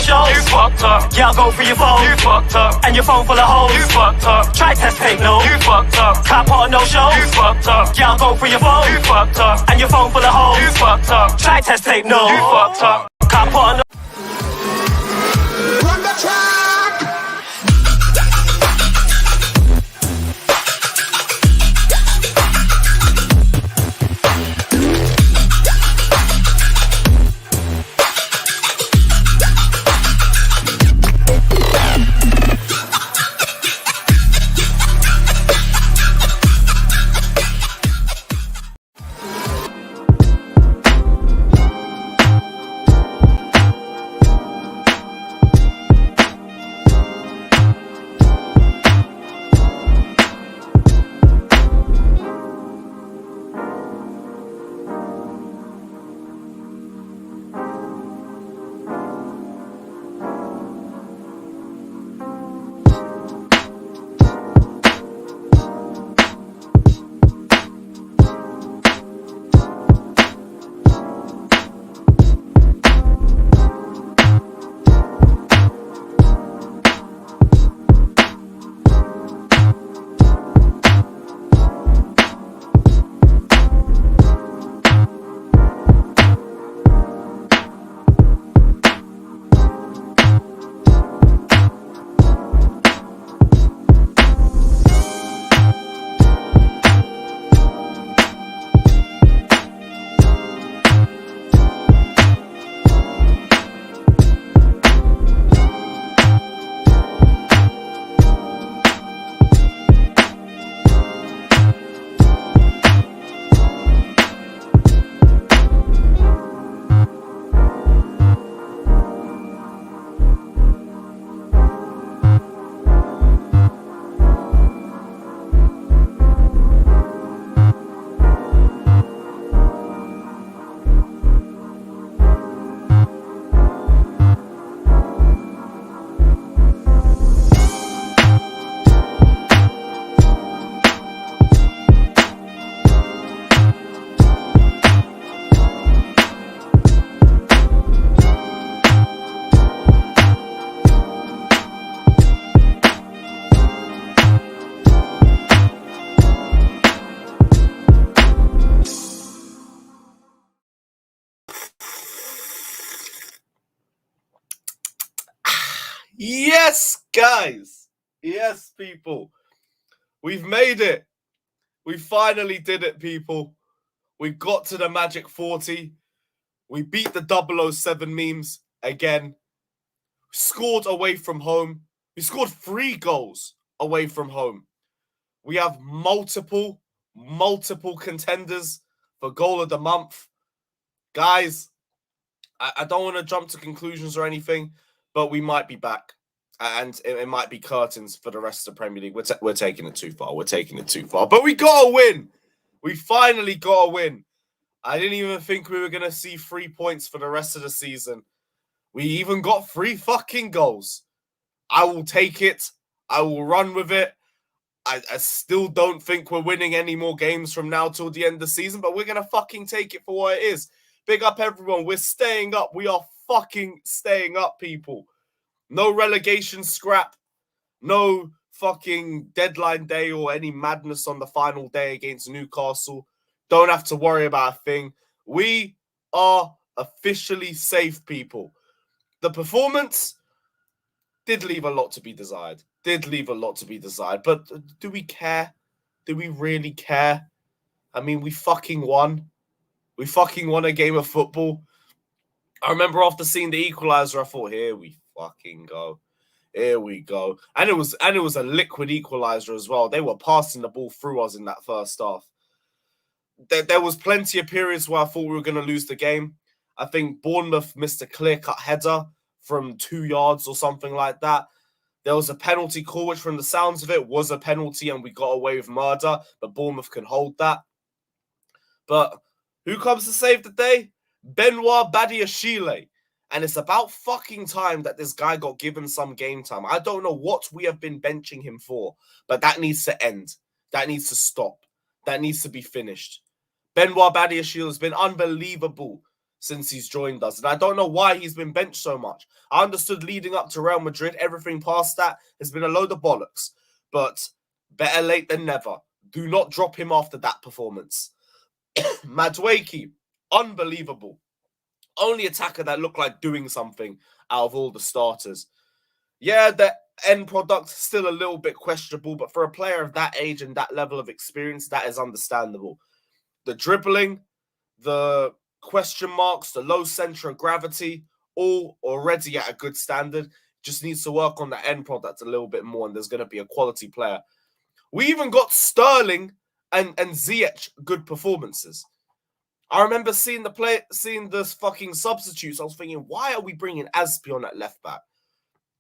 no-shows. You fucked up. Yeah, I'll go through your phone. You fucked up. And your phone full of holes. You fucked up. Try test tape, no. You fucked up. Cop on no shows. You fucked up. Yeah, I'll go through your phone. You fucked up. And your phone full of holes. You fucked up. Try test tape, no. You fucked up. Cop on no. Run the track. Yes, guys. Yes, people. We've made it. We finally did it, people. We got to the magic 40. We beat the 007 memes again. Scored away from home. We scored 3 goals away from home. We have multiple contenders for goal of the month. Guys, I don't want to jump to conclusions or anything, but we might be back. And it might be curtains for the rest of the Premier League. We're taking it too far. We're taking it too far. But we got a win. We finally got a win. I didn't even think we were going to see 3 points for the rest of the season. We even got 3 fucking goals. I will take it. I will run with it. I still don't think we're winning any more games from now till the end of the season, but we're going to fucking take it for what it is. Big up, everyone. We're staying up. We are fucking staying up, people. No relegation scrap. No fucking deadline day or any madness on the final day against Newcastle. Don't have to worry about a thing. We are officially safe, people. The performance did leave a lot to be desired. But do we care? Do we really care? I mean, we fucking won. We fucking won a game of football. I remember after seeing the equalizer, I thought, here we fucking go. Here we go. And it was a liquid equalizer as well. They were passing the ball through us in that first half. There was plenty of periods where I thought we were going to lose the game. I think Bournemouth missed a clear-cut header from 2 yards or something like that. There was a penalty call, which from the sounds of it was a penalty, and we got away with murder, but Bournemouth can hold that. But who comes to save the day? Benoit Badiashile. And it's about fucking time that this guy got given some game time. I don't know what we have been benching him for, but that needs to end. That needs to stop. That needs to be finished. Benoit Badiashile has been unbelievable since he's joined us. And I don't know why he's been benched so much. I understood leading up to Real Madrid, everything past that has been a load of bollocks. But better late than never. Do not drop him after that performance. Madueke, unbelievable. Only attacker that looked like doing something out of all the starters. Yeah, the end product still a little bit questionable, but for a player of that age and that level of experience, that is understandable. The dribbling, the question marks, the low center of gravity, all already at a good standard. Just needs to work on the end product a little bit more, and there's going to be a quality player. We even got Sterling and Ziyech good performances. I remember seeing the fucking substitutes. I was thinking, why are we bringing Aspi on at left back?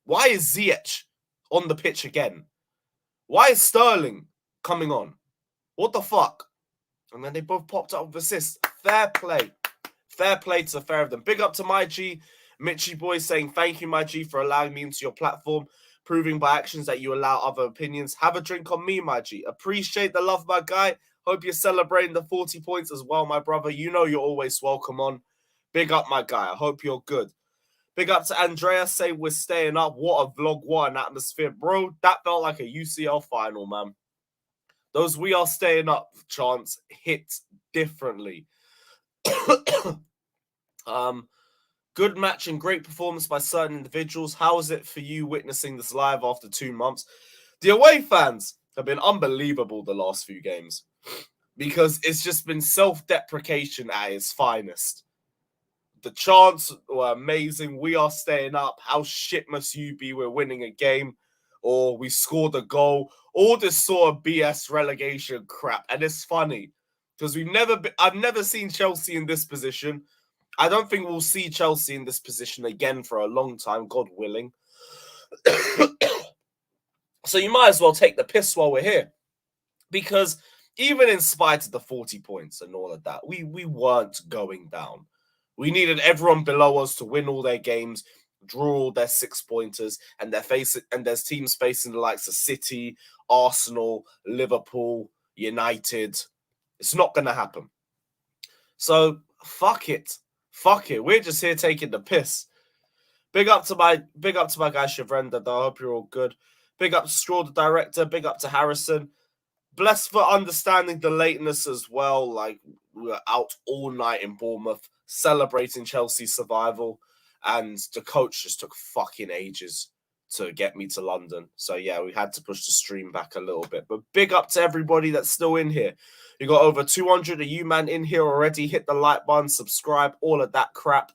Why is Ziyech on the pitch again? Why is Sterling coming on? What the fuck? And then they both popped up with assists. Fair play. Fair play to the fair of them. Big up to my G. Mitchy boy saying, thank you, my G, for allowing me into your platform, proving by actions that you allow other opinions. Have a drink on me, my G. Appreciate the love, my guy. Hope you're celebrating the 40 points as well, my brother. You know you're always welcome on. Big up, my guy. I hope you're good. Big up to Andrea. Say we're staying up. What a vlog. What an atmosphere. Bro, that felt like a UCL final, man. Those we are staying up chants hit differently. Good match and great performance by certain individuals. How is it for you witnessing this live after 2 months? The away fans have been unbelievable the last few games because it's just been self-deprecation at its finest. The chants were amazing. We are staying up. How shit must you be? We're winning a game, or we scored a goal. All this sort of BS relegation crap, and it's funny because I've never seen Chelsea in this position. I don't think we'll see Chelsea in this position again for a long time, God willing. So you might as well take the piss while we're here. Because even in spite of the 40 points and all of that, we weren't going down. We needed everyone below us to win all their games, draw all their 6-pointers, and there's teams facing the likes of City, Arsenal, Liverpool, United. It's not going to happen. So, fuck it. Fuck it. We're just here taking the piss. Big up to my guy Shivrenda, though. I hope you're all good. Big up to Straw, the director. Big up to Harrison. Blessed for understanding the lateness as well. Like, we were out all night in Bournemouth celebrating Chelsea's survival, and the coach just took fucking ages to get me to London. So, yeah, we had to push the stream back a little bit. But big up to everybody that's still in here. You got over 200 of you, man, in here already. Hit the like button, subscribe, all of that crap.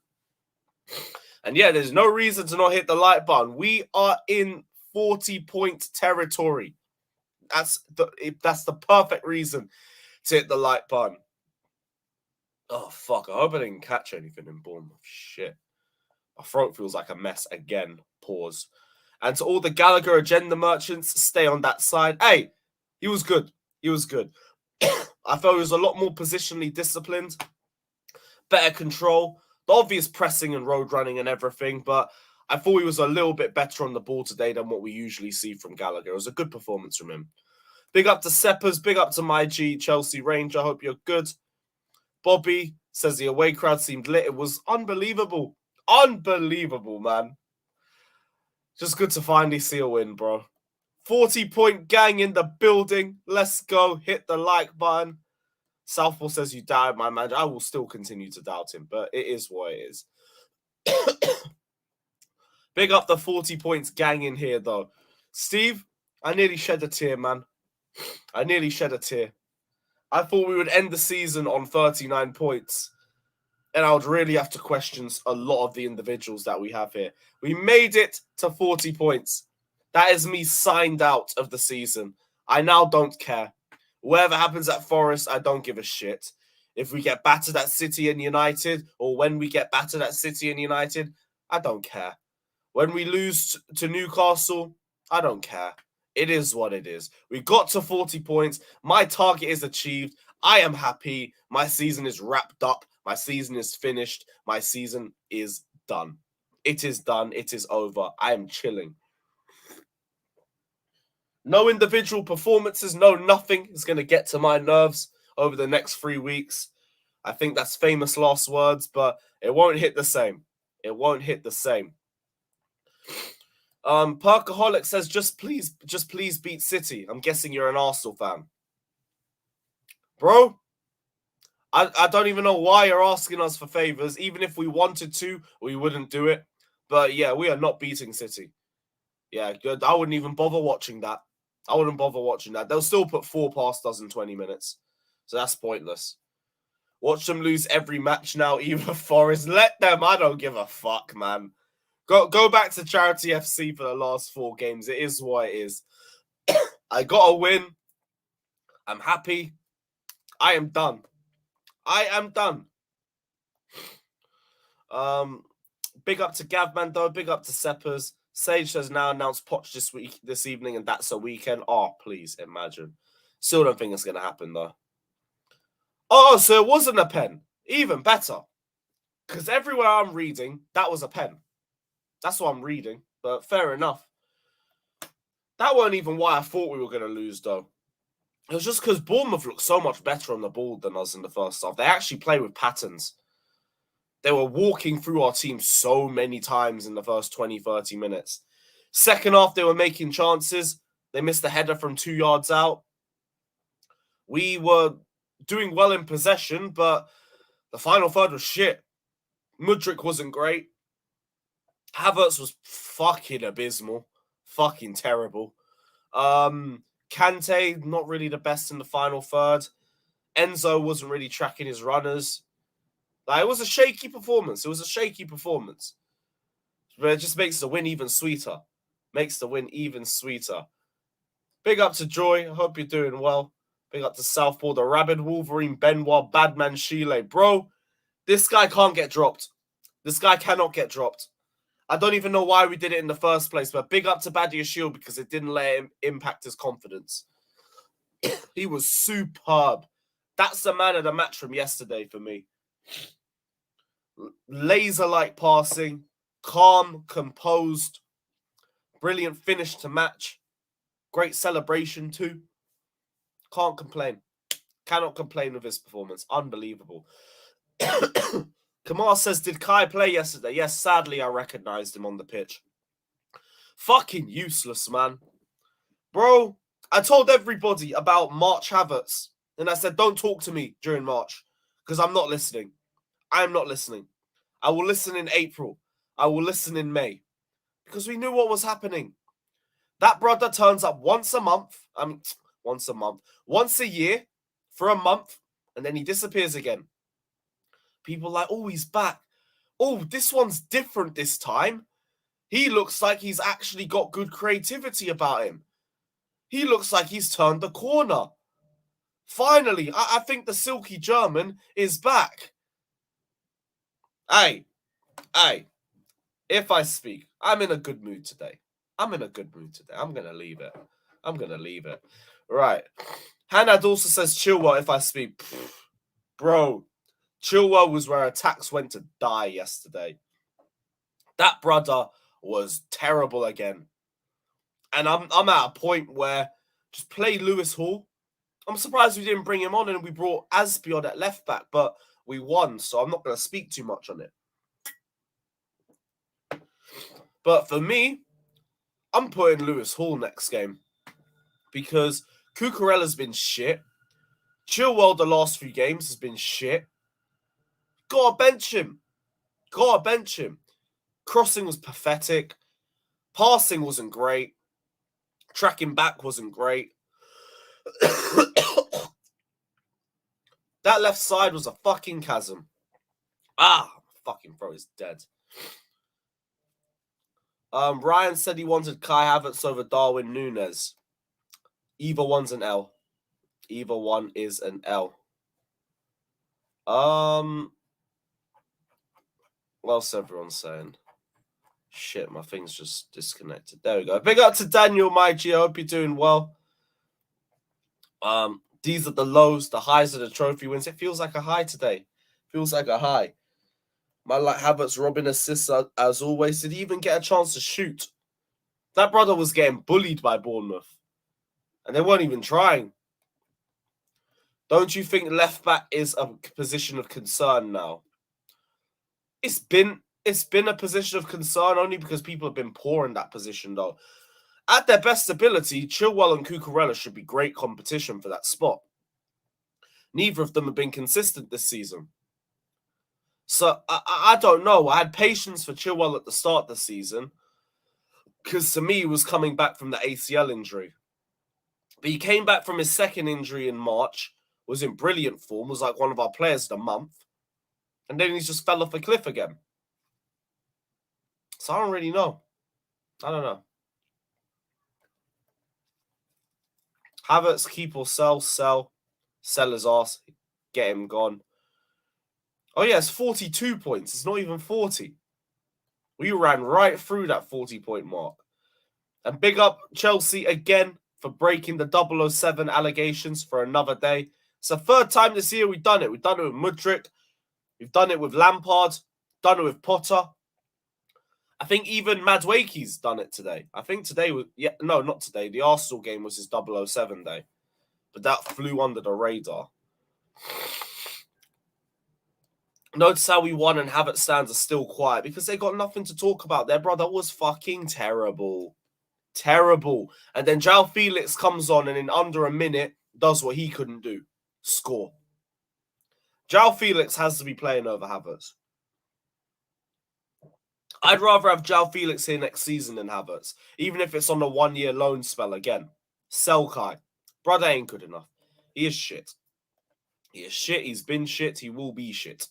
And, yeah, there's no reason to not hit the like button. We are in 40-point territory. That's the perfect reason to hit the like button. Oh, fuck. I hope I didn't catch anything in Bournemouth. Shit. My throat feels like a mess again. Pause. And to all the Gallagher agenda merchants, stay on that side. Hey, he was good. He was good. I felt he was a lot more positionally disciplined. Better control. The obvious pressing and road running and everything. But I thought he was a little bit better on the ball today than what we usually see from Gallagher. It was a good performance from him. Big up to Seppers. Big up to my G, Chelsea Ranger. I hope you're good. Bobby says the away crowd seemed lit. It was unbelievable. Unbelievable, man. Just good to finally see a win, bro. 40-point gang in the building. Let's go. Hit the like button. Southpaw says you doubt my man. I will still continue to doubt him, but it is what it is. Big up the 40 points gang in here, though. Steve, I nearly shed a tear, man. I nearly shed a tear. I thought we would end the season on 39 points. And I would really have to question a lot of the individuals that we have here. We made it to 40 points. That is me signed out of the season. I now don't care. Whatever happens at Forest, I don't give a shit. If we get battered at City and United, or when we get battered at City and United, I don't care. When we lose to Newcastle, I don't care. It is what it is. We got to 40 points. My target is achieved. I am happy. My season is wrapped up. My season is finished. My season is done. It is done. It is over. I am chilling. No individual performances. No nothing is going to get to my nerves over the next 3 weeks. I think that's famous last words, but it won't hit the same. It won't hit the same. Parkaholic says, just please beat City. I'm guessing you're an Arsenal fan. Bro, I don't even know why you're asking us for favors. Even if we wanted to, we wouldn't do it. But yeah, we are not beating City. Yeah, good. I wouldn't even bother watching that. I wouldn't bother watching that. They'll still put 4 past us in 20 minutes. So that's pointless. Watch them lose every match now, even Forest. Let them. I don't give a fuck, man. Go back to Charity FC for the last 4 games. It is what it is. I got a win. I'm happy. I am done. I am done. Big up to Gavman, though. Big up to Seppers. Sage has now announced Poch this evening, and that's a weekend. Oh, please imagine. Still don't think it's going to happen, though. Oh, so it wasn't a pen. Even better. Because everywhere I'm reading, that was a pen. That's what I'm reading. But fair enough. That weren't even why I thought we were going to lose, though. It was just because Bournemouth looked so much better on the ball than us in the first half. They actually play with patterns. They were walking through our team so many times in the first 20, 30 minutes. Second half, they were making chances. They missed a header from 2 yards out. We were doing well in possession, but the final third was shit. Mudryk wasn't great. Havertz was fucking abysmal. Fucking terrible. Kante, not really the best in the final third. Enzo wasn't really tracking his runners. It was a shaky performance. But it just makes the win even sweeter. Big up to Joy. I hope you're doing well. Big up to Southpaw, the Rabid Wolverine, Benoit, Badman Chile. Bro, this guy can't get dropped. This guy cannot get dropped. I don't even know why we did it in the first place, but big up to Badia Shield because it didn't let him impact his confidence. He was superb. That's the man of the match from yesterday for me. Laser-like passing, calm, composed, brilliant finish to match. Great celebration too. Can't complain. Cannot complain with his performance. Unbelievable. Kamar says, did Kai play yesterday? Yes, sadly, I recognized him on the pitch. Fucking useless, man. Bro, I told everybody about March Havertz. And I said, don't talk to me during March. Because I'm not listening. I am not listening. I will listen in April. I will listen in May. Because we knew what was happening. That brother turns up once a month. Once a year for a month. And then he disappears again. People are like, oh, he's back. Oh, this one's different this time. He looks like he's actually got good creativity about him. He looks like he's turned the corner. Finally, I think the silky German is back. Hey, if I speak, I'm in a good mood today. I'm going to leave it. Right. Hanad also says Chilwell if I speak. Pfft. Bro, Chilwell was where attacks went to die yesterday. That brother was terrible again. And I'm at a point where just play Lewis Hall. I'm surprised we didn't bring him on and we brought Asbjørn at left back, but we won, so I'm not going to speak too much on it. But for me, I'm putting Lewis Hall next game because Cucurella's been shit. Chilwell the last few games has been shit. Gotta bench him. Crossing was pathetic. Passing wasn't great. Tracking back wasn't great. That left side was a fucking chasm. Fucking throat is dead. Ryan said he wanted Kai Havertz over Darwin Núñez. Either one's an L. Either one is an L. What else everyone's saying? Shit, my thing's just disconnected. There we go. Big up to Daniel, my G. I hope you're doing well. These are the lows, the highs of the trophy wins. It feels like a high today. Feels like a high. My like Havertz robbing assists as always. Did he even get a chance to shoot? That brother was getting bullied by Bournemouth. And they weren't even trying. Don't you think left back is a position of concern now? It's been a position of concern only because people have been poor in that position, though. At their best ability, Chilwell and Cucurella should be great competition for that spot. Neither of them have been consistent this season. So, I don't know. I had patience for Chilwell at the start of the season because, to me, he was coming back from the ACL injury. But he came back from his second injury in March, was in brilliant form, was like one of our players of the month, and then he just fell off a cliff again. So I don't really know. I don't know. Havertz, keep or sell, sell. Sell his ass, get him gone. Oh yeah, it's 42 points. It's not even 40. We ran right through that 40-point mark. And big up Chelsea again for breaking the 007 allegations for another day. It's the third time this year we've done it. We've done it with Mudryk. We've done it with Lampard. Done it with Potter. I think even Madueke's done it today. I think today was... Yeah, no, not today. The Arsenal game was his 007 day. But that flew under the radar. Notice how we won and Havertz stands are still quiet because they got nothing to talk about. Their brother was fucking terrible. Terrible. And then João Felix comes on and in under a minute does what he couldn't do. Score. João Felix has to be playing over Havertz. I'd rather have João Felix here next season than Havertz. Even if it's on a 1-year loan spell again. Sell Kai. Brother ain't good enough. He is shit. He is shit. He's been shit. He will be shit.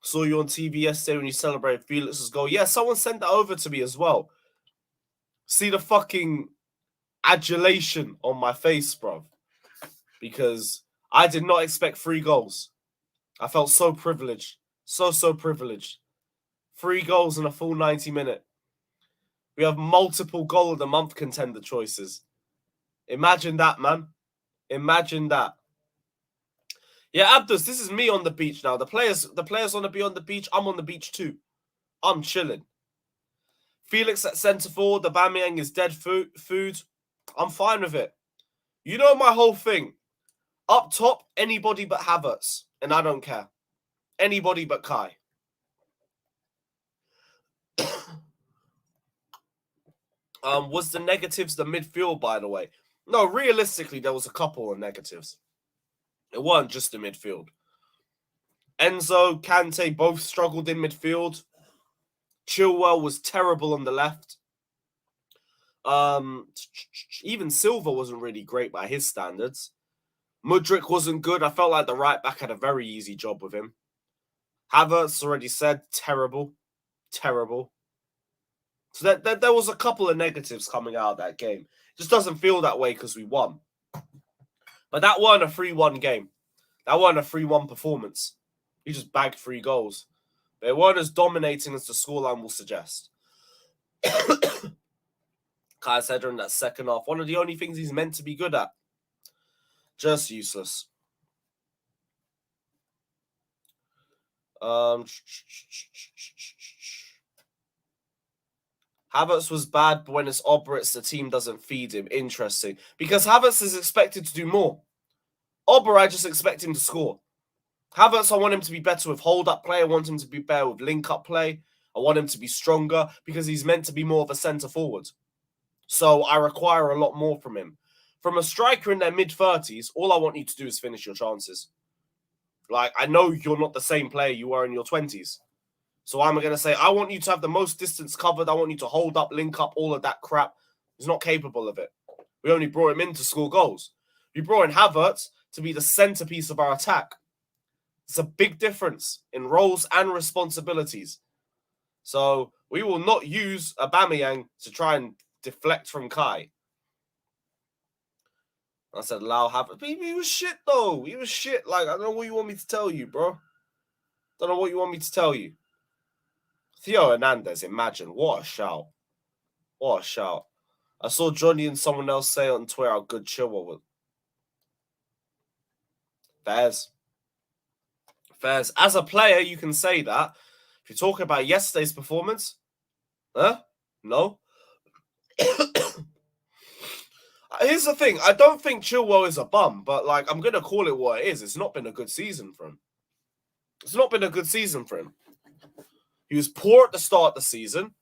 Saw you on TV yesterday when you celebrated Felix's goal. Yeah, someone sent that over to me as well. See the fucking adulation on my face, bro. Because I did not expect 3 goals. I felt so privileged. So privileged. 3 goals in a full 90 minute. We have multiple goal of the month contender choices. Imagine that, man. Imagine that. Yeah, Abdus, this is me on the beach now. The players want to be on the beach. I'm on the beach too. I'm chilling. Felix at centre forward. The Aubameyang is dead food. I'm fine with it. You know my whole thing. Up top, anybody but Havertz. And I don't care. Anybody but Kai. Was the negatives the midfield, by the way? No, realistically, there was a couple of negatives. It weren't just the midfield. Enzo, Kante both struggled in midfield. Chilwell was terrible on the left. Even Silva wasn't really great by his standards. Mudryk wasn't good. I felt like the right back had a very easy job with him. Havertz, already said, terrible. Terrible. So there was a couple of negatives coming out of that game. It just doesn't feel that way because we won. But that weren't a 3-1 game. That weren't a 3-1 performance. We just bagged 3 goals. They weren't as dominating as the scoreline will suggest. Kai said in that second half, one of the only things he's meant to be good at. Just useless. Havertz was bad, but when it's Oberitz, the team doesn't feed him. Interesting. Because Havertz is expected to do more. Ober, I just expect him to score. Havertz, I want him to be better with hold-up play. I want him to be better with link-up play. I want him to be stronger because he's meant to be more of a centre-forward. So I require a lot more from him. From a striker in their mid-30s, all I want you to do is finish your chances. Like, I know you're not the same player you were in your 20s. So I'm going to say, I want you to have the most distance covered. I want you to hold up, link up, all of that crap. He's not capable of it. We only brought him in to score goals. We brought in Havertz to be the centerpiece of our attack. It's a big difference in roles and responsibilities. So we will not use Aubameyang to try and deflect from Kai. I said, allow Havertz. He was shit, though. He was shit. Like, I don't know what you want me to tell you, bro. Don't know what you want me to tell you. Theo Hernandez, imagine. What a shout. What a shout. I saw Johnny and someone else say on Twitter how good Chilwell was. Fairs. As a player, you can say that. If you're talking about yesterday's performance, no. Here's the thing. I don't think Chilwell is a bum, but like I'm gonna call it what it is. It's not been a good season for him. It's not been a good season for him. He was poor at the start of the season,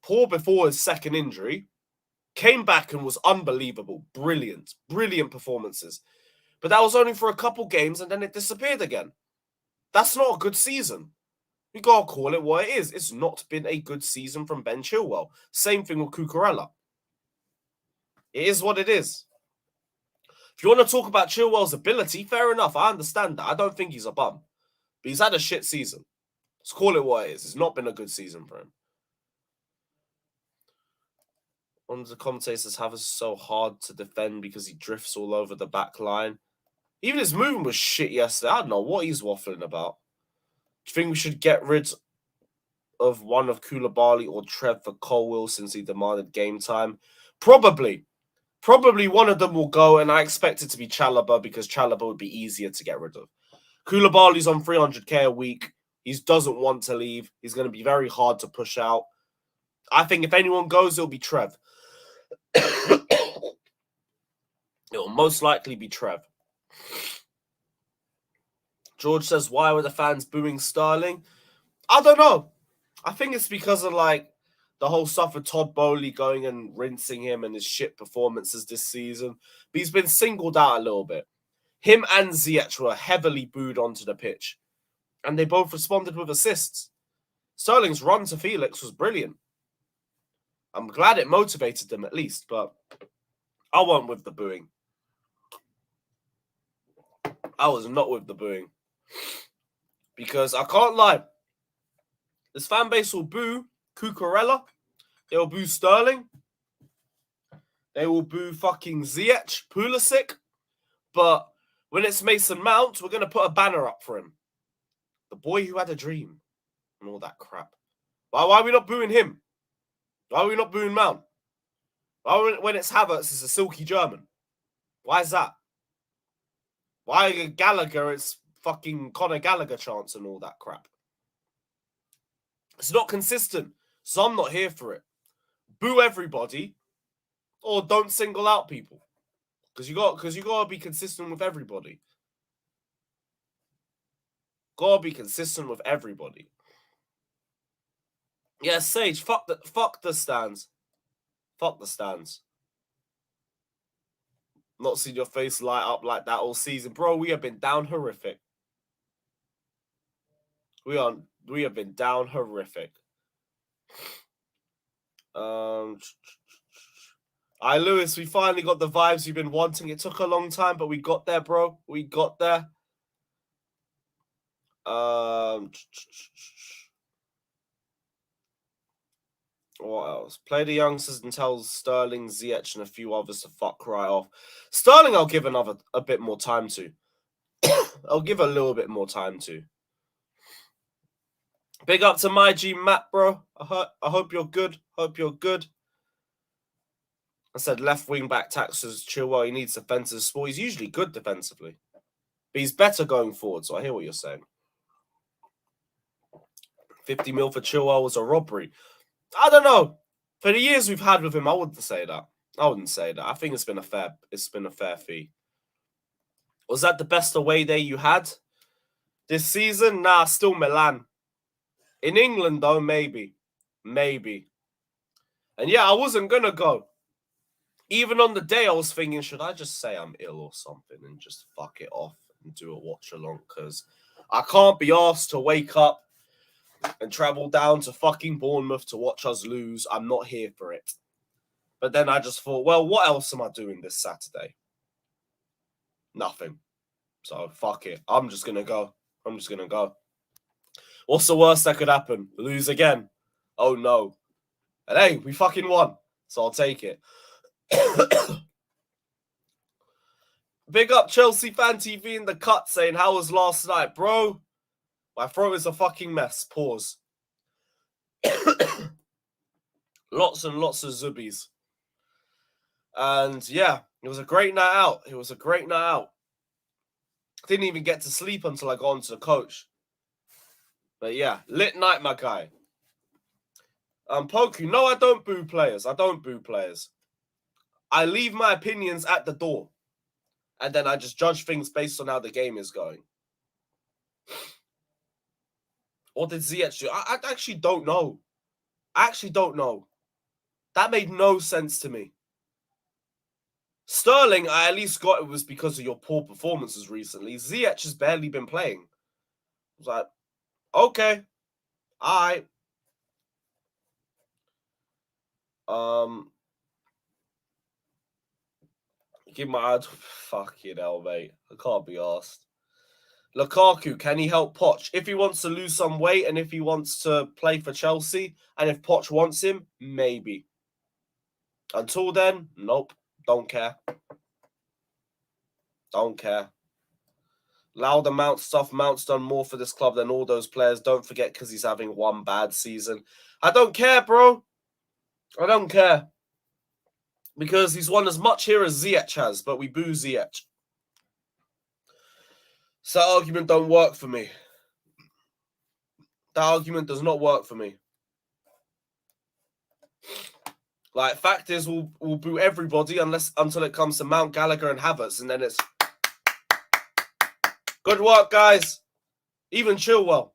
poor before his second injury, came back and was unbelievable. Brilliant performances. But that was only for a couple games and then it disappeared again. That's not a good season. We gotta call it what it is. It's not been a good season from Ben Chilwell. Same thing with Cucurella. It is what it is. If you want to talk about Chilwell's ability, fair enough. I understand that. I don't think he's a bum. But he's had a shit season. Let's call it what it is. It's not been a good season for him. One of the commentators have us so hard to defend because he drifts all over the back line. Even his movement was shit yesterday. I don't know what he's waffling about. Do you think we should get rid of one of Koulibaly or Trev for Colwill since he demanded game time? Probably. Probably one of them will go, and I expect it to be Chalobah because Chalobah would be easier to get rid of. Koulibaly's on 300k a week. He doesn't want to leave. He's going to be very hard to push out. I think if anyone goes, it'll be Trev. It'll most likely be Trev. George says, why were the fans booing Sterling? I don't know. I think it's because of like the whole stuff with Todd Bowley going and rinsing him and his shit performances this season. But he's been singled out a little bit. Him and Ziyech were heavily booed onto the pitch. And they both responded with assists. Sterling's run to Felix was brilliant. I'm glad it motivated them at least, but I wasn't with the booing. I was not with the booing. Because I can't lie. This fan base will boo Cucurella. They will boo Sterling. They will boo fucking Ziyech, Pulisic. But when it's Mason Mount, we're going to put a banner up for him. The boy who had a dream. And all that crap. Why are we not booing him? Why are we not booing Mount? Why when it's Havertz, it's a silky German? Why is that? Why Gallagher, it's fucking Conor Gallagher chants and all that crap. It's not consistent, so I'm not here for it. Boo everybody, or don't single out people, because you got to be consistent with everybody. Gotta be consistent with everybody. Yeah, Sage, fuck the stands. Fuck the stands. Not seen your face light up like that all season. Bro, we have been down horrific. We have been down horrific. Lewis, we finally got the vibes you've been wanting. It took a long time, but we got there, bro. We got there. What else? Play the youngsters and tell Sterling, Ziyech, and a few others to fuck right off. Sterling, I'll give a bit more time to. I'll give a little bit more time to. Big up to my G Matt, bro. I hope you're good. Hope you're good. I said left wing back taxes Chilwell. He needs defensive support. He's usually good defensively, but he's better going forward. So I hear what you're saying. 50 mil for Chilwell was a robbery. I don't know. For the years we've had with him, I wouldn't say that. I think it's been a fair fee. Was that the best away day you had this season? Nah, still Milan. In England, though, maybe. And yeah, I wasn't going to go. Even on the day, I was thinking, should I just say I'm ill or something and just fuck it off and do a watch along? Because I can't be asked to wake up and travel down to fucking Bournemouth to watch us lose. I'm not here for it. But then I just thought, well, what else am I doing this Saturday? Nothing. So fuck it. I'm just going to go. What's the worst that could happen? Lose again. Oh, no. And hey, we fucking won. So I'll take it. Big up Chelsea Fan TV in the cut saying, how was last night, bro? My throat is a fucking mess. Pause. Lots and lots of zubbies. And yeah, it was a great night out. Didn't even get to sleep until I got onto the coach. But yeah, lit night, my guy. Poku, no, I don't boo players. I leave my opinions at the door. And then I just judge things based on how the game is going. What did Ziyech do? I actually don't know. I actually don't know. That made no sense to me. Sterling, I at least got it was because of your poor performances recently. Ziyech has barely been playing. I was like, okay, all right. Give my fucking hell, mate. I can't be asked. Lukaku, can he help Poch? If he wants to lose some weight and if he wants to play for Chelsea and if Poch wants him, maybe. Until then, nope. Don't care. Don't care. Louder Mount stuff. Mount's done more for this club than all those players. Don't forget because he's having one bad season. I don't care, bro. I don't care. Because he's won as much here as Ziyech has, but we boo Ziyech. So that argument don't work for me. That argument does not work for me. Like, fact is, we'll boo everybody until it comes to Mount, Gallagher, and Havertz, and then it's good work, guys. Even Chilwell.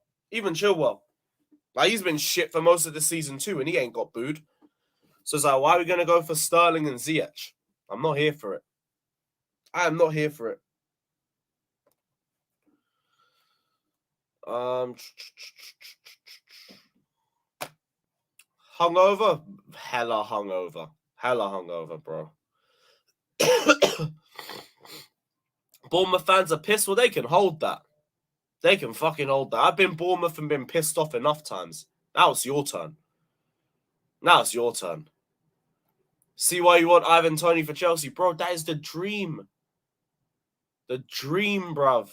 Like, he's been shit for most of the season too, and he ain't got booed. So it's like, why are we going to go for Sterling and Ziyech? I'm not here for it. I am not here for it. Hungover? Hella hungover, bro. Bournemouth fans are pissed. Well, they can hold that. They can fucking hold that. I've been Bournemouth and been pissed off enough times. Now it's your turn. See why you want Ivan Toney for Chelsea? Bro, that is the dream. The dream, bruv.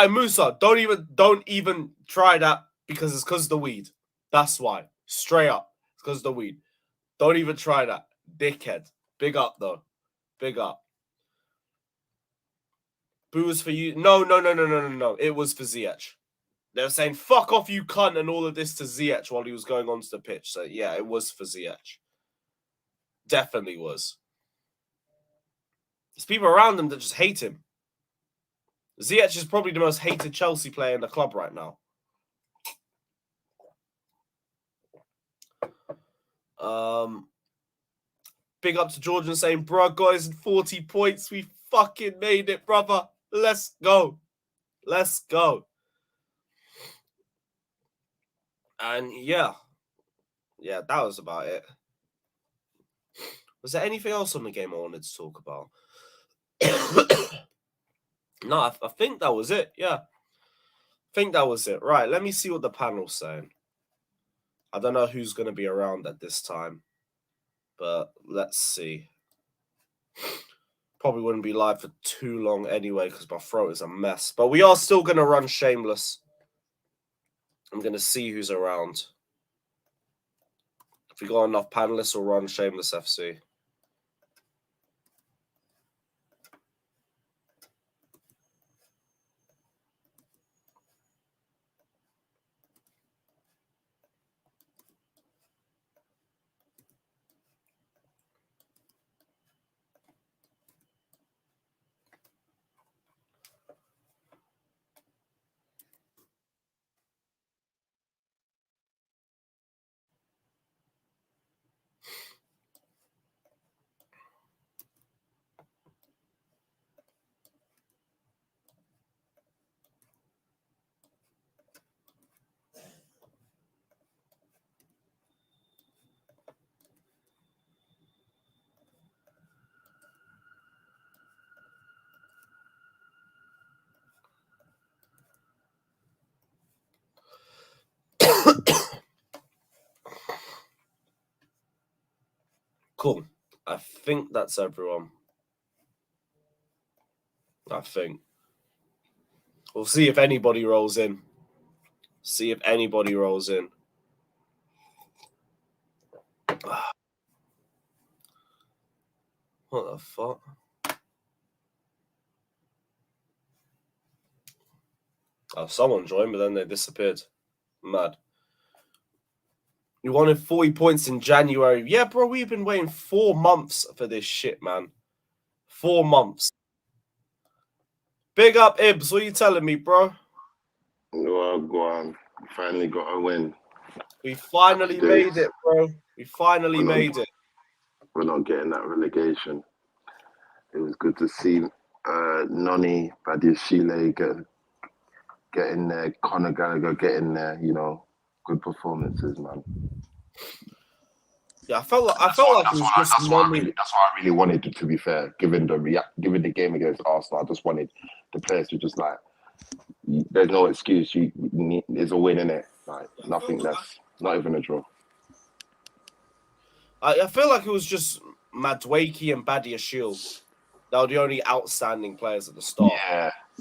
Musa, don't even try that because it's because of the weed. That's why. Straight up. It's because of the weed. Don't even try that. Dickhead. Big up, though. Big up. Booze for you. No. It was for Ziyech. They were saying, fuck off, you cunt, and all of this to Ziyech while he was going onto the pitch. So, yeah, it was for Ziyech. Definitely was. There's people around him that just hate him. Ziyech is probably the most hated Chelsea player in the club right now. Big up to Jordan saying, bro, guys, 40 points. We fucking made it, brother. Let's go. Let's go. And yeah, that was about it. Was there anything else on the game I wanted to talk about? No, I think that was it. Yeah. I think that was it. Right, let me see what the panel's saying. I don't know who's going to be around at this time, but let's see. Probably wouldn't be live for too long anyway because my throat is a mess. But we are still going to run Shameless. I'm going to see who's around. If we got enough panelists, we'll run Shameless FC. Cool. I think that's everyone. I think. We'll see if anybody rolls in. What the fuck? Oh, someone joined, but then they disappeared. Mad. We wanted 40 points in January. Yeah, bro, we've been waiting 4 months for this shit, man. 4 months. Big up, Ibs. What are you telling me, bro? Well, go on. Finally got a win. We finally Happy days. made it, bro. We finally made it. We're not getting that relegation. It was good to see Noni, Badiashile getting there, Conor Gallagher getting there, you know. Good performances, man. Yeah, I felt like it was just that's what I really wanted, to be fair, given the game against Arsenal. I just wanted the players to just like, there's no excuse. There's a win in it. Like nothing that's not even a draw. I feel like it was just Madueke and Badiashile. They were the only outstanding players at the start.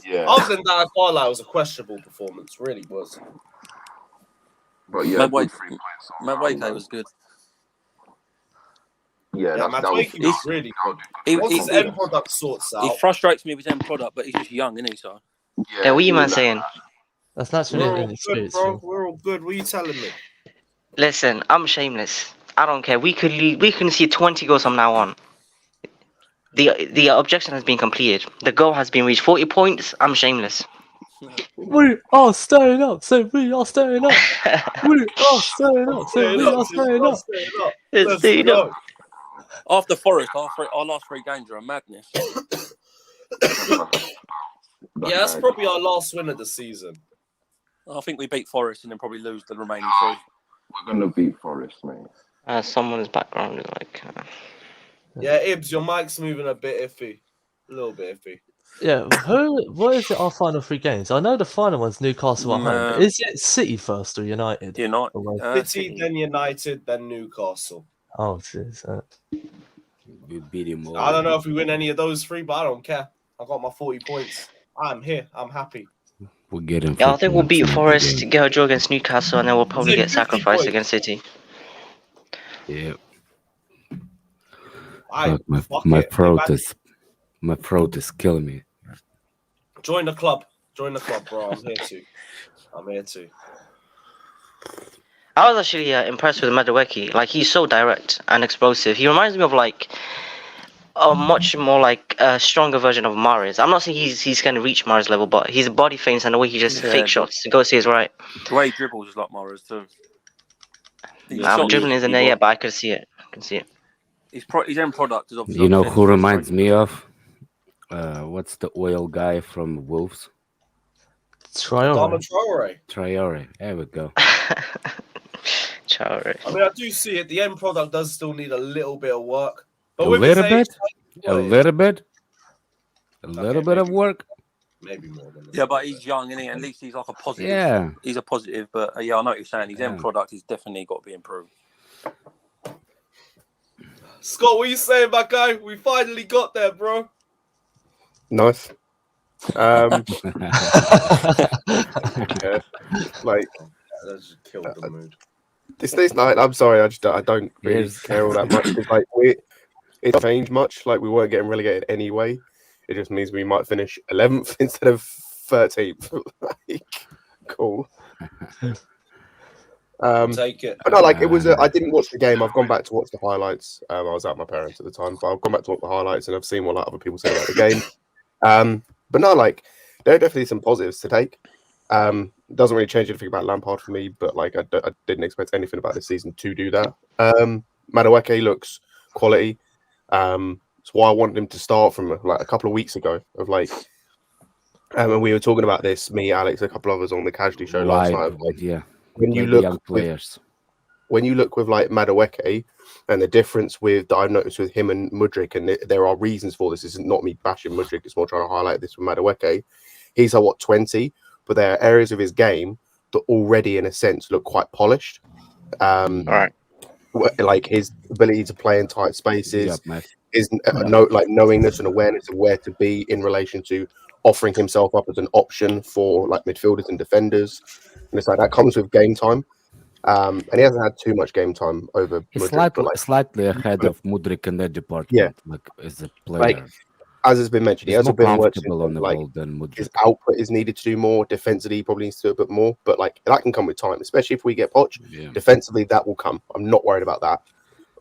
Yeah. Other than that, I thought like it was a questionable performance. Really was. But yeah, Madueke was good. Yeah, Madueke was really good. Once his end product sorts out. He frustrates me with his end product, but he's just young, isn't he? So. Yeah, what are you man saying? That's naturally We're all good, bro. We're all good. What are you telling me? Listen, I'm shameless. I don't care. We can see 20 goals from now on. The objection has been completed. The goal has been reached. 40 points. I'm shameless. We are staying up. So we are staying up. We are staying up. So we are staying up. Let's stay up. After Forest, our last 3 games are a madness. Yeah, that's probably our last win of the season. I think we beat Forest and then probably lose the remaining 3. We're gonna beat Forest, mate. Someone's background is like. Yeah, Ibs, your mic's moving a bit iffy, a little bit iffy. Yeah, what is it? Our final 3 games. I know the final one's Newcastle at home. Is it City first or United? City, then United, then Newcastle. Oh, jeez. We beat him all. I don't know if we win any of those 3, but I don't care. I got my 40 points. I'm here. I'm happy. We'll get him. Yeah, I think we'll beat Forest, get a draw against Newcastle, and then we'll probably get sacrificed against City. Yeah. My throat is killing me. Join the club, bro. I'm here too. I was actually impressed with Madueke. Like, he's so direct and explosive. He reminds me of like a much more like a stronger version of Mahrez. I'm not saying he's going to reach Mahrez level, but his body feints and the way he just fake shots to go see his right. The way he dribbles is like Mahrez too. I'm dribbling isn't there yet, but I can see it. His end product is obviously. You know who reminds me of? What's the oil guy from Wolves? Traore. There we go. Traore. I mean, I do see it. The end product does still need a little bit of work. But A little bit of work. Maybe more than that. Yeah, but he's young, isn't he? At least he's like a positive. Yeah. He's a positive, but I know what you're saying. His end product is definitely got to be improved. Scott, what are you saying, my guy? We finally got there, bro. Nice. Yeah, like that just killed the mood. This night, I'm sorry, I don't really care all that much. It's like it don't change much. Like we weren't getting relegated anyway. It just means we might finish 11th instead of 13th. Like, cool. Take it. But no, like it was. I didn't watch the game. I've gone back to watch the highlights. I was at my parents at the time, but I've gone back to watch the highlights and I've seen what like, other people say about the game. But no, like there are definitely some positives to take. Doesn't really change anything about Lampard for me, but like I didn't expect anything about this season to do that. Madueke looks quality. It's why I wanted him to start from like a couple of weeks ago. Of like, and we were talking about this, me, Alex, a couple of us on the Casualty show last night. Like, yeah. When you look with like Madueke and the difference with that I've noticed with him and Mudryk, and there are reasons for this. This is not me bashing Mudryk. It's more trying to highlight this with Madueke. He's at 20, but there are areas of his game that already, in a sense, look quite polished. All right. Like his ability to play in tight spaces, his knowingness and awareness of where to be in relation to offering himself up as an option for like midfielders and defenders. And it's like that comes with game time. And he hasn't had too much game time over He's Mudryk, slightly ahead of Mudryk in that department. Yeah. Like as a player. Like, as has been mentioned, he He's has a more bit of work to comfortable do. on the Like ball than his Mudryk. output is needed to do more. Defensively, he probably needs to do a bit more. But like that can come with time, especially if we get Poch. Yeah. Defensively, that will come. I'm not worried about that.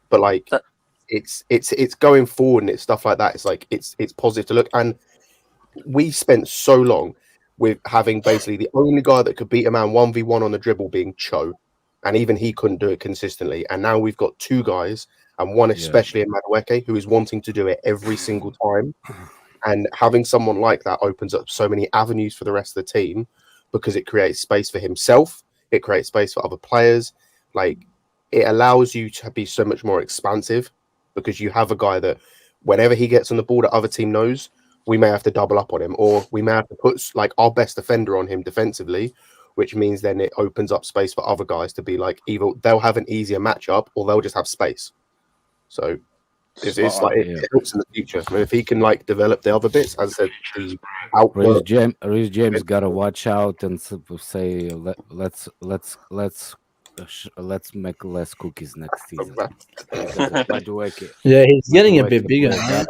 But like That- it's going forward and it's stuff like that. It's like it's positive to look. And we spent so long with having basically the only guy that could beat a man 1v1 on the dribble being Cho, and even he couldn't do it consistently. And now we've got two guys, and one especially in Madueke, who is wanting to do it every single time. And having someone like that opens up so many avenues for the rest of the team because it creates space for himself, it creates space for other players. Like it allows you to be so much more expansive because you have a guy that whenever he gets on the ball, the other team knows we may have to double up on him, or we may have to put like our best defender on him defensively, which means then it opens up space for other guys to be like either they'll have an easier matchup or they'll just have space. So it's like it helps in the future. I mean, if he can like develop the other bits, as I said, the output. Reece James gotta watch out and say let's make less cookies next season. Yeah, he's getting a bit bigger. Man.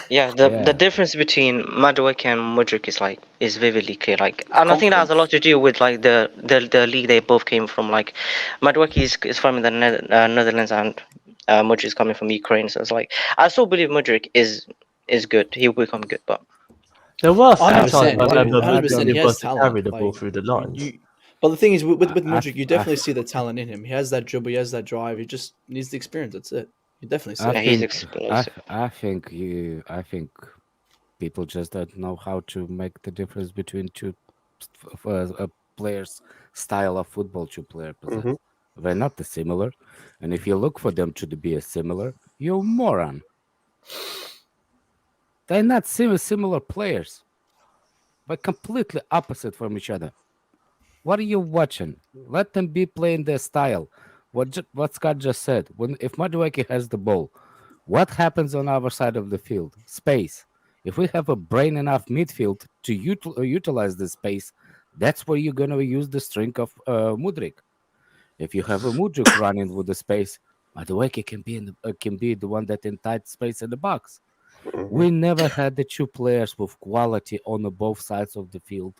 Yeah, the difference between Madueke and Mudryk is vividly clear. Like, and I think that has a lot to do with like the league they both came from. Like, Madueke is from the Netherlands and Mudryk is coming from Ukraine. So it's like I still believe Mudryk is good. He will become good, but There were 100%, sometimes 100%, he has to talent. carry the ball Like, through the lines. But the thing is, with Mudryk, you definitely see the talent in him. He has that dribble, he has that drive. He just needs the experience. That's it. You definitely see it. he's explosive. I think people just don't know how to make the difference between two players' style of football. Two players possess. They're not the similar, and if you look for them to be a similar, you're a moron. They're not similar players, but completely opposite from each other. What are you watching? Let them be playing their style. What Scott just said. If Madueke has the ball, what happens on our side of the field? Space. If we have a brain enough midfield to utilize the space, that's where you're gonna use the strength of Mudryk. If you have a Mudryk running with the space, Madueke can be the one that in tight space in the box. We never had the two players with quality on both sides of the field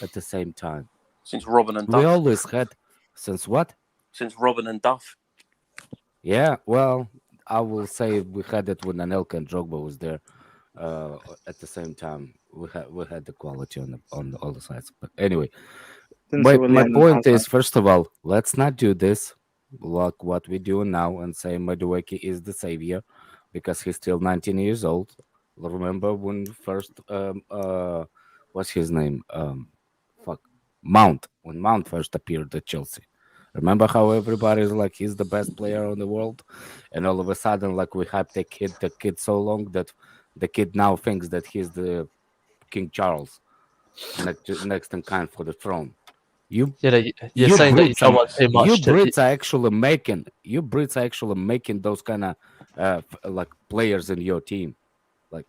at the same time. Since Robin and Duff. We always had since what? Since Robin and Duff. Yeah, well, I will say we had it when Anelka and Drogba was there. At the same time, we had the quality on all the sides. But anyway, my point is, first of all, let's not do this like what we do now and say Madueke is the savior because he's still 19 years old. Remember when first what's his name? Mount. When Mount first appeared at Chelsea. Remember how everybody's like he's the best player on the world, and all of a sudden, like we hyped the kid so long that the kid now thinks that he's the King Charles, next in kind for the throne. You're saying that you don't want too much. You Brits are actually making those kind of like players in your team. Like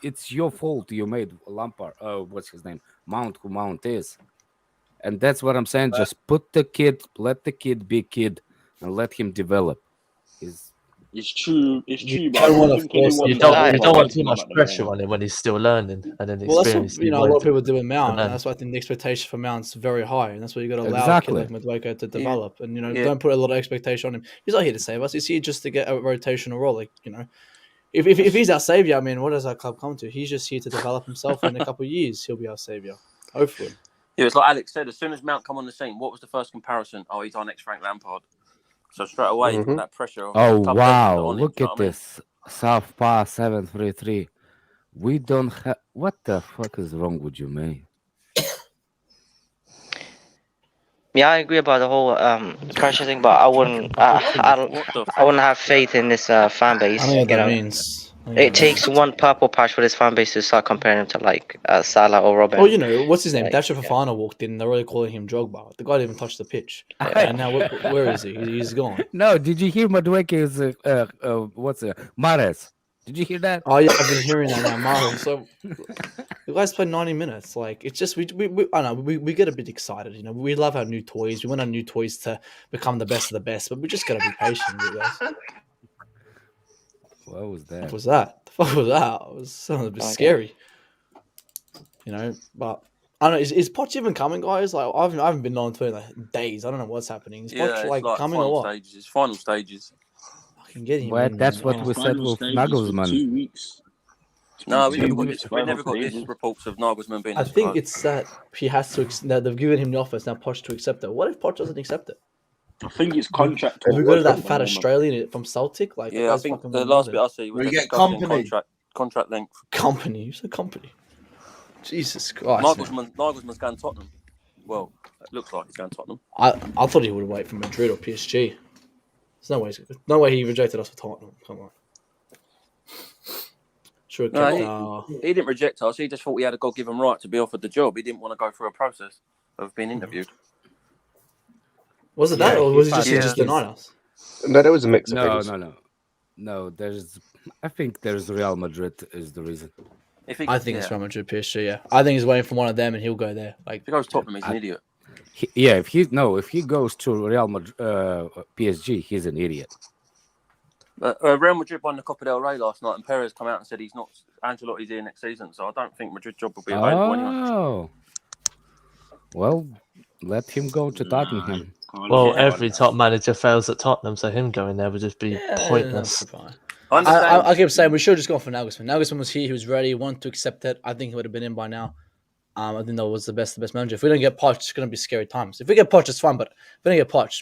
it's your fault you made Lampard. What's his name? Mount, who Mount is. And that's what I'm saying. Just let the kid be kid, and let him develop. It's true. You don't want too much pressure on him when he's still learning, and then Well, that's experience. what, a lot of people do with Mount, and that's why I think the expectation for Mount's very high, and that's why you got to allow a kid like Madueke to develop, and don't put a lot of expectation on him. He's not here to save us; he's here just to get a rotational role. Like if he's our savior, I mean, what does our club come to? He's just here to develop himself. In a couple of years, he'll be our savior, hopefully. Yeah, it's like Alex said. As soon as Mount come on the scene, what was the first comparison? Oh, he's our next Frank Lampard. So straight away, you put that pressure. Oh wow! Look at this Southpaw 733. We don't have. What the fuck is wrong with you, man? Yeah, I agree about the whole pressure thing, but I wouldn't. I wouldn't have faith in this fan base. I know what that means. It takes one purple patch for this fan base to start comparing him to like Salah or Robin. Oh, what's his name? Dacho Fofana walked in. They're already calling him Drogba. The guy didn't even touch the pitch. And now where is he? He's gone. No, did you hear Madueke is what's it? Mahrez. Did you hear that? Oh yeah, I've been hearing that now, Mahrez. So the guys played 90 minutes. Like it's just we I don't know, we get a bit excited. We love our new toys. We want our new toys to become the best of the best, but we just gotta be patient with us. What was that? What was that? The fuck was that? It was sounded a bit scary. You know, but I don't know. Is Poch even coming, guys? Like I haven't been on Twitter in like days. I don't know what's happening. Is Poch it's like coming or what? stages. It's final stages. I can get him. Well, in, that's man. what we said with Nagelsmann. 2 weeks. No, we It's never got this reports of Nagelsmann being. I think it's that he has to. That they've given him the offer. It's now Poch to accept it. What if Poch doesn't accept it? I think it's contract. Have we got that fat Australian from Celtic? Like, I think the last bit I see was get company. Contract length. Company. You said company. Jesus Christ. Nagelsmann's going to Tottenham. Well, it looks like he's going to Tottenham. I thought he would wait for Madrid or PSG. There's no way he rejected us for Tottenham. Come on. Sure, he didn't reject us. He just thought he had a God-given right to be offered the job. He didn't want to go through a process of being interviewed. Was it that, or was it just he just denied us? No, there was a mix of things. No. I think there's Real Madrid is the reason. I think it's Real Madrid, PSG. Yeah, I think he's waiting for one of them, and he'll go there. Like, if he goes Tottenham, he's an idiot. If he goes to Real Madrid, PSG, he's an idiot. Real Madrid won the Copa del Rey last night, and Perez come out and said he's not. Ancelotti's here next season, so I don't think Madrid job will be available anyway. Well, let him go to Tottenham. Well, every top manager fails at Tottenham, so him going there would just be pointless. I keep saying we should have just gone for Nagelsmann. Nagelsmann was here, he was ready, wanted to accept it. I think he would have been in by now. I think that was the best manager. If we don't get Poch, it's going to be scary times. If we get Poch, it's fine, but if we don't get Poch,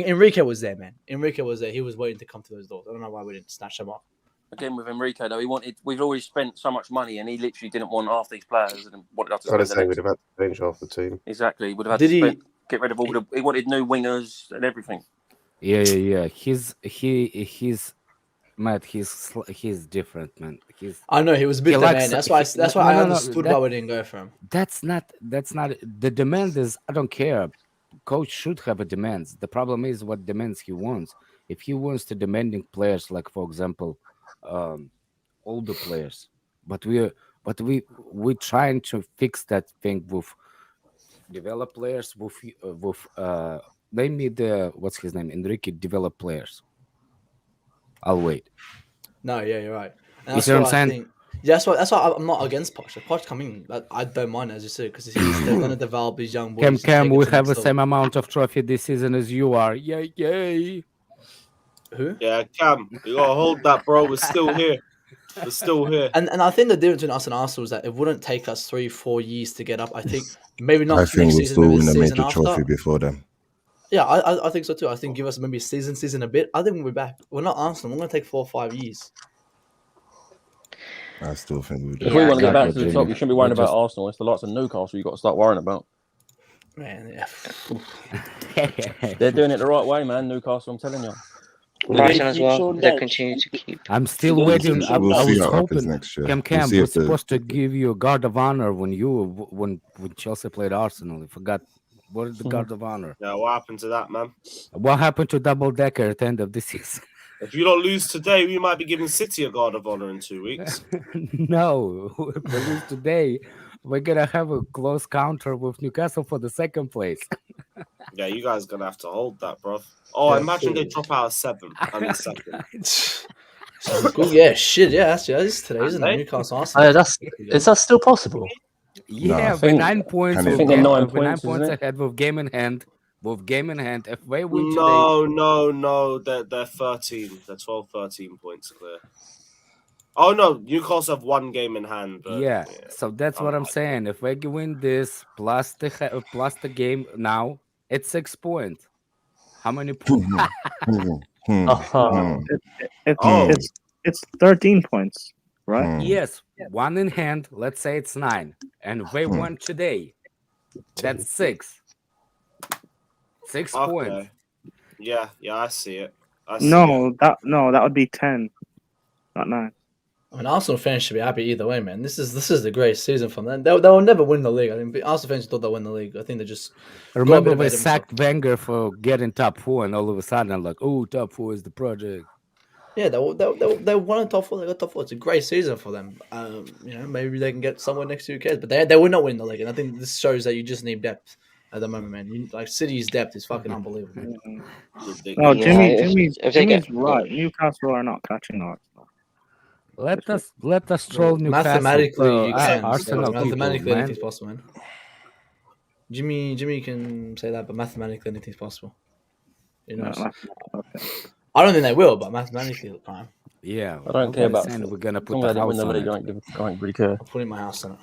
Enrique was there, man. Enrique was there. He was waiting to come to those doors. I don't know why we didn't snatch him up. Again, with Enrique, though, we've already spent so much money, and he literally didn't want half these players and wanted us to I'd say we'd have had to change half the team. Exactly. He would have had to get rid of all the. He wanted new wingers and everything. Yeah. He's Matt. He's different, man. I know he was a bit demanding. That's why I understood why we didn't go for him. That's not the demand is. I don't care. Coach should have a demands. The problem is what demands he wants. If he wants to demanding players, like for example, older players, but we're trying to fix that thing with develop players with name me the what's his name, Enrique, develop players. I'll wait. No, yeah, you're right. And you see what I'm saying? That's why I'm not against Poch. If Poch coming, I don't mind, as you said, because they're going to develop these young boys. Cam, we have the same amount of trophy this season as you are. Yay! Who? Yeah, Cam, you gotta hold that, bro. We're still here. And I think the difference between us and Arsenal is that it wouldn't take us 3-4 years to get up. I think maybe not. I think we'll still win the major trophy before them. Yeah, I think so too. I think give us maybe season a bit. I think we'll be back. We're not Arsenal. We're going to take 4 or 5 years. I still think we'll do. If we want to get back to the top, you shouldn't be worrying about Arsenal. It's the likes of Newcastle you've got to start worrying about. Man, yeah. They're doing it the right way, man. Newcastle, I'm telling you. Brighton as well. They continue to keep. I'm still waiting. I was hoping next year. Cam was supposed to give you a guard of honor when Chelsea played Arsenal. I forgot. What is the guard of honor? Yeah, what happened to that, man? What happened to double decker at the end of the season? If you don't lose today, we might be giving City a guard of honor in 2 weeks. No, if we lose today, we're gonna have a close counter with Newcastle for the second place. Yeah, you guys are gonna have to hold that, bro. Oh, imagine they drop out of 7th and in 2nd. Yeah, shit, yeah, that's today, isn't it? Newcastle Arsenal. Is that still possible? Yeah, no, 9 points. I think they're 9 points ahead with game in hand. If they win today. No, they're 13. They're 12, 13 points clear. Oh no, Newcastle have 1 game in hand. But, yeah, so that's what I'm saying. If we win this plus the game now, it's 6 points. How many points? It's 13 points, right? Yes, 1 in hand. Let's say it's 9, and if they won today, that's 6. 6 points. Yeah, I see it. That would be 10, not 9. I mean, Arsenal fans should be happy either way, man. This is the greatest season from them. They will never win the league. I think Arsenal fans thought they'll win the league. I think they just remember they sacked Wenger for getting top 4, and all of a sudden I'm like, oh, top 4 is the project. Yeah, they won top 4. They got top 4. It's a great season for them. Maybe they can get somewhere next to who cares, but they will not win the league. And I think this shows that you just need depth at the moment, man. City's depth is fucking unbelievable. No, Jimmy's right. Newcastle are not catching Arsenal. Let us troll Newcastle. Mathematically, you can. Arsenal people, Mathematically, man. anything's possible, man. Jimmy can say that, but mathematically, anything's possible. You know. I don't think they will, but mathematically, at the time. Yeah, I don't care about. We're gonna put I'm the going to house win the on league. it. I don't really care. I'm putting my house on it.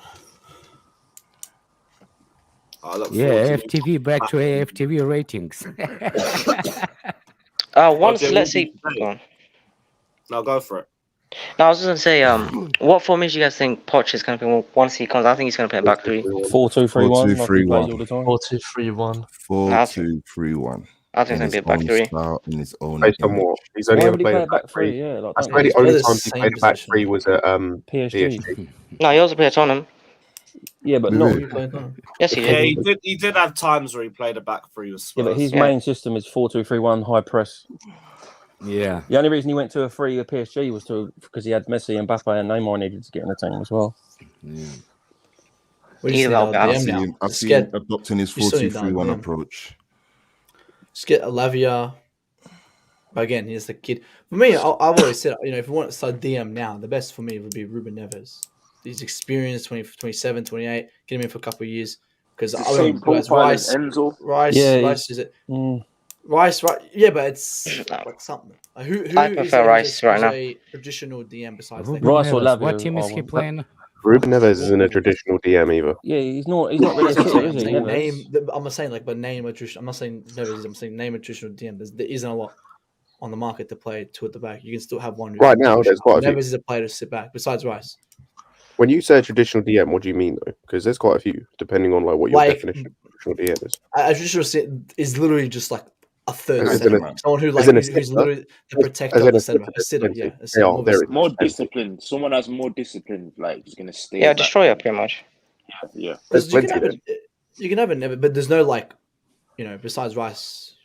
Yeah, AFTV back to AFTV ratings. Once Jim, let's what see. did you say? Go on. No, go for it. No, I was just gonna say, what formation do you guys think Poch is gonna play once he comes? I think he's gonna play back three. 4-2-3-1, like he plays all the time. 4-2-3-1. 4-2-3-1. I think in it's gonna be his a back own three. style, in his own Based on image. what? He's only Why ever would he played play a a back back three. three? Yeah, like, I don't swear the make only the time he same played a back position. three was at PSG. No, he also played at Tottenham. Yeah, but Did not. he? You played on. Yes, he Yeah, did. he did have times where he played a back three with Spurs. Yeah, but his Yeah. main system is 4-2-3-1 high press. Yeah. The only reason he went to a three with PSG was because he had Messi and Mbappe and Neymar needed to get in the team as well. Yeah. What do you Either think way, about I'll DM now? I've Just seen get, adopting his you still need that 4-2-3-1 DM. approach. Just get Lavia. But again, he's the kid. For me, I've always said, if you want to start DM now, the best for me would be Ruben Neves. He's experienced, 27, 28. Get him in for a couple of years. Because It's I the same don't know, guys, profile as Enzo. Rice, is it? Rice, right? Yeah, but it's like something. Who I is prefer Rice right now. a traditional DM besides Ruben Rice or Neves, Lavia what team is are he one. playing? Ruben Neves isn't a traditional DM either. Yeah, he's not really a That's what sitter, I'm is he? saying. Neves. I'm not saying but name a traditional. I'm not saying Neves. I'm saying name a traditional DM. There isn't a lot on the market to play two at the back. You can still have one. Right now, there's quite a few. Neves is a player to sit back besides Rice. When you say traditional DM, what do you mean though? Because there's quite a few, depending on what your definition of traditional DM is. A traditional sit is literally just like a third As centre in back. Someone who's literally the protector of the centre back. A sitter, yeah. A sitter, more of a sitter. More disciplined. Someone that's more disciplined, like he's gonna stay. Yeah, destroyer pretty much. Yeah. You can have it, never, but there's no besides Rice.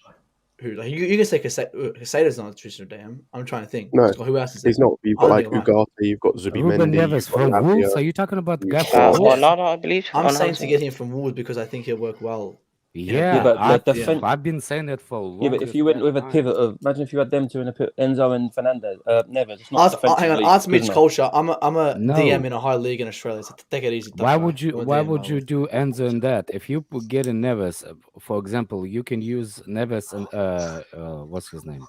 Who you can say Casade's not a traditional DM. I'm trying to think. No, Who else is there? he's not. You've got Ugarte, you've got Ruben Zubimendi. Neves from Wolves? Are you talking about the guy from No, Wolves? I believe. I'm saying to get him from Wolves because I think he'll work well. Yeah, but I've been saying that for a long time. Yeah, but if you went with a pivot of, imagine if you had them two in a pivot, Enzo and Fernandez, Neves. It's not Hang on, Arts meets culture. I'm a No. DM in a high league in Australia, so take it easy. Why would you do Enzo in that? If you get in Neves, for example, you can use Neves and what's his name?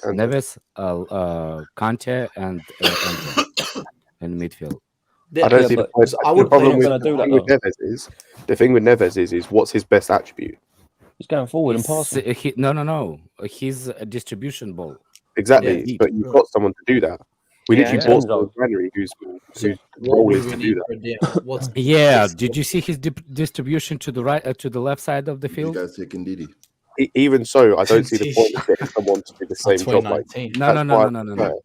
Neves, Kante, and Enzo in midfield. I don't see the point. The problem the thing with Neves is what's his best attribute? He's going forward and passing. No. He's a distribution ball. Exactly, Yeah, but you've got someone to do that. We literally bought someone in January whose role is to do that. Yeah, did you see his distribution to the right, to the left side of the field? You guys taking Didi. Even so, I don't see the point of getting someone to do the same job. No.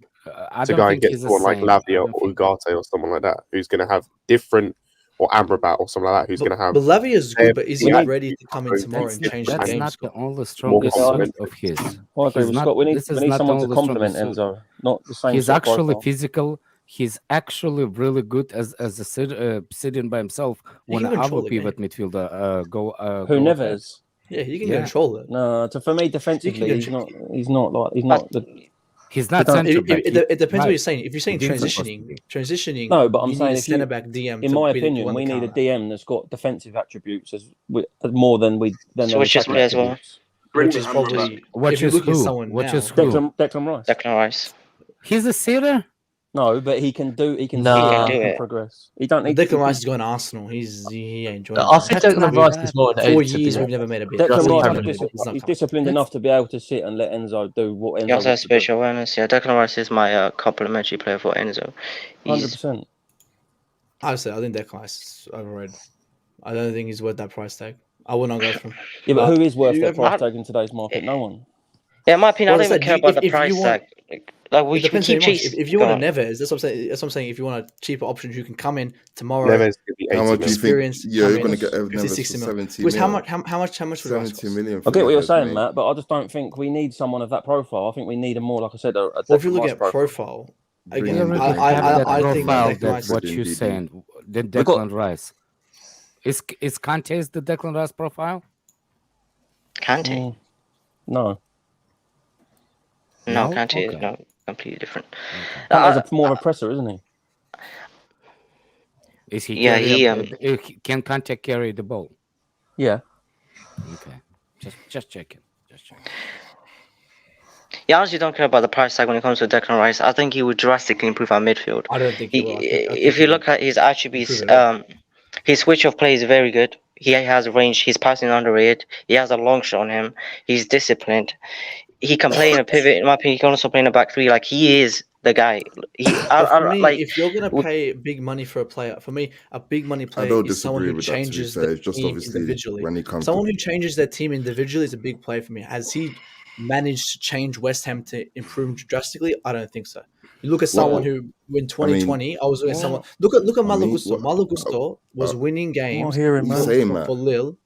To go and get someone like Lavia or Ugarte or someone like that who's going to have different, or Amrabat or something like that who's going to have. But Lavia is good, but is he ready to come in tomorrow and change the That's game? not the only strongest suit of his. Well, okay, Scott, we need someone to complement Enzo, not the same. He's actually physical. He's actually really good as a sitting by himself when other pivot midfielder go. Who Neves? Yeah, he can control it. No, for me defensively, he's not the. He's not centre back. It depends what you're saying. If you're saying transitioning. No, but I'm saying if centre back DM. In my opinion, we need a DM that's got defensive attributes more than we. Switches play as well. Which is probably Which is who? Declan Rice. Declan Rice. He's a sitter. No, but he can do. He can progress. He don't need. Declan Rice is going to Arsenal. He ain't enjoying. I think Declan Rice is more than 4 years. We've never made a big. He's disciplined enough to be able to sit and let Enzo do what Enzo. He also has spatial awareness. Yeah, Declan Rice is my complimentary player for Enzo. 100%. I think Declan Rice is overrated. I don't think he's worth that price tag. I would not go for him. Yeah, but who is worth that price tag in today's market? No one. Yeah, in my opinion, I don't even care about the price tag. Like we can keep chasing. If you want a Neves, that's what I'm saying. If you want a cheaper option, you can come in tomorrow. Neves could be 80 How much do you experience. think? You're going to get 50, Neves 60 for 70 million. million. How much would 70 million? I get what you're saying, Matt, but I just don't think we need someone of that profile. I think we need a more, like I said, well, if you look at profile, again, I think that's what you're saying. The Declan Rice is Kante's the Declan Rice profile? Kante? No. No, Kante is not. completely different. Kante's more of a presser, isn't he? Is he? Yeah, Can Kante carry the ball? Yeah. Okay. Just checking. Yeah, I honestly don't care about the price tag when it comes to Declan Rice. I think he would drastically improve our midfield. I don't think he will. I think If you look at his attributes, his switch of play is very good. He has range. His passing underrated. He has a long shot on him. He's disciplined. He can play in a pivot. In my opinion, he can also play in a back three. Like, he is the guy. For me, if you're gonna pay big money for a player, for me, a big money player don't is someone disagree who with that, to be changes fair. the It's just team obviously individually. when he comes Someone to- who changes their team individually is a big player for me. Has he managed to change West Ham to improve drastically? I don't think so. You look at someone who in 2020, I was looking at someone. Look at Malo Gusto. Malo Gusto was winning games for Lille.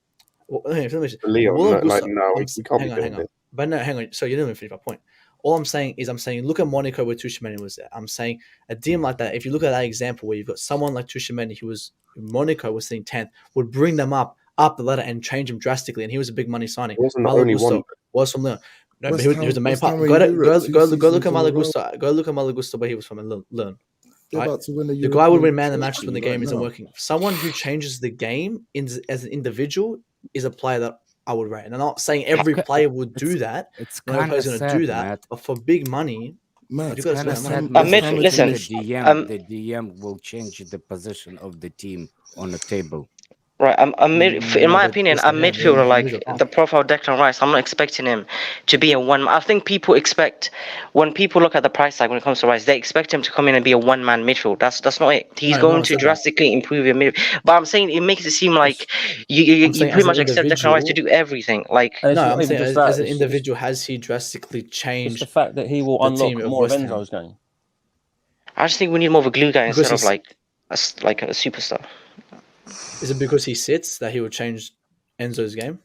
Leo, Malo like, Gusto- no, I'm- we can't be hang doing on. this. But no, hang on. So you didn't finish my point. All I'm saying is, look at Monaco where Tuchemani was there. I'm saying a team like that. If you look at that example where you've got someone like Tuchemani, who Monaco was sitting 10th, would bring them up the ladder and change them drastically. And he was a big money signing. He wasn't the Malo only Gusto one. was from Lyon. No, but West he was the main West part. Ham were Go in Europe two look at seasons Malo in a row. Gusto. Go look at Malo Gusto where he was from in Lyon. They're Right? about to win The the guy would win European man of the match when the trophy game right isn't now. working. Someone who changes the game as an individual is a player that I would rate. And I'm not saying every player would do that. It's Not every kind player's of going to sad, do that. Matt. But for big money, Matt, you got to Kind of spend money. sad. Listen, the DM will change the position of the team on the table. Right, in my opinion, a midfielder like the profile Declan Rice, I'm not expecting him to be a one. I think people expect, when people look at the price tag when it comes to Rice, they expect him to come in and be a one-man midfield. That's not it. He's going to drastically improve your midfield. But I'm saying it makes it seem like you pretty much expect Declan Rice to do everything. Like, no, I'm saying as an individual, has he drastically changed? It's the fact that he will unlock more of Enzo's game. I just think we need more of a glue guy instead of like a superstar. Is it because he sits that he would change Enzo's game?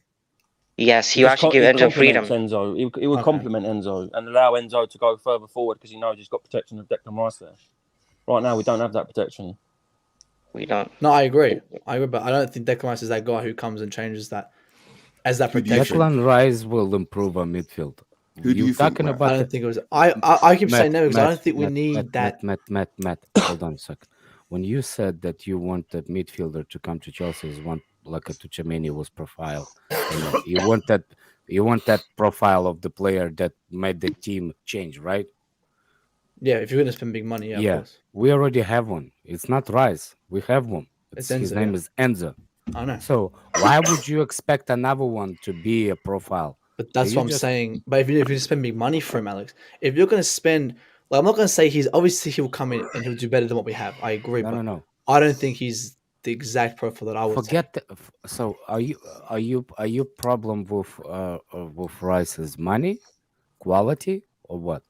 Yes, he actually give Enzo freedom. He would complement Enzo and allow Enzo to go further forward because he knows he's got protection of Declan Rice there. Right now, we don't have that protection. We don't. No, I agree, but I don't think Declan Rice is that guy who comes and changes that as that protection. Declan Rice will improve our midfield. Who do you talking think, about? I don't think it was. I keep saying no because I don't think we need that. Matt, hold on a second. When you said that you want the midfielder to come to Chelsea as one like a Tuchemani was profile, you want that profile of the player that made the team change, right? Yeah, if you're going to spend big money, of course. We already have one. It's not Rice. We have one. His Enzo, name is Enzo. I know. So why would you expect another one to be a profile? But that's what I'm saying. But if you spend big money for him, Alex, if you're going to spend, I'm not going to say he'll come in and he'll do better than what we have. I agree. No. I don't think he's the exact profile that I would forget. So are you problem with Rice's money, quality, or what?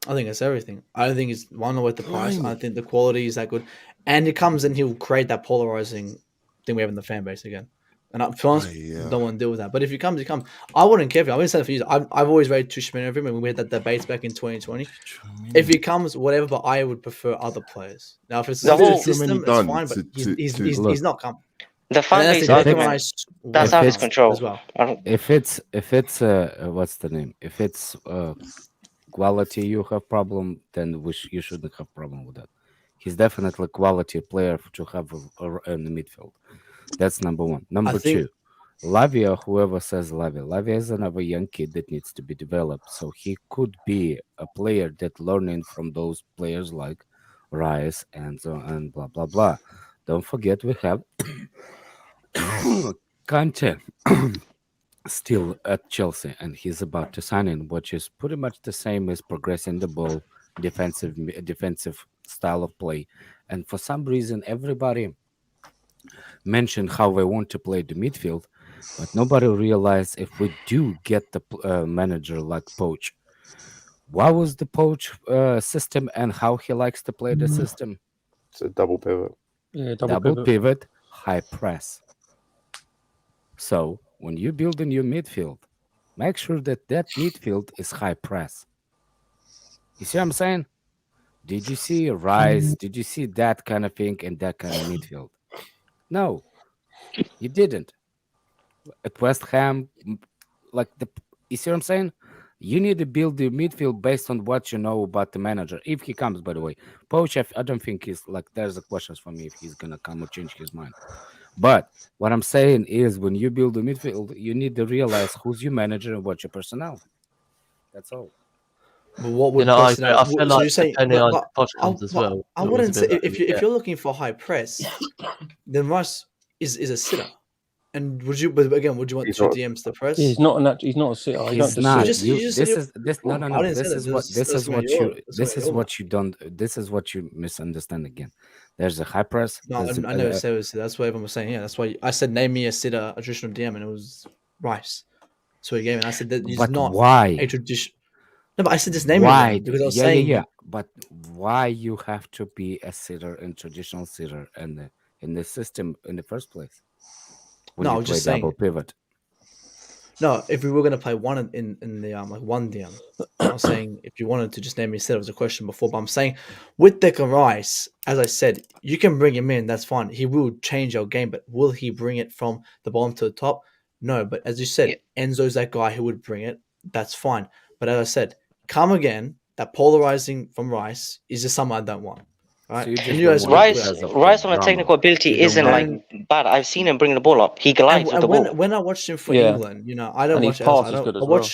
I think it's everything. I don't think it's one worth the price. I think the quality is that good, and he comes and he'll create that polarizing thing we have in the fan base again. And to be honest, don't want to deal with that. But if he comes, he comes. I wouldn't care. I've been saying for years. I've always rated Tuchemani over him, and we had that debates back in 2020. If he comes, whatever. But I would prefer other players. Now, if it's the whole system, it's fine. But he's not coming. The fan base argument, that's out of control as well. If it's what's the name? If it's quality you have problem, then you shouldn't have problem with that. He's definitely a quality player to have in the midfield. That's number one. Number two, Lavia, whoever says Lavia is another young kid that needs to be developed. So he could be a player that learning from those players like Rice and blah, blah, blah. Don't forget we have Kante still at Chelsea, and he's about to sign in, which is pretty much the same as progressing the ball, defensive style of play. And for some reason, everybody mentioned how they want to play the midfield, but nobody realized if we do get the manager like Poch, what was the Poch system and how he likes to play the system? It's a double pivot. Yeah, double pivot, high press. So when you build a new midfield, make sure that midfield is high press. You see what I'm saying? Did you see Rice? Did you see that kind of thing in that kind of midfield? No, you didn't. At West Ham, you see what I'm saying? You need to build the midfield based on what you know about the manager. If he comes, by the way, Poach, I don't think he's like. There's a question for me if he's gonna come or change his mind. But what I'm saying is, when you build a midfield, you need to realize who's your manager and what's your personnel. That's all. But what would I personnel? feel So like you're saying, depending on but Posh comes as well. I it was a wouldn't say bit if you're looking for high press, then Rice is a sitter. And would you? But again, would you want He's two not. DMs to press? He's not he's not a sitter. He don't He's just not. sit. You just This said is this. No, no, I no. didn't say This that. is what. This That's is what what you're- you. that's This what is you're what you don't. This is what you misunderstand again. There's a high press. No, there's I never said it was. That's what everyone was saying. Yeah, that's why I said name me a sitter, a traditional DM, and it was Rice. So he gave, and I said that he's But not why? a tradition. No, but I said just name me Why? one because I was Yeah, saying yeah. But why you have to be a sitter and traditional sitter in the system in the first place? When No, I you was play just double saying. pivot. No, if we were gonna play one in the like one DM, I was saying if you wanted to just name me, said it was a question before, but I'm saying with Declan Rice, as I said, you can bring him in, that's fine. He will change your game, but will he bring it from the bottom to the top? No, but as you said, Enzo's that guy who would bring it. That's fine. But as I said, come again, that polarizing from Rice is just something I don't want. Right? So you just And don't guys want it Rice, because of Rice the on a drama. technical ability You don't isn't want like bad. I've seen him bring the ball up. He glides with the ball. when I watched him for Yeah. England, you know, I don't And watch his it. pass is good as well.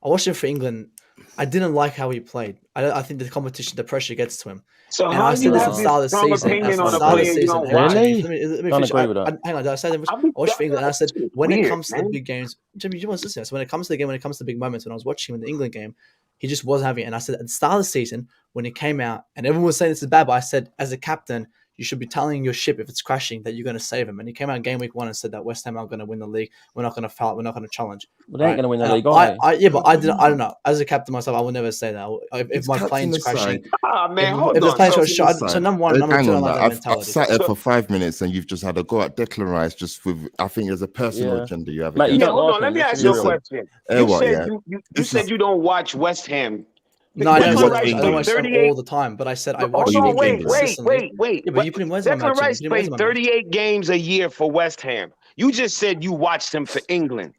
I watched him for England. I didn't like how he played. I think the competition, the pressure gets to him. So And how I you said this at have the this start of the strong season. opinion At on the a start of the player you season, don't hang on, watch? Really? let me Don't finish. agree with that. Hang on, I said I watched for England, and I said when it comes to the big games, Jimmy, you must listen. So when it comes to the game, when it comes to big moments, when I was watching him in the England game, he just wasn't having it. And I said at the start of the season, when he came out, and everyone was saying this is bad, but I said as a captain, you should be telling your ship if it's crashing that you're going to save him. And he came out game week 1 and said that West Ham are going to win the league. We're not going to foul. We're not going to challenge. Well, they ain't going to win the And league, are they? yeah, but I don't know. As a captain myself, I would never say that. If It's my captain plane's aside. crashing, Ah man, hold if the on. plane's So, crashing, so number one, number Hang two, I on, like that. that I've mentality. sat there for 5 minutes and you've just had a go at Declan Rice just with, I think there's a personal Yeah. agenda you have Mate, you against yeah, don't hold like on. Let him. me Let's ask be you a real. question. Eh, You what, said yeah? you This said is- you don't watch West Ham. No, I you don't. Declan watch Rice I don't played watch England. them 38. all the time, but I said I Hold watch you on, them watch wait, England. consistently. wait. Yeah, but you put him. Where's my Declan team? Rice You put him. Where's played my man? 38 games a year for West Ham. You just said you watched him for England.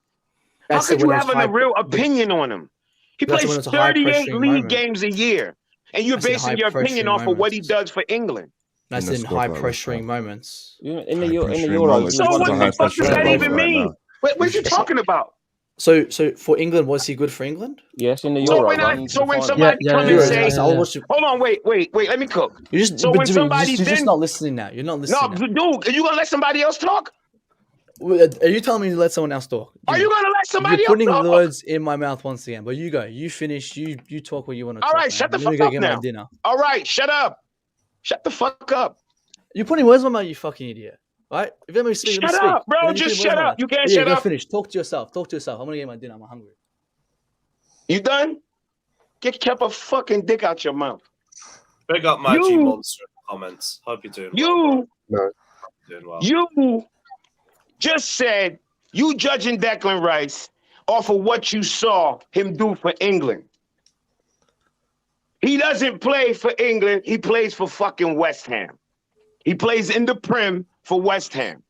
I How said could you when it was have a high, real opinion on him? He that's when plays it was a high 38 pressuring league moment. games a year, and you're I said basing high your opinion pressuring off of what he moments. does for England. I In the said squad high that was pressuring that. moments. In High the pressuring Euros, moments. he So was This is what a one the high of fuck does pressuring that No, even moment right mean? now. What you talking about? So for England, was he good for England? Yes, in the So Euros. when somebody come and Euros. say, I'll watch it. hold on, wait, let me cook. You just, So but when Jimmy, somebody you're just then not listening now. You're not no, listening now. dude, are you gonna let somebody else talk? Are you telling me to let someone else talk? Are Jimmy, you gonna let somebody you're else putting talk? the words in my mouth once again. But you go. You finish. You talk what you want to All talk. right, Man. shut the Let me fuck go up get now. my dinner. All right, shut up. Shut the fuck up. You're putting words in my mouth, you fucking idiot. Right? If you let me speak, let me Shut speak. up, bro. And then you Just put words in shut my up. mouth. You can't Yeah, shut go up. finish. Talk to yourself. I'm gonna get my dinner. I'm hungry. You done? Kept a fucking dick out your mouth. Big up Maggie Monster in the comments. Hope you're doing well. Doing well. You just said you judging Declan Rice off of what you saw him do for England. He doesn't play for England. He plays for fucking West Ham. He plays in the Prem for West Ham.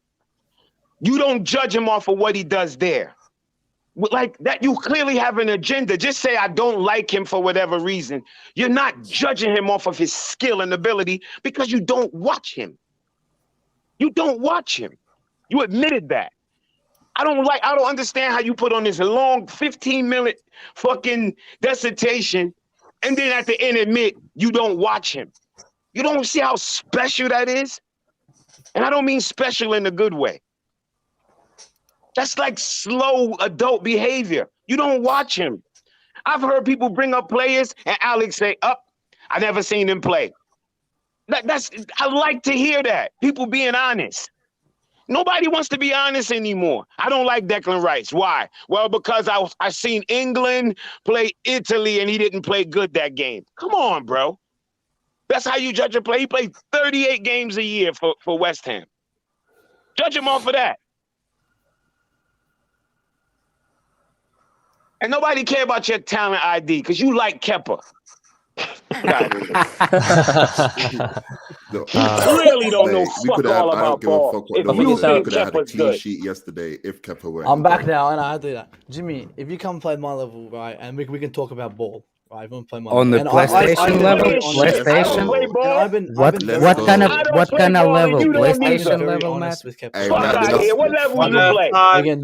You don't judge him off of what he does there. Like that, you clearly have an agenda. Just say, I don't like him for whatever reason. You're not judging him off of his skill and ability because you don't watch him. You don't watch him. You admitted that. I don't understand how you put on this long 15-minute fucking dissertation and then at the end admit you don't watch him. You don't see how special that is? And I don't mean special in a good way. That's like slow adult behavior. You don't watch him. I've heard people bring up players and Alex say, I never seen him play. I like to hear that. People being honest. Nobody wants to be honest anymore. I don't like Declan Rice. Why? Well, because I seen England play Italy and he didn't play good that game. Come on, bro. That's how you judge a player. He played 38 games a year for West Ham. Judge him off of that. And nobody care about your talent ID because you like Kepa. out of here. Clearly don't know fuck all about ball. If you think could have had a Kepa's clean good. sheet yesterday if Kepa went. I'm back now, and I do that. Jimmy, if you come play my level, right, and we can talk about ball, right? If you want to play my On the level. PlayStation level, PlayStation. What kind of level? PlayStation level, Matt? With Kepa. Fuck out of here. What level you play? Again,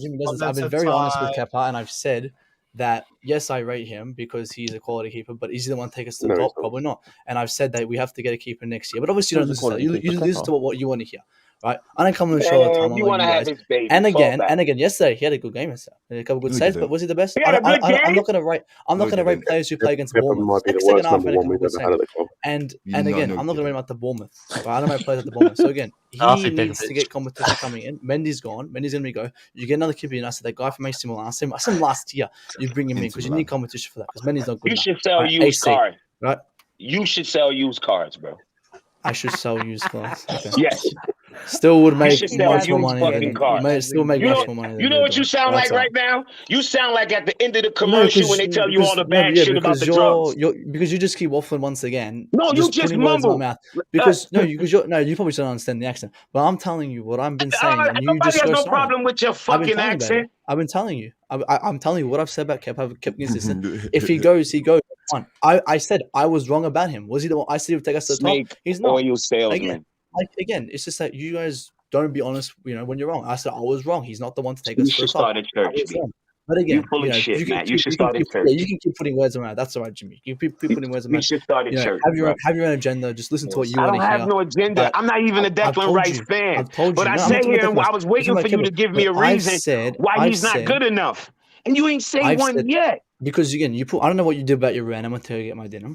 Jimmy, I've been very honest with Kepa, and I've said that yes, I rate him because he's a quality keeper, but is he the one to take us to the top? Probably not. And I've said that we have to get a keeper next year. But obviously, you don't listen to that. You listen to what you want to hear, right? I don't come on the show all the time. You want to have his baby. And again, yesterday he had a good game. Yesterday, a couple good saves, but was he the best? I'm not going to rate. I'm not going to rate players who play against Bournemouth. Second half and a couple good saves. And again, I'm not going to rate him at the Bournemouth. Right? I don't rate players at the Bournemouth. So again, he needs to get competition coming in. Mendy's gone. Mendy's going to go. You get another keeper. And I said that guy from AC Milan. I said him last year. You bring him in because you need competition for that. Because Mendy's not good. You should sell used cars, right? You should sell used cars, bro. I should sell used cars. Okay. Yes. Still would make much more money. Still make much more money. You know what you sound like right now? You sound like at the end of the commercial when they tell you all the bad shit about the drugs. Because you just keep waffling once again. No, you just mumble. Because you probably don't understand the accent. But I'm telling you what I've been saying, and you just has no problem with your fucking accent. I've been telling you. I'm telling you what I've said about Kepa. I've kept consistent. If he goes, he goes. I said I was wrong about him. Was he the one? I said he would take us to the top. He's not. Oil salesman. Again, it's just that you guys don't be honest. When you're wrong, I said I was wrong. He's not the one to take us. You should start a church. But again, you're full of shit, man. You should start a church. You can keep putting words around. That's all right, Jimmy. You keep putting words around. You should start a church. Have your own agenda. Just listen to what you want to hear. I don't have no agenda. I'm not even a Declan Rice fan. But I sat here and I was waiting for you to give me a reason why he's not good enough. And you ain't say one yet. Because again, I don't know what you did about your rant. I'm gonna tell you to get my dinner.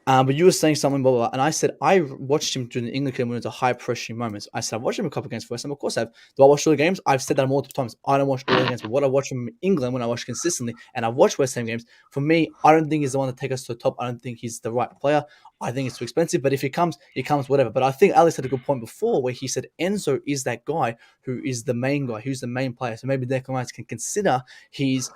But you were saying something, blah, blah, blah. And I said, I watched him during the England game when it was a high pressuring moments. I said, I've watched him a couple against West Ham. Of course I have. Do I watch all the games? I've said that multiple times. I don't watch all the games. But what I watch from England when I watch consistently, and I've watched West Ham games, for me, I don't think he's the one to take us to the top. I don't think he's the right player. I think it's too expensive. But if he comes, whatever. But I think Alex had a good point before where he said Enzo is that guy who is the main guy, who's the main player. So maybe Declan Rice can consider his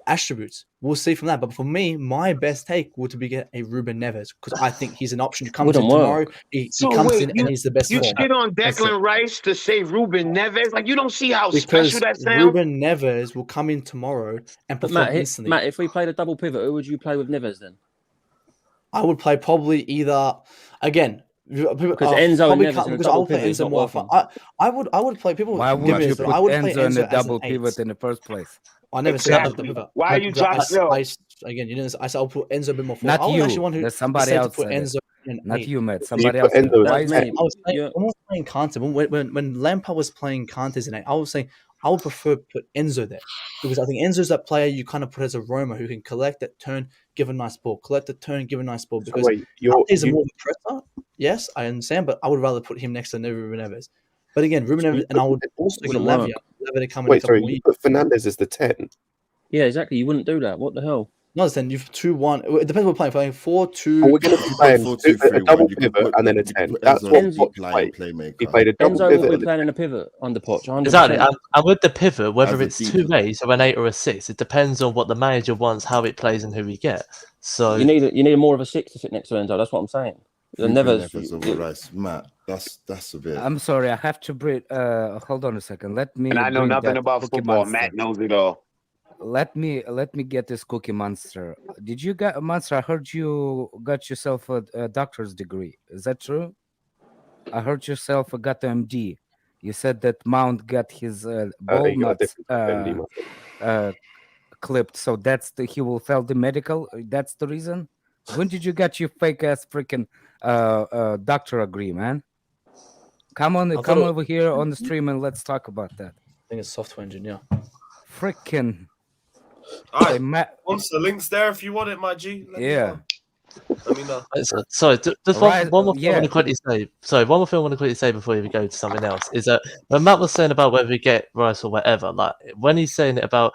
attributes. We'll see from that. But for me, my best take would be get a Ruben Neves because I think he's an option. He comes in tomorrow. He comes in and he's the best. You shit on Declan Rice to say Ruben Neves? Like you don't see how special that sounds? Ruben Neves will come in tomorrow and perform instantly. Matt, if we played a double pivot, who would you play with Neves then? I would play probably either again. Because Enzo and Neves in a double pivot is not working. I would play people. Why would you put Enzo in the double pivot in the first place? I never said double pivot. Why are you dropping? Again, you didn't. I said I'll put Enzo a bit more forward. Not you. There's somebody else. Put Enzo not you, Matt. Somebody else. I was playing Kante. When Lampard was playing Kante tonight, I was saying I would prefer put Enzo there because I think Enzo's that player you kind of put as a roamer who can collect that turn, give a nice ball, collect the turn, give a nice ball. Because he's more of a presser. Yes, I understand, but I would rather put him next to Ruben Neves. But again, Ruben Neves, and I would also get Lavia to come in. Wait, sorry, you put Fernandes as the 10. Yeah, exactly. You wouldn't do that. What the hell? No, then you've 2-1. It depends what we're playing. 4-2. We're going to be playing a double pivot and then a 10. That's what Poch played. He played a double Enzo pivot. will be playing in a pivot on the Poch. Exactly. And with the pivot, whether it's 2 8 or an 8 or a 6, it depends on what the manager wants, how it plays, and who we get. So you need more of a 6 to sit next to Enzo. That's what I'm saying. Neves over Rice. Matt, that's a bit. I'm sorry, I have to breathe. Hold on a second. Let me. And I know nothing about football. Monster. Matt knows it all. Let me get this Cookie Monster. Did you get Monster? I heard you got yourself a doctor's degree. Is that true? I heard yourself got an MD. You said that Mount got his ball nuts clipped, so he will fail the medical. That's the reason. When did you get your fake ass freaking doctor degree, man? Come over here on the stream and let's talk about that. I think it's software engineer. Freaking. All right, Matt. Once the link's there, if you want it, my G. Yeah. Let me know. Sorry, just one more thing I want to quickly say. Sorry, one more thing I want to quickly say before we go to something else is that when Matt was saying about whether we get Rice or whatever, like when he's saying it about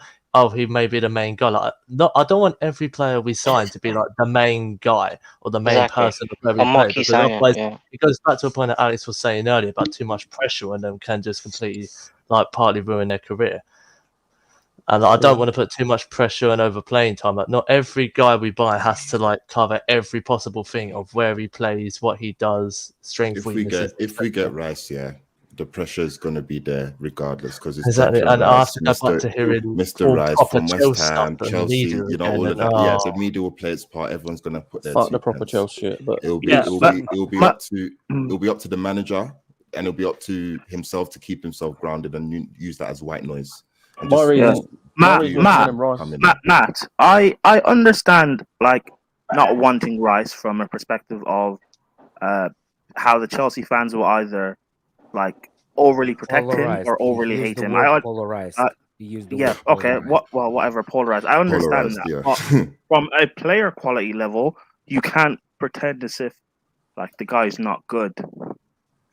he may be the main guy. Like, I don't want every player we sign to be like the main guy or the main person of every player. It goes back to a point that Alex was saying earlier about too much pressure on them can just completely partly ruin their career. And I don't want to put too much pressure and overplaying time. Like, not every guy we buy has to like cover every possible thing of where he plays, what he does, strength, weaknesses. If we get Rice, yeah, the pressure is going to be there regardless because it's Exactly. Declan And I have Rice, to go back to hearing Mr. all Rice proper from West Chelsea Ham, stuff and Chelsea, media you know, again, all of and, that. Yeah, the media will play its part. Everyone's going to put their Fuck 2 the proper pence. Chelsea shit, but It'll be up to the manager, and it'll be up to himself to keep himself grounded and use that as white noise. And Matt, I understand like not wanting Rice from a perspective of how the Chelsea fans will either like overly protect him or overly hate him. Polarized. Whatever, polarized. I understand that. Yeah. But from a player quality level, you can't pretend as if like the guy's not good.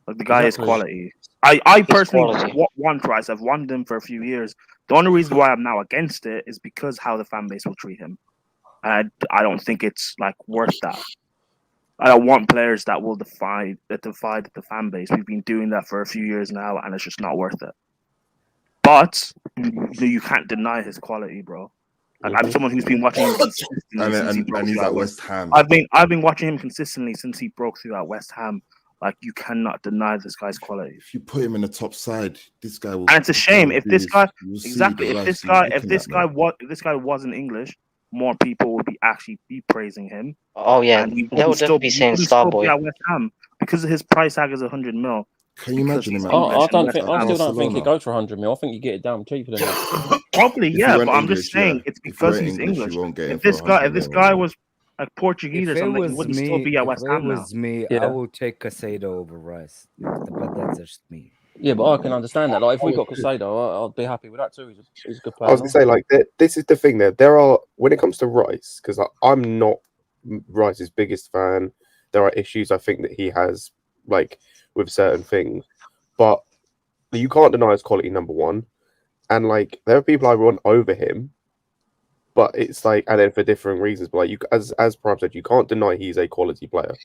Like the guy is quality. I personally want Rice. I've wanted him for a few years. The only reason why I'm now against it is because how the fan base will treat him. I don't think it's like worth that. I don't want players that will divide the fan base. We've been doing that for a few years now, and it's just not worth it. But you can't deny his quality, bro. Like, I'm someone who's been watching him consistently since he broke through at West Ham. I've been watching him consistently since he broke through at West Ham. Like, you cannot deny this guy's quality. If you put him in the top side, this guy will. And it's a shame if this guy wasn't English, more people would be praising him. Oh yeah, they would definitely be saying Starboy. At West Ham because his price tag is 100 mil. Can you imagine him? I still don't think it goes for 100 mil. I think you get it down cheaper than that. Probably, yeah, but I'm just saying it's because he's English. If this guy was like Portuguese or something, he wouldn't still be at West Ham now. If it was me, I would take Casado over Rice. But that's just me. Yeah, but I can understand that. Like, if we got Casado, I'd be happy with that too. He's a good player. I was gonna say, like, this is the thing. There are, when it comes to Rice, because I'm not Rice's biggest fan. There are issues I think that he has, like, with certain things, but you can't deny his quality, number one. And like, there are people I want over him, but it's like, and then for different reasons. But like, you, as Prime said, you can't deny he's a quality player.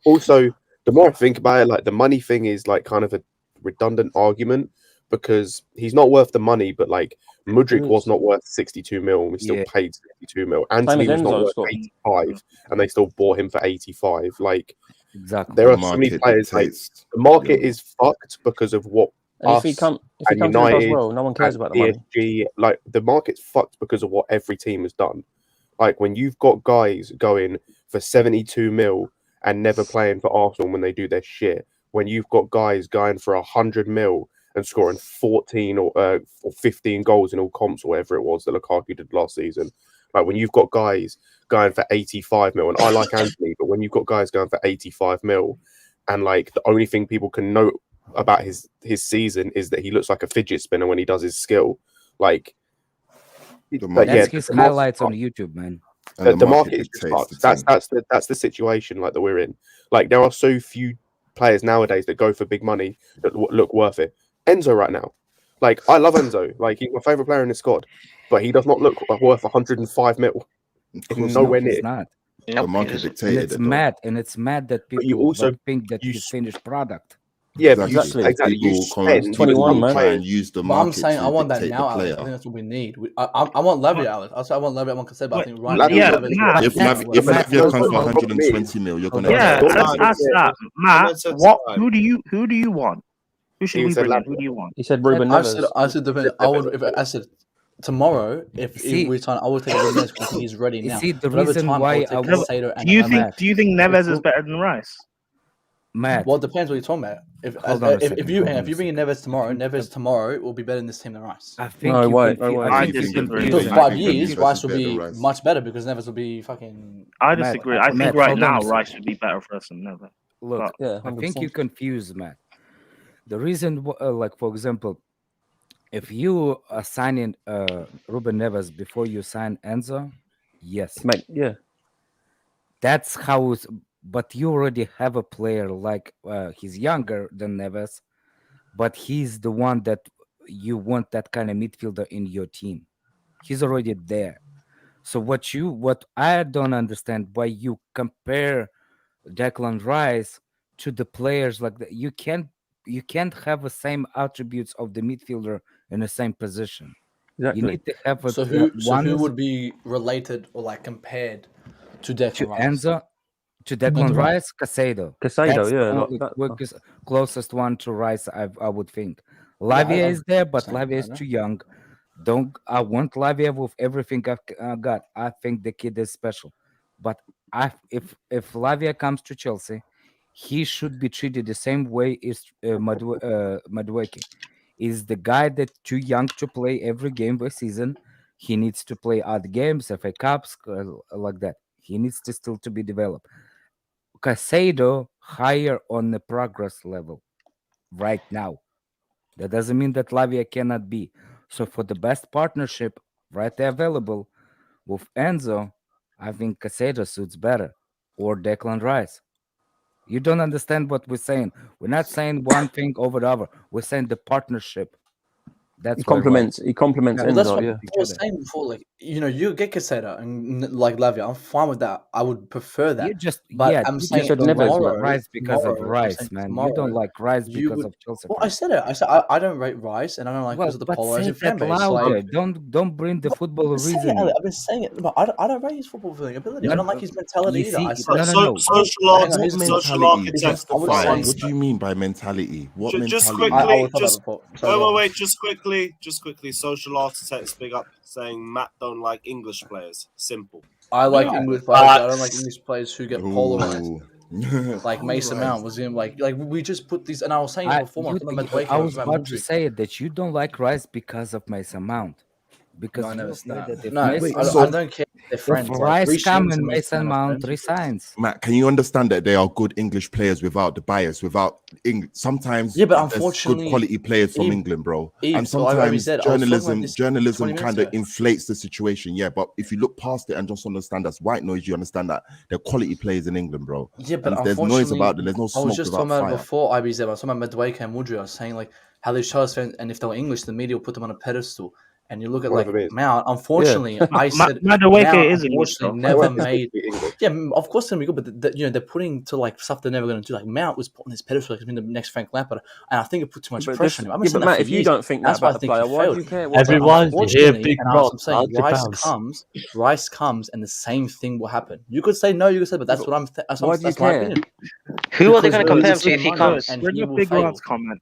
Also, the more I think about it, like, the money thing is like kind of a redundant argument because he's not worth the money, but like Mudryk was not worth 62 mil and we still paid 62 mil. Anthony was not worth 85 and they still bought him for 85. Like, exactly, there are so many players. Like, the market is fucked because of what us and United well, no one cares about the money. PSG, like, the market's fucked because of what every team has done. Like, when you've got guys going for 72 mil and never playing for Arsenal when they do their shit, when you've got guys going for 100 mil and scoring 14 or 15 goals in all comps or whatever it was that Lukaku did last season. Like, when you've got guys going for 85 mil, and I like Anthony, but when you've got guys going for 85 mil, and like the only thing people can note about his season is that he looks like a fidget spinner when he does his skill. Like, that's his highlights on YouTube, man. The market is just fucked. That's the situation like that we're in. Like, there are so few players nowadays that go for big money that look worth it. Enzo right now, like, I love Enzo, like, he's my favorite player in the squad, but he does not look worth 105 mil. It's nowhere near. He's not. The market dictated. And it's mad that people you also think that he's finished product. Yeah, exactly. You spend 21, man. and use the market. I'm saying I want that dictate now, the Alex. I think that's what we need. I want Levy, Alex. I want Levy. I want Casado, but I think if Lavia comes for 120 mil, you're gonna. Let's that. Matt, who do you want? Who should we bring in? Who do you want? He said Ruben Neves. I said tomorrow, if we sign, I would take Ruben Neves because he's ready now. See, the reason why do you think Neves is better than Rice? Matt. Well, it depends what you're talking about. If you bring in Neves tomorrow will be better than this team than Rice. I think I disagree. For 5 years, Rice will be much better because Neves will be fucking. I disagree. I think right now Rice would be better for us than Neves. Look, I think you confuse Matt. The reason, like, for example, if you are signing Ruben Neves before you sign Enzo, yes, mate, yeah, that's how. But you already have a player like he's younger than Neves, but he's the one that you want that kind of midfielder in your team. He's already there. So what I don't understand why you compare Declan Rice to the players like that. You can't have the same attributes of the midfielder in the same position. You need to have a, So who would be related or like compared to Declan Rice? Enzo, to Declan Rice, Caicedo. That's the only quickest, closest one to Rice, I would think. Lavia is there, but Lavia is too young. I want Lavia with everything I've got. I think the kid is special, but if Lavia comes to Chelsea, he should be treated the same way as Madueke. Is the guy that too young to play every game this season. He needs to play odd games, FA Cups, like that. He needs to still to be developed. Caicedo higher on the progress level right now. That doesn't mean that Lavia cannot be. So for the best partnership right there available with Enzo, I think Caicedo suits better, or Declan Rice. You don't understand what we're saying. We're not saying one thing over the other. We're saying the partnership. That's He complements Well, that's Enzo. what Yeah. I was saying before. Like, you get Caicedo and like Lavia. I'm fine with that. I would prefer that. You just but I'm you saying just don't like tomorrow, Rice because of tomorrow, Rice, man. You don't like Rice because of Chelsea. Well, I said it. I said I don't rate Rice, and I don't like because of the but say polarizing that fan base. louder. Like, Don't bring the football I've been saying reasoning. it, I've been saying it, but I don't rate his football ability. I don't like his mentality You either. see, I said, Social mentality. What do you mean by mentality? What Just mentality? quickly, wait, just quickly. Social architects big up saying Matt don't like English players. Simple. I like English players. But I don't like English players who get polarized. Like Mason Mount was in like we just put these, and I was saying it before. I was about to say that you don't like Rice because of Mason Mount. Because no, I never that if no, Mason, I don't care if they're friends. If Like, Rice come and Mason Mount resigns. Matt, can you understand that they are good English players without the bias, without sometimes but there's unfortunately, good quality players from England, bro. And so like sometimes said, journalism kind of inflates the situation. Yeah, but if you look past it and just understand that's white noise, you understand that they're quality players in England, bro. Yeah, but and there's noise about them. There's no smoke I was just without talking about fire. before IBZ. I was talking about Madueke and Woodry. I was saying like how these Charles fans, and if they were English, the media will put them on a pedestal. And you look at like Mount. Unfortunately, I said Madueke is English. Never made. Yeah, of course they're gonna be good, but they're putting to like stuff they're never going to do. Like Mount was put on his pedestal like he's been the next Frank Lampard, and I think it put too much pressure on him. But Matt, if you don't think that about the player, why do you care? Everyone here, big rock. I'm saying Rice comes, and the same thing will happen. You could say no, you could say, but that's what I'm. That's my opinion. Who are they going to compare him to if he comes? Where's your big Rod's comment?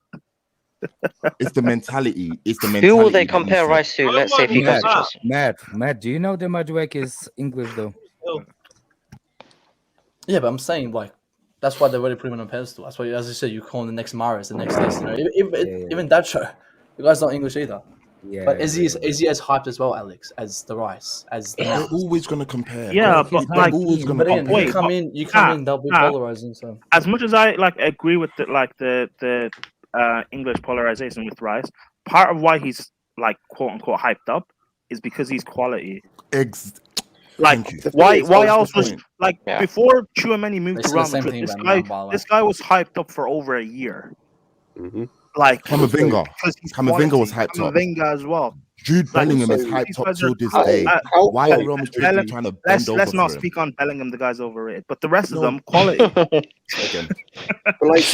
It's the mentality. It's the mentality. Who will they compare Rice to? Let's say if he comes to Chelsea. Matt, do you know the Madueke is English though? Yeah, but I'm saying like that's why they already put him on a pedestal. That's why, as you said, you call him the next Mahrez, the next this. You know, even that show, the guy's not English either. Yeah, but is he as hyped as well, Alex, as the Rice, as the They're always going to compare. Yeah, but like, always going but to again, compare. you come in, they'll be polarizing. So as much as I like agree with the English polarization with Rice, part of why he's like quote unquote hyped up is because he's quality. Like why else was before Tchouaméni moved to Real Madrid, this guy was hyped up for over a year. Mm-hmm. Like Camavinga was hyped up. Camavinga as well. Jude Bellingham is hyped up till this day. Why are Real Madrid trying to bend over? Let's not speak on Bellingham. The guy's overrated, but the rest of them quality. Again, but like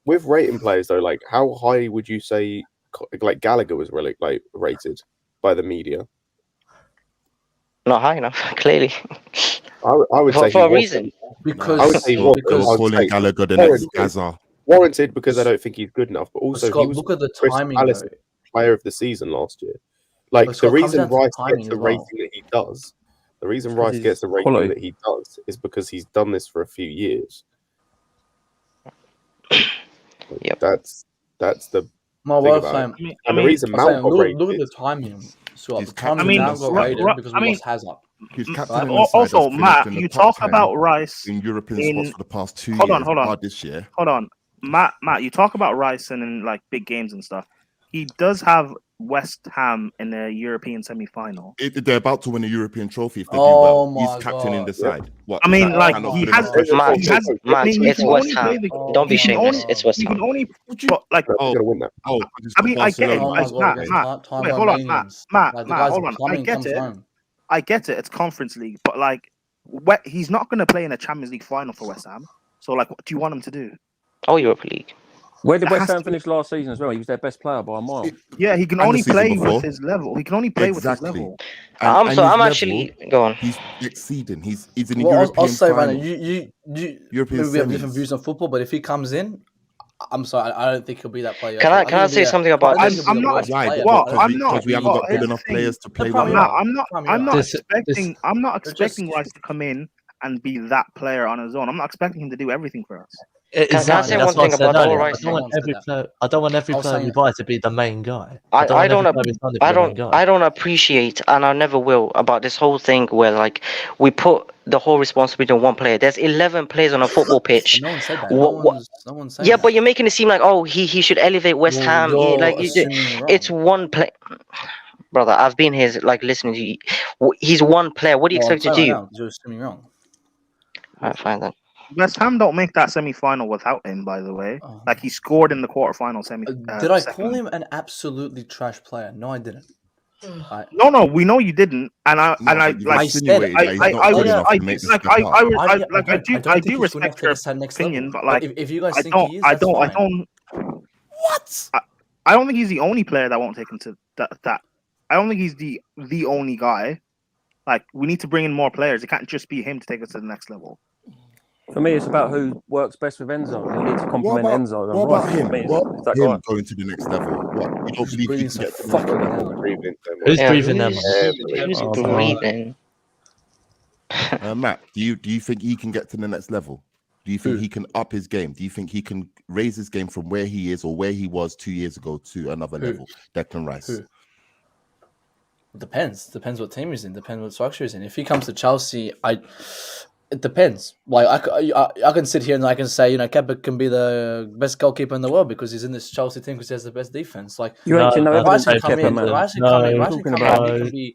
with rating players though, like how high would you say like Gallagher was really like rated by the media? Not high enough, clearly. I would say for a reason. Because I would say calling Gallagher the next Gaza. Warranted because I don't think he's good enough, but also Scott, he was look at the timing, player of the season last year. Like the reason Rice gets the rating that he does, the reason Rice gets the rating that he does is because he's done this for a few years. Yep. That's the the reason Mount got rated. Look at the timing. So the timing Mount got rated because we lost Hazard. Also, Matt, you talk about Rice in European spots for the past 2 years. Hold on. This year. Hold on, Matt, you talk about Rice and in like big games and stuff. He does have West Ham in the European semi-final. They're about to win a European trophy if they do well. He's captaining the side. Yeah. What? I mean, like he has. It's West Ham. Don't be shameless. It's West Ham. Like, gonna win that. I mean, I get it. Matt, wait, hold on, Matt, hold on. I get it. I get it. It's Conference League, but like, he's not going to play in a Champions League final for West Ham. So, like, what do you want him to do? Oh, Europa League. Where did West Ham finish last season as well? He was their best player by a mile. Yeah, he can And the only season play before. with his level. He can only play with his level. I'm his actually go on. He's exceeding. He's in the Well, I'll European say, final. man, you European maybe we have semis. different views on football, but if he comes in, I'm sorry, I don't think he'll be that player. Can I say something about this? I'm not. Why? Well, Because I'm not. because we haven't got good enough players to play with. I'm not expecting. I'm not They're expecting Rice to come in and be that player on his own. I'm not expecting him to do everything for us. Can I say one thing about all Rice? I don't want every player we buy to be the main guy. I don't appreciate, and I never will, about this whole thing where like we put the whole responsibility on one player. There's 11 players on a football pitch. No one said that. No one said Yeah, that. but you're making it seem like he should elevate West Ham. It's one play. Brother, I've been here like listening to you. He's one player. What do you expect to do? You're assuming wrong. Alright, fine then. West Ham don't make that semi-final without him, by the way. Like he scored in the quarterfinal semi. Did I call him an absolutely trash player? No, I didn't. No, we know you didn't, and I do respect your opinion, but like if you guys think he is, I that's fine. What? I don't think he's the only player that won't take him to that. I don't think he's the only guy. Like we need to bring in more players. It can't just be him to take us to the next level. For me, it's about who works best with Enzo. You need to complement Enzo. What about him? What him going to the next level? What? You don't believe he can get to the next level? Who's breathing them? Who's breathing? Matt, do you think he can get to the next level? Do you think he can up his game? Do you think he can raise his game from where he is or where he was 2 years ago to another level? Declan Rice. Depends what team he's in. Depends what structure he's in. If he comes to Chelsea, it depends. Like I can sit here and I can say, you know, Kepa can be the best goalkeeper in the world because he's in this Chelsea team because he has the best defense. Like Rice can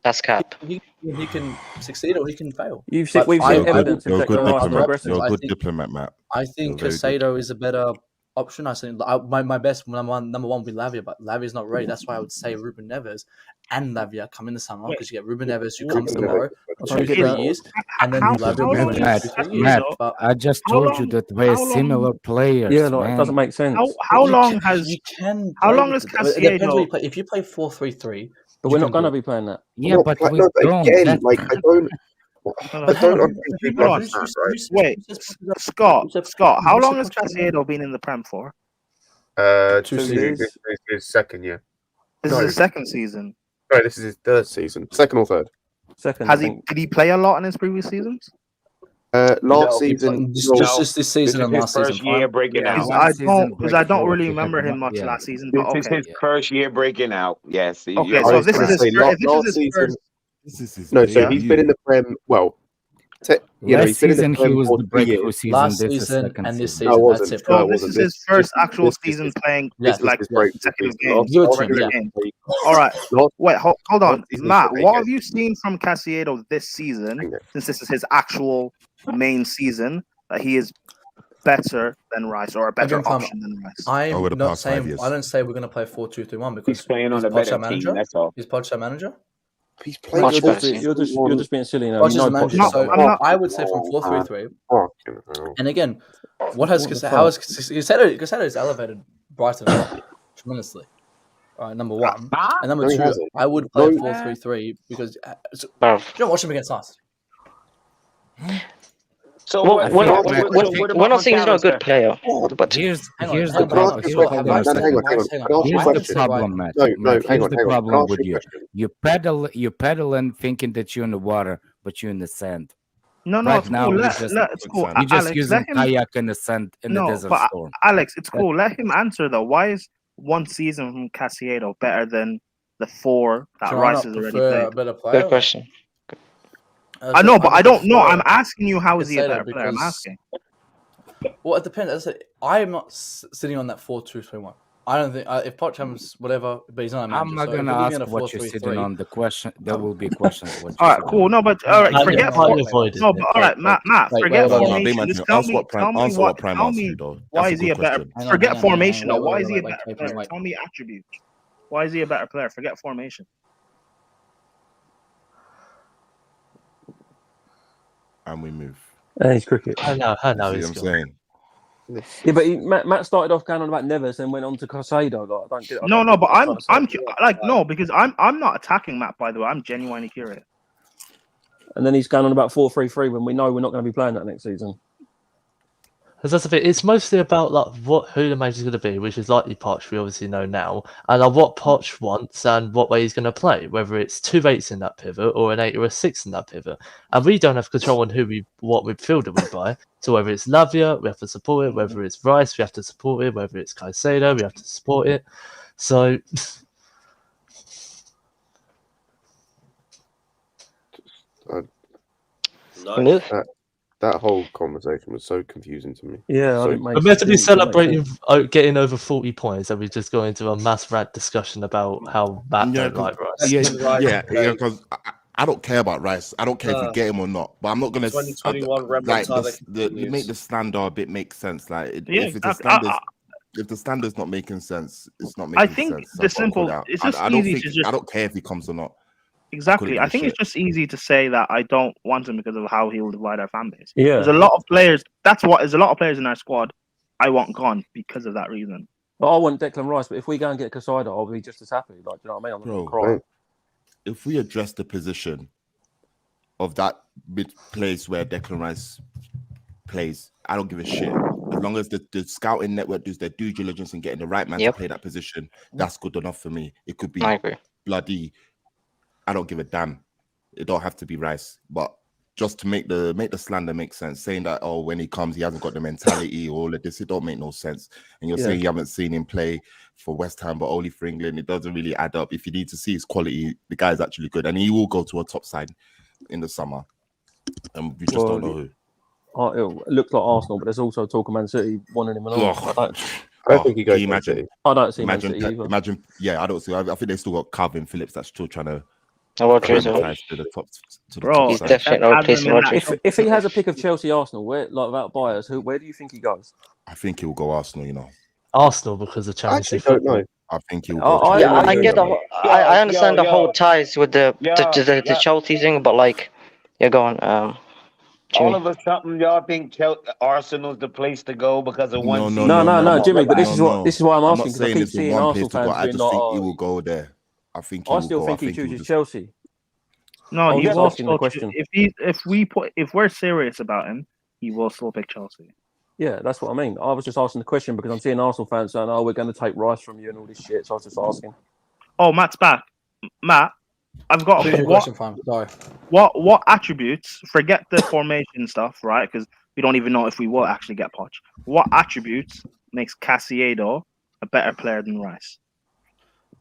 that's cap. He can succeed or he can fail. We've seen evidence of You're a good diplomat, Matt. I think Casado is a better option. I think my best number one would be Lavia, but Lavia's not ready. That's why I would say Ruben Neves and Lavia come in the summer because you get Ruben Neves who comes tomorrow for 2-3 years, and then Matt, I just told you that we're similar players. Yeah, no, it doesn't make sense. How long has Casado? If you play 4-3-3, but we're not going to be playing that. Yeah, but we don't. Again, like I don't. Wait, Scott. How long has Casado been in the Prem for? 2 seasons. This is his second year. This is his second season. No, this is his third season. Second or third? Second. Did he play a lot in his previous seasons? Last season, just this season and last first season. year breaking out. I don't really remember him much last season. But This is his first year breaking out. Yes. Okay, so this is his first. No, so he's been in the Prem. Well, last season he was the breakthrough season. Last this season and this season. No, That's it. So this is his first actual season playing like consecutive games. All right. Wait, hold on, Matt. What have you seen from Casado this season? Since this is his actual main season, that he is better than Rice or a better option than Rice. I'm not saying. I don't say we're going to play 4-2-3-1 because he's playing on a better team. That's all. He's Poch our manager. He's playing. You're just being silly now. I would say from 4-3-3. And again, what has Casado has elevated Brighton a lot, tremendously. All right, number one. And number two, I would play 4-3-3 because you don't watch him against us. So we're not saying he's not a good player, but here's the problem, Matt. Here's the problem with you. You pedal and thinking that you're in the water, but you're in the sand. No, right it's now cool. it's cool. You're just Alex, using kayak in the sand in the desert storm. Alex, it's cool. Let him answer though. Why is one season from Casado better than the 4 that Rice has already played? Good question. I know, but I don't know. I'm asking you, how is he a better player? I'm asking. Well, it depends. As I said, I am not sitting on that 4-2-3-1. I don't think if Poch comes whatever, but he's not a manager. I'm not gonna ask what you're sitting on. The question there will be questions. All right, cool. No, but all right, forget. No, but all right, Matt, forget formation. Just tell me why is he a better? Forget formation. Though, why is he a better player? Tell me attributes. Why is he a better player? Forget formation. And we move. He's cricket. I know. See what I'm saying? Yeah, but Matt started off going on about Neves and went on to Caicedo. Like, I don't get. No, but I'm because I'm not attacking Matt. By the way, I'm genuinely curious. And then he's going on about 4-3-3 when we know we're not going to be playing that next season. Because that's the thing. It's mostly about like who the manager's going to be, which is likely Poch. We obviously know now, and like what Poch wants and what way he's going to play. Whether it's 2 8s in that pivot or an 8 or a 6 in that pivot, and we don't have control on what midfielder we buy. So whether it's Lavia, we have to support it. Whether it's Rice, we have to support it. Whether it's Caicedo, we have to support it. So. That whole conversation was so confusing to me. Yeah, we're meant to be celebrating getting over 40 points, and we just go into a mass rant discussion about how Matt don't like Rice. Yeah, because I don't care about Rice. I don't care if we get him or not. But I'm not gonna like make the slander a bit make sense. Like if the standard's not making sense, it's not making sense. I think the simple. It's just easy to just. I don't care if he comes or not. Exactly. I think it's just easy to say that I don't want him because of how he will divide our fan base. Yeah. There's a lot of players. There's a lot of players in our squad I want gone because of that reason. But I want Declan Rice, but if we go and get Caicedo, I'll be just as happy. Like, you know what I mean? I'm not crying. If we address the position of that mid place where Declan Rice plays, I don't give a shit. As long as the scouting network does their due diligence in getting the right man to play that position, that's good enough for me. It could be bloody. I don't give a damn. It don't have to be Rice, but just to make the slander make sense, saying that when he comes he hasn't got the mentality or all of this, it don't make no sense. And you're saying you haven't seen him play for West Ham but only for England. It doesn't really add up. If you need to see his quality, the guy's actually good, and he will go to a top side in the summer. And we just don't know who. It looks like Arsenal, but there's also talk of Man City wanting him. I don't think he goes. Imagine. I don't see Man City either. Imagine. Yeah, I don't see. I think they still got Calvin Phillips that's still trying to. He's definitely not replacing Rodri. If he has a pick of Chelsea, Arsenal, without bias, where do you think he goes? I think he'll go Arsenal. You know, Arsenal because of Champions League. I think he'll go. I understand the whole ties with the Chelsea thing, but like, go on. All of a sudden, y'all think Arsenal's the place to go because of one season? No, Jimmy. But this is why I'm asking, because I keep it's seeing one Arsenal place to go. fans I being just think he will go there. I still think he chooses Chelsea. No, he's asking the question. If we're serious about him, he will still pick Chelsea. Yeah, that's what I mean. I was just asking the question because I'm seeing Arsenal fans saying, "Oh, we're going to take Rice from you" and all this shit. So I was just asking. Oh, Matt's back. Matt, I've got what attributes? Forget the formation stuff, right? Because we don't even know if we will actually get Poch. What attributes makes Caicedo a better player than Rice?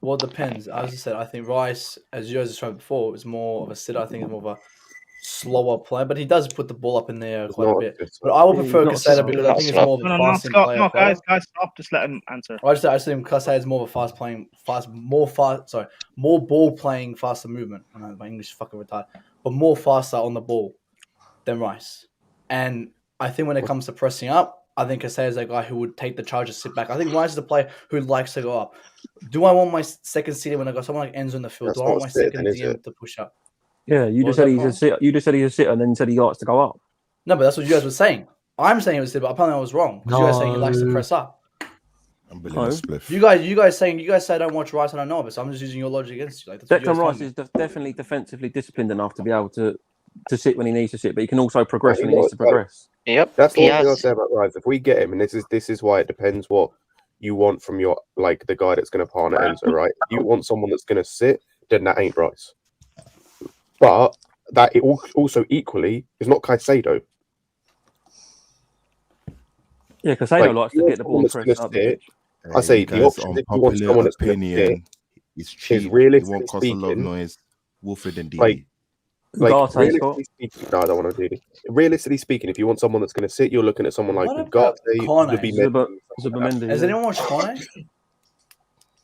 Well, it depends. As I said, I think Rice, as you guys described before, is more of a sitter. I think he's more of a slower player, but he does put the ball up in there quite a bit. But I would prefer Caicedo because I think it's more of a fast player. No, guys, stop. Just let him answer. I just think Caicedo is more of a more ball playing, faster movement. I know my English is fucking retarded, but more faster on the ball than Rice. And I think when it comes to pressing up, I think Caicedo is a guy who would take the charge and sit back. I think Rice is a player who likes to go up. Do I want my second CDM when I got someone like Enzo in the field? Do I want my second DM to push up? Yeah, you just said he's a sitter. You just said he's a sitter, and then you said he likes to go up. No, but that's what you guys were saying. I'm saying he was a sitter, but apparently I was wrong. Because you guys saying he likes to press up. You guys say I don't watch Rice and I know it, so I'm just using your logic against you. Like, Declan Rice is definitely defensively disciplined enough to be able to sit when he needs to sit, but he can also progress when he needs to progress. Yep, that's the one thing I'll say about Rice. If we get him, and this is why it depends what you want from your the guy that's going to partner Enzo, right? If you want someone that's going to sit, then that ain't Rice. But that it also equally is not Caicedo. Yeah, Caicedo likes to get the ball pressed up. I say the option if you want someone that's going to sit is realistically speaking, Wolford and Didi. Realistically speaking, no, I don't want to do this. Realistically speaking, if you want someone that's going to sit, you're looking at someone like Ugarte, Zubimendi. Has anyone watched Kone?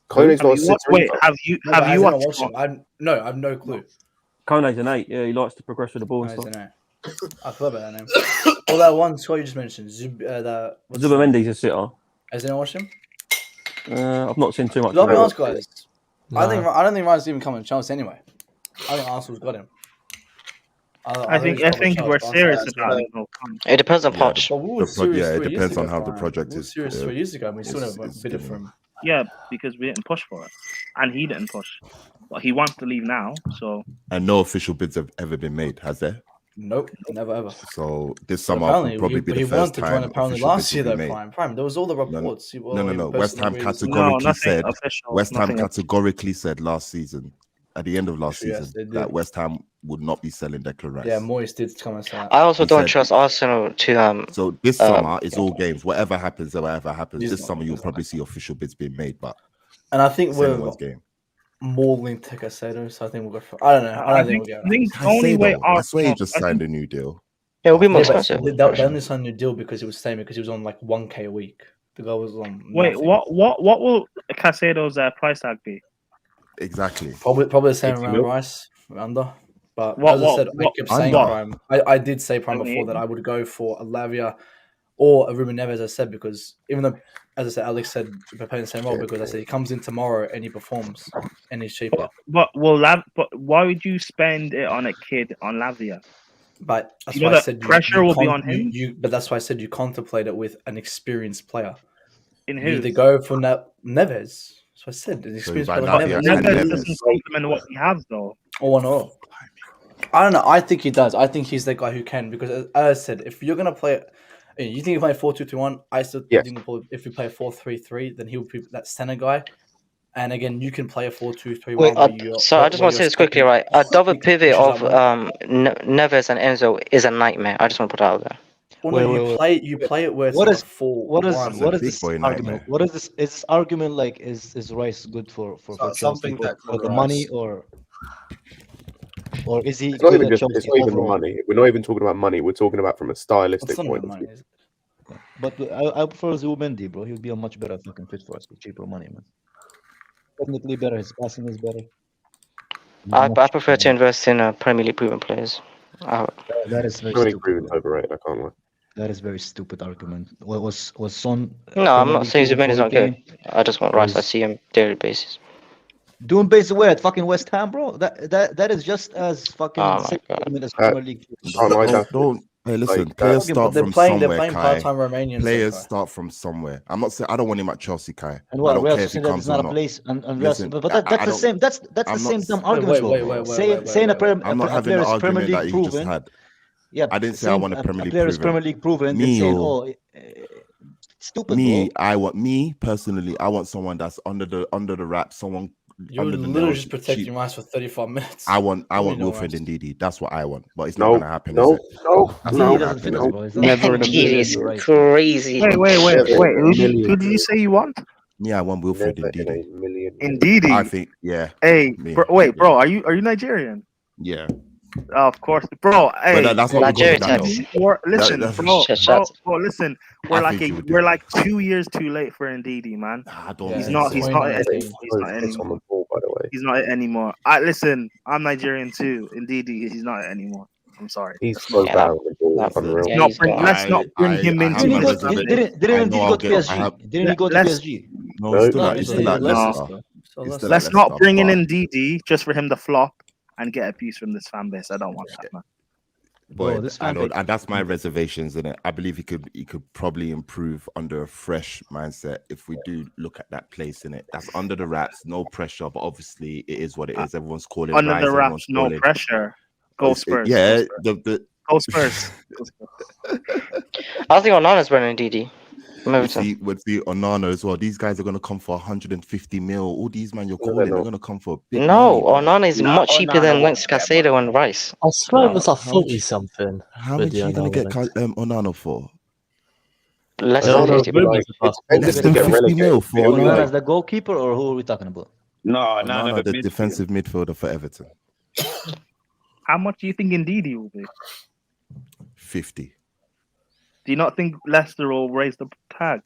Kone's not a sitter. Wait, have you watched him? No, I have no clue. Kone's an 8. Yeah, he likes to progress with the ball and stuff. I forgot about that name. Well, that one squad you just mentioned, Zubimendi's a sitter. Has anyone watched him? I've not seen too much. I'll be honest, guys. No. I don't think Ryan's even coming to Chelsea anyway. I think Arsenal's got him. I think we're serious about it. It depends on Poch. But we were serious it 3 years depends ago, on how the Brian. project We were is. serious 3 years ago, and we still never bid it for him. Yeah, because we didn't push for it, and he didn't push. But he wants to leave now, so. And no official bids have ever been made, has there? Nope, never ever. So this summer Apparently, will probably be the he first wanted to time. join apparently official last bids year will though. be made. Prime. There was all the reports. No. West Ham categorically categorically said last season, at the end of last season, that West Ham would not be selling Declan Rice. Yeah, Moyes did come and say that. I also don't trust Arsenal to So this summer it's all games. Whatever happens, this summer you'll probably see official bids being made. But and I think we're game. more linked to Caicedo, so I think we'll go for. I don't know. I don't think we'll go. I think the only way I swear he just signed a new deal. Yeah, it'll be more expensive. They only signed a new deal because he was staying because he was on like 1K a week. The guy was on. Wait, nothing. what will Caicedo's price tag be? Exactly. Probably the same around Rice under. But as I said, I kept saying Prime. I did say Prime before that I would go for a Lavia or a Ruben Neves, as I said, because even though, as I said, Alex said we're playing the same role because I said he comes in tomorrow and he performs and he's cheaper. But why would you spend it on a kid on Lavia? But that's you know why I said pressure will be on him. But that's why I said you contemplate it with an experienced player. In who? You either go for Neves. So I said an experienced player. Neves doesn't complement what he has though. Or not. I don't know. I think he does. I think he's the guy who can because, as I said, if you're gonna play, you think you play 4-2-2-1. I still think if you play 4-3-3, then he'll be that center guy. And again, you can play a 4-2-3-1. So I just want to say this quickly, right? A double pivot of Neves and Enzo is a nightmare. I just want to put that out there. Well, you play it where it's what is this argument? What is this? Is this argument like is Rice good for something Chelsea, that for the money or is he? It's not even the money. We're not even talking about money. We're talking about from a stylistic point of view. But I prefer Zubimendi, bro. He would be a much better fucking fit for us with cheaper money, man. Technically better. His passing is better. I prefer to invest in Premier League proven players. That is very stupid. Overrated. I can't lie. That is very stupid argument. Was Son? No, I'm not saying Zubimendi's not good. I just want Rice. I see him daily basis. Doing base where at fucking West Ham, bro. That is just as fucking as Premier League. Hey, listen. Players start from somewhere. Part-time Romanians. Players start from somewhere. I'm not saying I don't want him at Chelsea, Kai. And what? I don't care if he comes it's not or a place. And listen, but that's the same. That's the same dumb argument. Saying a player is Premier League proven. Yeah, I didn't say I want a Premier League player is Premier League proven. Me, saying, stupid. Me personally, I want someone that's under the wrap. Someone. You would literally just protect your mice for 35 minutes. I want Wilfred Ndidi. That's what I want. But it's not going to happen. No. Never in a million. It's crazy. Wait. Who did you say you want? Yeah, I want Wilfred Ndidi. Ndidi. I think, yeah. Hey, bro, are you Nigerian? Yeah. Of course, bro. Hey, but that's not Nigerian. Listen, bro. Listen, we're like 2 years too late for Ndidi, man. He's not it anymore. He's not it anymore. Listen, I'm Nigerian too. Ndidi, he's not it anymore. I'm sorry. He's so bad with the ball. Let's not bring him into this. Didn't Ndidi go to PSG? Didn't he go to PSG? No, he's still at Leicester. Let's not bring in Ndidi just for him to flop and get a piece from this fan base. I don't want that, man. But and that's my reservations in it. I believe he could probably improve under a fresh mindset if we do look at that place in it. That's under the wraps, no pressure, but obviously it is what it is. Everyone's calling under the wraps, no pressure. Go Spurs. Yeah, go Spurs. I think Onana's better than Ndidi. With the Onana as well, these guys are going to come for 150 mil. All these man you're calling, they're going to come for a big Onana is much cheaper than Caicedo and Rice. I swear it was like 40 something. How much are you going to get Onana for? Less than 50 mil. Less than 50 mil for Onana as the goalkeeper, or who are we talking about? No, the defensive midfielder for Everton. How much do you think Ndidi will be? 50. Do you not think Leicester will raise the tag?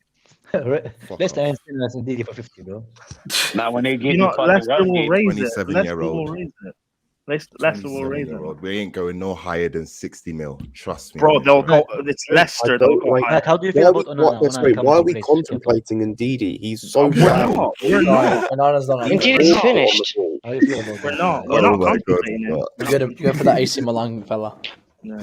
Leicester ain't selling us Ndidi for 50, bro. Now when they get Leicester will raise it. 27-year-old. Leicester will raise it. We ain't going no higher than 60 mil. Trust me, bro. They'll go. It's Leicester. They'll go higher. How do you feel about Onana? Why are we contemplating Ndidi? He's so bad. Ndidi's finished. How you feel about We're that? not. We're not contemplating it. You go for that AC Milan fella. Yeah.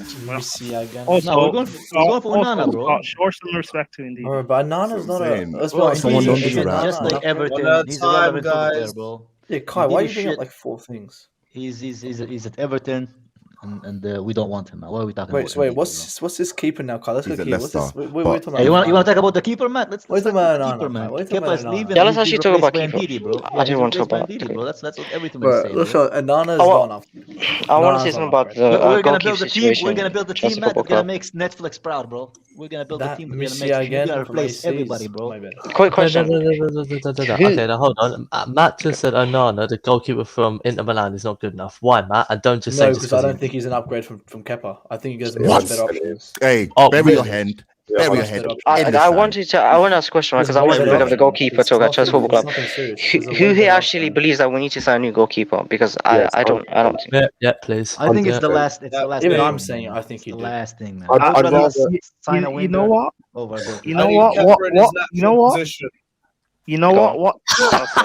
Also, no, we're going for Onana, bro. Show some respect to Indeed. Bro, but Onana's not a. Let's be Bro, honest, someone he's don't do that. just like Everton. He's a relevant football player, bro. Yeah, Kai, He why are did you bringing shit. up like 4 things? He's at Everton, and we don't want him now. What are we talking Wait, about? so wait, what's this keeper now, Kai? Let's He's go at keeper. What's this? Leicester, What are but- you talking Hey, you about? want to talk about the keeper, Matt? Let's What are you talk talking about the about keeper, Onana, man. Kai? What are you talking Kepa is about Onana? leaving. Yeah, let's He's actually being talk about replaced by keeper. Ndidi, bro. I didn't want to He's talk about replaced by Ndidi, bro. That's what everyone Bro, is saying, look, bro. Onana's I wa- not enough. I want to Onana's say not something about enough, the We're gonna goalkeeper build the team. situation. We're gonna build the Chelsea team, Matt. Football We're gonna Club. make Netflix proud, bro. We're gonna build the team. We're gonna Messi make. We're again gonna from replace ACs. everybody, bro. My bad. Quick question. Okay, now hold on. Matt just said Onana, the goalkeeper from Inter Milan, is not good enough. Why, Matt? And don't just say No, just because I don't he's- think he's an upgrade from Kepa. I think he gives Yeah, much What? better options. Hey, Oh, bury really? your hand. Yeah, Bury your much head. better In the I sand. wanted to. I want to ask a question because I There's wanted to way bring up better the goalkeeper options. talk at Chelsea Football It's Club. nothing serious. Who, There's a way who here better actually option. believes that we need to sign a new goalkeeper? Because Yes, I don't. Yeah, please. I think it's Yeah. the last. It's the last. Even thing, I'm man. saying I think It's he the did. last thing, man. I'd I would rather rather- sign a You winger know what? over a goalkeeper. You know I need what? Kepa in his natural You know what? position. You know Go what? on. What?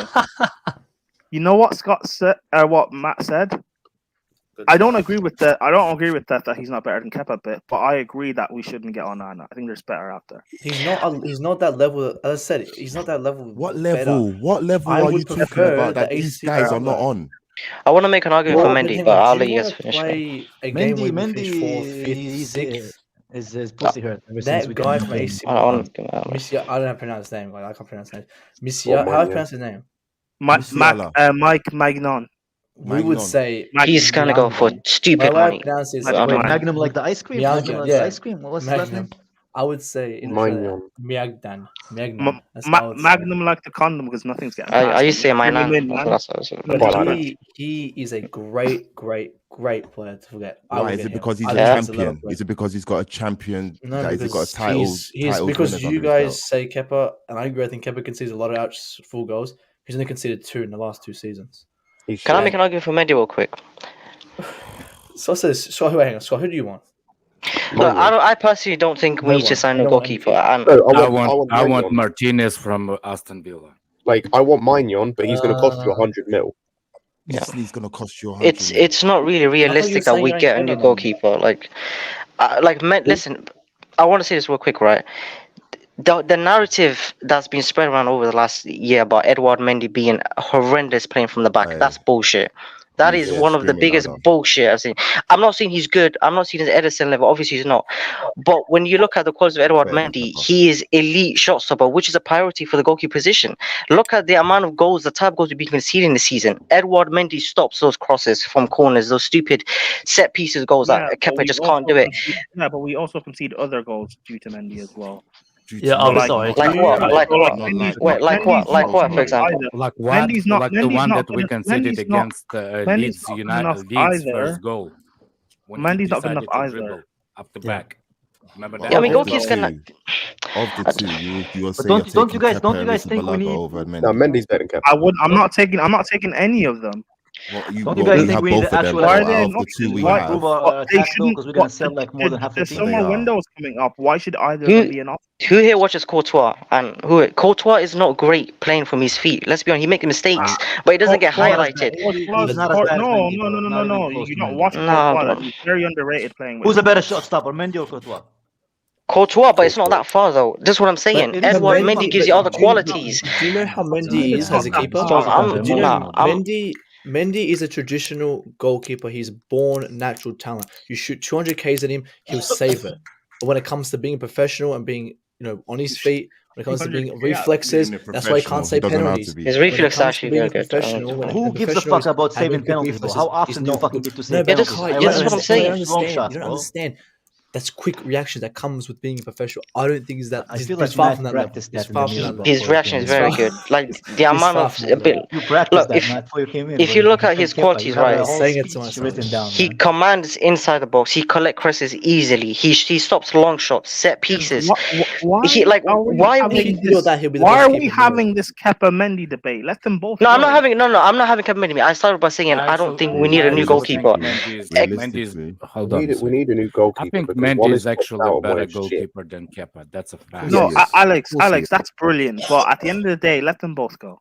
Okay. You know what Scott said? What Matt said? I don't agree with that. I don't agree with that he's not better than Kepa, but I agree that we shouldn't get on Onana. I think there's better out there. He's not that level. As I said, he's not that level. What better. level? What level I are would you talking prefer about that the these AC guys are Milan. not on? I want to make an argument for Well, Mendy, hang but on, I'll do let you you want guys to finish. play a game where we finish 4th, 5th, 6th? His pussy hurt ever since That we guy got from him. AC I Milan, want to Misia, I don't know how to pronounce his name. I can't pronounce his name. Or Misia, how do you Magnan. pronounce his name? Mike Magnon. We would say He's gonna go for stupid Why I money. pronounce his Wait, Magnum like the ice cream? Magnum like the ice cream? What's his last name? I would say in Australia, Miagdan. That's how I would say. Magnum like the condom because nothing's getting I past used to say him. my Bring him nan. in, man. That's what I was saying. But he is a great player to forget. Why is it because he's a champion? Is it because he's got a champion? No, That he's got a title. He's because you guys say Kepa, and I agree. I think Kepa concedes a lot of full goals. He's only conceded 2 in the last 2 seasons. Can I make an argument for Mendy real quick? So hang on. So who do you want? Look, I personally don't think we need to sign a goalkeeper. I want Martinez from Aston Villa. Like I want Maignan, but he's going to cost you 100 mil. Yeah. He's going to cost you 100 It's not really realistic that we get a new goalkeeper. Listen, I want to say this real quick, right? The narrative that's been spread around over the last year about Edouard Mendy being horrendous playing from the back, that's bullshit. That is one of the biggest bullshit I've seen. I'm not saying he's good. I'm not saying he's Edison level. Obviously, he's not. But when you look at the quality of Edouard Mendy, he is elite shot stopper, which is a priority for the goalkeeper position. Look at the amount of goals, the type of goals we've been conceding this season. Edouard Mendy stops those crosses from corners, those stupid set pieces goals that Kepa just can't do it. Yeah, but we also concede other goals due to Mendy as well. Yeah, I'm sorry. Like what? Like what? For example, like what? Mendy's not, like the Mendy's one not that we gonna- conceded Mendy's not- against Mendy's Leeds not United. enough Leeds either. first goal. When he Mendy's not good decided enough to either. dribble up the back. Remember that? Yeah, I mean, Of the goalkeepers can. Of the two, you are But saying don't you guys think we need? over Mendy. No, Mendy's better than Kepa. I'm not taking any of them. What, Don't you guys think we need both the of them, actual? though, Why are out they of not? the two we Why have. prove our They attack though? shouldn't. Because we're gonna sell like more than half the There's team. so They many are. windows coming up. Why should either of them be an option? Who here watches Courtois? And Courtois is not great playing from his feet. Let's be honest, he makes mistakes, but he doesn't get highlighted. He's not as bad as Mendy, bro. Not even close You're to not Mendy. watching No, Courtois. bro. He's very underrated playing with Who's a him. better shot stopper, Mendy or Courtois? Courtois, but it's not that far though. That's what I'm saying. it is Edouard Mendy, Mendy gives you other Do you know- qualities. Do you know how Mendy is as a keeper? I'm- Do you know I'm- Mendy is a traditional goalkeeper. He's born natural talent. You shoot 200 Ks at him, he'll save it. But when it comes to being professional and being, on his feet, when it comes to being reflexes, that's why he can't say penalties. His reflex are actually very good. Who gives a fuck about saving penalties, bro? How often do you fucking get to save but penalties? Kai, this is what I'm saying. You don't understand. That's quick reaction that comes with being a professional. I don't think that. I feel he's like far Matt from that practiced level. that He's far in from the that middle. level. His reaction is very good. Like the amount of far from that You practiced Look, that, Matt, before you came in. if bro. you look at said his Kepa, qualities, you have right, a whole saying it to speech myself. written down. he man. commands inside the box. He collect crosses easily. He stops long shots, set pieces. Why He like are we why are having we? feel that he'll be the Why best are we keeper, having this Kepa Mendy debate? Let them both. No, I'm go. not having. No, I'm not having committed me. I started by saying I don't think we need a new goalkeeper. Hold We on. need a new goalkeeper. I think because one Mendy is is actually out a and one better is shit. goalkeeper than Kepa. That's a fact. No, Yes. Alex, Of course he is. that's brilliant. But at the end of the day, let them both go.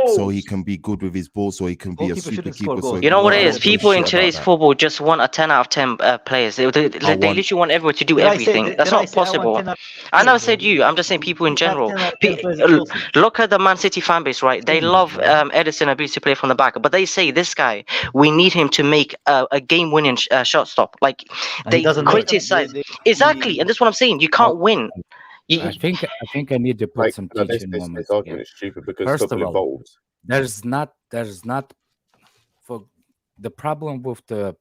so he can be good with his ball, so he can be a super keeper. So you know what it is? People in today's football just want a 10 out of 10 players. They literally want everyone to do everything. That's not possible. I never said you. I'm just saying people in general. Look at the Man City fan base, right? They love Edison Abiz to play from the back, but they say this guy, we need him to make a game-winning shot stop. Like they criticize exactly, and that's what I'm saying. You can't win. I think I need to put some teaching moments. This argument is stupid because First football of all, evolves. there's not for the problem with the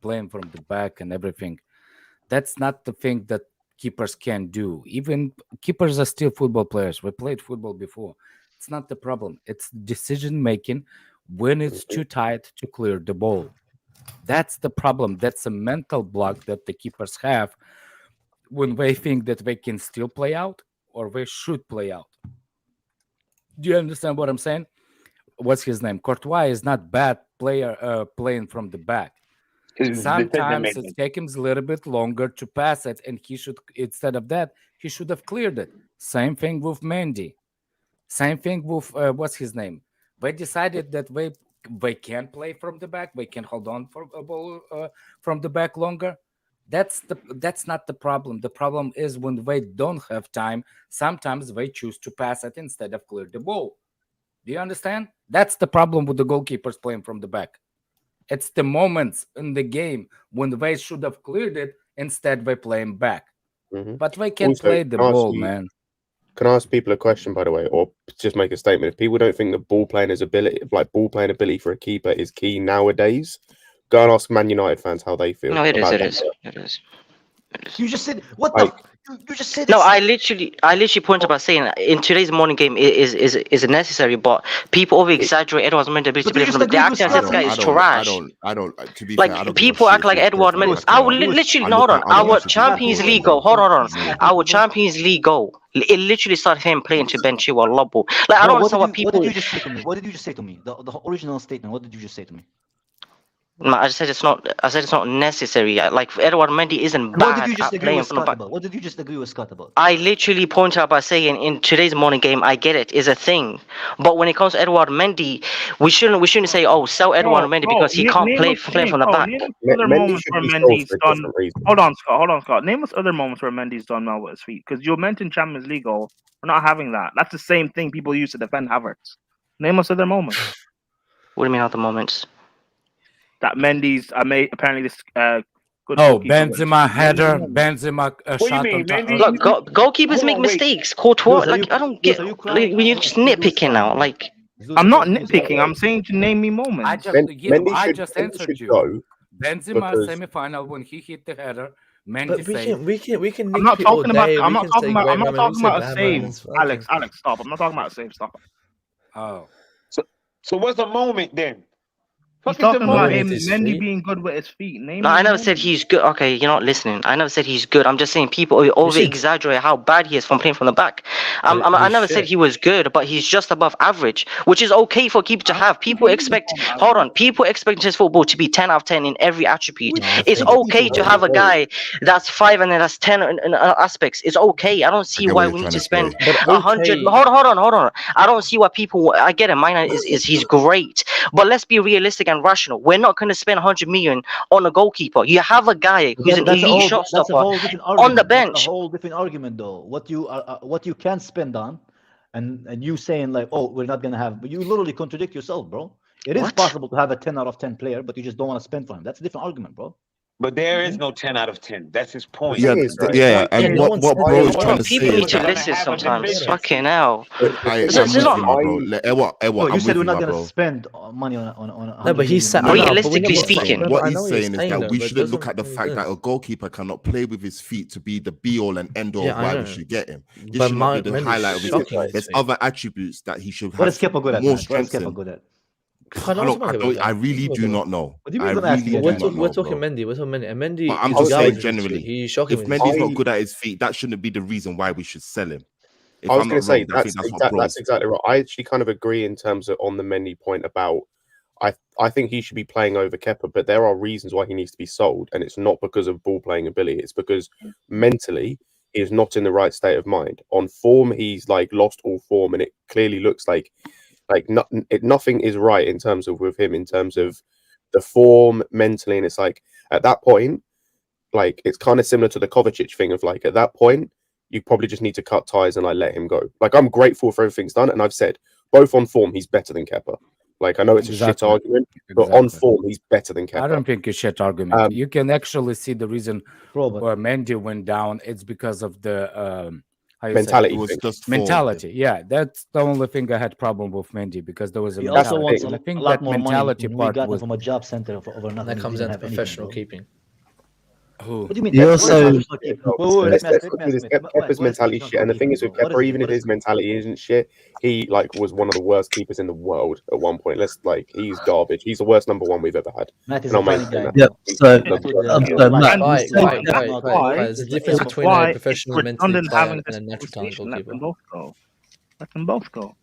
playing from the back and everything, that's not the thing that keepers can do. Even keepers are still football players. We played football before. It's not the problem. It's decision making when it's too tight to clear the ball. That's the problem. That's a mental block that the keepers have when they think that they can still play out or they should play out. Do you understand what I'm saying? What's his name? Courtois is not bad player playing from the back. Sometimes it takes him a little bit longer to pass it, and he should, instead of that, he should have cleared it. Same thing with Mendy. Same thing with what's his name? They decided that they can play from the back. They can hold on for a ball from the back longer. That's not the problem. The problem is when they don't have time. Sometimes they choose to pass it instead of clear the ball. Do you understand? That's the problem with the goalkeepers playing from the back. It's the moments in the game when they should have cleared it. Instead, they playing back. But they can Also, play the can I ask ball, you- man. Can I ask people a question, by the way, or just make a statement? If people don't think that ball playing ability for a keeper is key nowadays, go and ask Man United fans how they feel. No, it is. about It that. is. It is. You just said what Like, you just said. No, I literally pointed about saying in today's morning game is necessary, but people over exaggerate Edward's mental ability to play from the. They act as if this guy is trash. I don't. To be fair, I don't Like give a people shit act if like he Edward plays Mendy. like I will that. literally I no, hold on. look at- I Our look at Champions people League and goal. Hold on. Yeah. Our Champions League goal. It literally started him playing to Ben Chilwell Lobbo. Like I don't understand what people. What did you just say to me? What did you just say to me? The original statement. What did you just say to me? No, I said it's not. I said it's not necessary. Like Edward Mendy isn't What did bad you just at agree playing with from the Scott back. about? What did you just agree with Scott about? I literally pointed out by saying in today's morning game, I get it, is a thing. But when it comes to Edward Mendy, we shouldn't say, oh, sell Edward Mendy because he can't play from the back. Name us other Mendy moments should where be sold Mendy's for a done. different reason. Hold on, Scott. Name us other moments where Mendy's done well with his feet. Because you mentioned Champions League goal. We're not having that. That's the same thing people use to defend Havertz. Name us other moments. What do you mean other moments? That Mendy's apparently this good. Oh, goalkeeper with his Benzema feet. header, Benzema What do you shot mean, on top. Mendy? Look, goalkeepers Hold make on, wait. mistakes. Courtois, Lewis, are like you- I don't get. Lewis, are you Like, crying? when you're just nitpicking now, like. I'm not nitpicking. I'm saying to name me moments. Mendy just should answered you. go Benzema because- semi-final when he hit the header. Mendy But saved. we can. I'm not nitpick all talking about. day, I'm we not can talking say about. I'm great not man, talking we about say a bad man, save. it's Alex, fucking- stop. I'm not talking about a save. Stop. Oh. So what's the moment then? He's Fuck is the talking about moment? him, his Mendy feet. being good with his feet. Name No, me I never moments. said he's good. Okay, you're not listening. I never said he's good. I'm just saying people over exaggerate how bad he is from playing from the back. I never said he was good, but he's just above average, which is okay for a keeper to have. People expect. Hold on. People expect his football to be 10 out of 10 in every attribute. It's okay to have a guy that's 5 and then that's 10 in aspects. It's okay. I don't see get why what we you're need to trying to spend say. But 100. okay. Hold on. I don't see why people. I get it. Mine is he's great, but let's be realistic and rational. We're not going to spend 100 million on a goalkeeper. You have a guy who's an elite shot That's a stopper whole different on argument. the That's bench. a whole different argument, though. What you can spend on, and you saying like, oh, we're not gonna have. But you literally contradict yourself, bro. It is What? possible to have a 10 out of 10 player, but you just don't want to spend for him. That's a different argument, bro. But there is no 10 out of 10. That's his point. Yeah, Yeah, and no what one what said bro that. is Hold trying on, to say People is need to that listen have a sometimes. division. Fucking hell. I'm This with is you, not- my bro. Ewa, No, I'm you with said you, we're not my gonna bro. spend money on. No, but he's saying. Realistically speaking. What I he's know what saying is saying, that though, we but shouldn't look doesn't at the make fact that sense. a goalkeeper cannot play with his feet to be the be all and end all Yeah, of I why know. we should get him. This But should not be the Mendy's highlight of his shocking game. with his There's feet. other attributes that he should What have is Kepa good at, more man? What is strengths Kepa in. good at? I really do not know. What do you mean I you're gonna ask really me do that? not know, We're talking bro. Mendy. We're talking Mendy. And Mendy. But I'm is just garbage saying with his generally, feet. He's shocking if with his Mendy's feet. not good at his feet, that shouldn't be the reason why we should sell him. If I was I'm going not to say wrong, I think that's what bro. that's exactly right. I actually kind of agree in terms of on the Mendy point about I think he should be playing over Kepa, but there are reasons why he needs to be sold, and it's not because of ball playing ability. It's because mentally he is not in the right state of mind. On form, he's like lost all form, and it clearly looks like nothing is right in terms of with him in terms of the form mentally, and it's like at that point, like it's kind of similar to the Kovacic thing of like at that point you probably just need to cut ties and like let him go. Like I'm grateful for everything's done, and I've said both on form he's better than Kepa. Like I know it's a shit argument, but on form he's better than Kepa. I don't think it's shit argument. You can actually see the reason where Mendy went down. It's because of the how you mentality. say It was thing. just mentality. Yeah, that's the only thing I had problem with Mendy because there was a He mentality. also wants And I a think lot that more money. mentality When we part got him was from a job center for over nothing. That He comes didn't down to have professional anything, keeping. who. What do you mean? You What is also- professional keeping? Wait, let me ask Kepa's What is mentality professional shit, and the thing is goalkeeping, with bro? What Kepa, is even it? if his mentality isn't shit, he like was one of the worst keepers in the world at one point. He's garbage. He's the worst number one we've ever had. Matt is And a I'm funny maintaining guy. that. Yeah, so, Matt, Matt, There's a difference That's between a why professional it's mentally redundant player having and this a natural talent conversation. Let them goalkeeper. both go. Let them both go.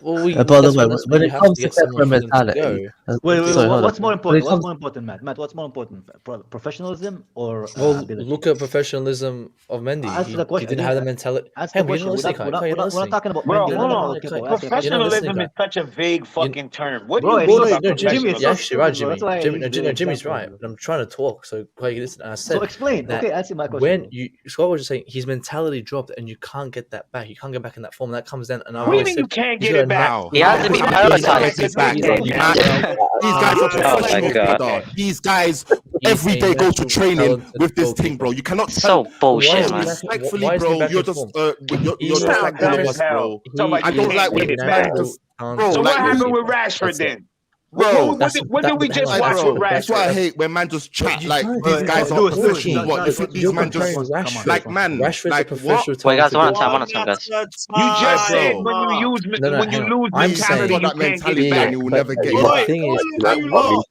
Well, by the way, that's when why it you have comes to to get someone Kepa for them to mentality, go. Wait, sorry, hold what's on. more When important? it What's comes- more important, Matt? What's more important? Professionalism or Well, ability? look at professionalism of Mendy. Answer the He question. didn't have the mentality. Answer Hey, the but you're question. not listening, Kai. Kai, you're not We're not listening. talking about Bro, Mendy. hold We're on. not talking about Kepa. You're not listening, Professionalism Kai. is such a vague fucking term. What do Bro, you it's mean so about stupid. Jimmy, professionalism? it's You're so actually right, stupid, bro. Jimmy. That's why Jimmy, he's the Jimmy's example, right. bro. But I'm trying to talk, so Kai, listen. I said So explain. that Okay, answer my question. when bro. Scott was just saying his mentality dropped and you can't get that back. You can't get back in that form. And that comes down. And I What do you always mean said you can't he's get got it a back? natural- He has to be He's prioritized. back. He's You man. These guys are Oh my professionals, God. brother. These guys He's every a day go to natural training talented with this thing, goalkeeper. bro. You cannot So tell. bullshit, Why is he man. back? Respectfully, Why is he bro, back you're in just form? you're He just sound like dumb all of as us, hell. bro. Talking about I you don't can't like get when it man back. just Natural bro. So Like what happened with goalkeeper. Rashford That's it. then? bro, What did we just hang on, watch that's with it. that's why I Rashford? hate when man just chat You like don't these do guys that. are You're professional. talking. What you think these You're man just comparing Rashford. like man? Rashford's a Like professional what? Wait, guys, talented one at a time, goalkeeper. guys. You just Bro. said when hang you on. lose I'm He's mentality, got you that can't get mentality it and back. he will but never get it the back. thing is, You lot,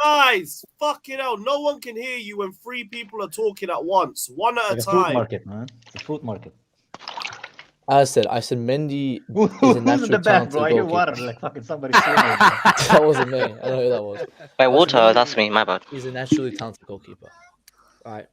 guys, fucking hell. No one can hear you when three people are talking at once. One at Like a a fruit time. market, man. It's a fruit market. I said Mendy is a Who's in natural the back, bro? talented I hear goalkeeper. water, like fucking somebody swimming. Bro. That wasn't me. I don't know who that was. Wait, water, that's me, my bad. He's a naturally talented goalkeeper. Right.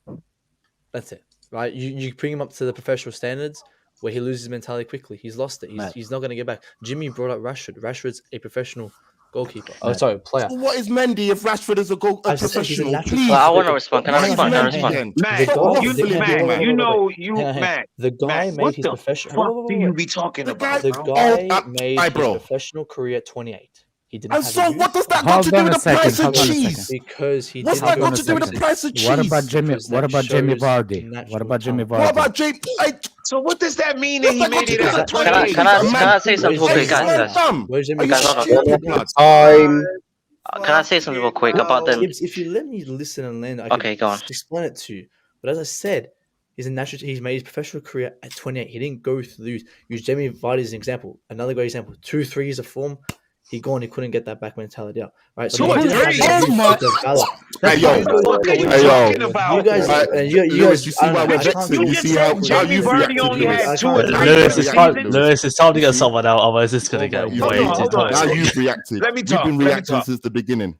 That's it. Right. You bring him up to the professional standards where he loses mentality quickly. He's lost it. He's not going to get back. Jimmy brought up Rashford. Rashford's a professional goalkeeper. Oh, sorry, player. So what is Mendy if Rashford is a professional? Please. Well, I want to respond. Can I What is respond? Can I Mendy respond? then? Man, Stop waffling, big man. you know, you Hang on. man. The guy man, made what his the professional. fuck do you be talking about, The bro? guy made his bro. professional career at 28. He didn't And have so a what does that got Hold to do on with a the second. price of Hold on a cheese? second. Because he What's didn't that go got to do with the to price of What cheese? about Jimmy? because What that about Jimmy shows Vardy? natural What about Jimmy talent. Vardy? What about Jimmy? So what does that mean that he made it at Can I 28? say something real quick, guys? Where's Jimmy? Guys, hold on. Stupid blood. Can I say something real quick about them? Gibbs, if you let me listen and learn, I can Okay, go on. explain it to you. But as I said, he's made his professional career at 28. He didn't go through. Use Jamie Vardy as an example. Another great example. 2-3 years of form. He couldn't get that back mentality out. Right. So he didn't have the youth to develop. Hey yo, What are you hey talking yo. about? You guys, Lewis, you see why we're vexing? You see how Jamie you've Vardy reacted, only Lewis. had 2 or 3 Lewis, seasons. it's time to get someone out, otherwise it's going to get Hold way on, too hold on. Now tight. you've reacted. Let me We've talk. been Let me reacting talk. since the beginning.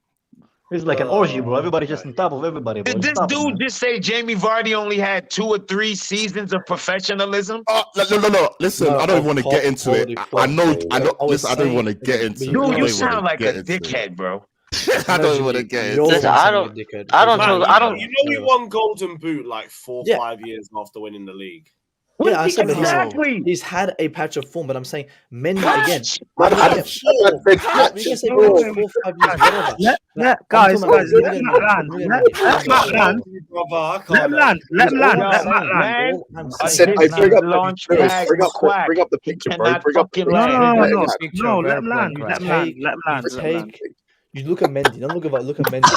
It's like an orgy, bro. Everybody just on top of everybody, bro. Did this Stop it, dude man. just say Jamie Vardy only had 2 or 3 seasons of professionalism? No. Listen, No, I don't of want to top get into it. quality I know. I was Listen, I don't saying- want to get into it. Dude, I you don't sound wanna like a get into it. dickhead, bro. I don't want to get into You're it. I don't. I don't. Man, I don't. you know he won Golden Boot like 4 or Yeah. 5 years after winning the league. Yeah, I said Exactly. he's had a patch of form, but I'm saying Mendy Patch? again. What Yeah, patch? we can say 4 or 5 years, whatever. Guys, I'm talking let about- Matt land. Look at Let me. Matt land. Brother, I Let him land. Let him land. All I'm Let saying, Matt land. Man, all I'm I saying. said, I bring up launch Lewis, pad bring McQuack. up the He picture, bro. cannot Bring up the fucking picture. land. No, let him land. Let him land. Let him land. Let him land. You look at Mendy. Don't look at Mendy.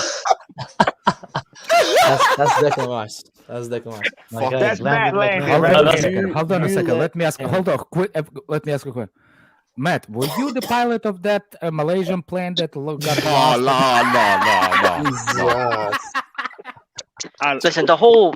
That's Declan Rice. That's Declan Rice. My guy That's Matt landed like Landon. Hold on a right second. there. Hold on a second. let- Let me ask. Hold on. Quick. Let me ask a question. Matt, were you the pilot of that Malaysian plane that got Oh, lost? no. Listen, the whole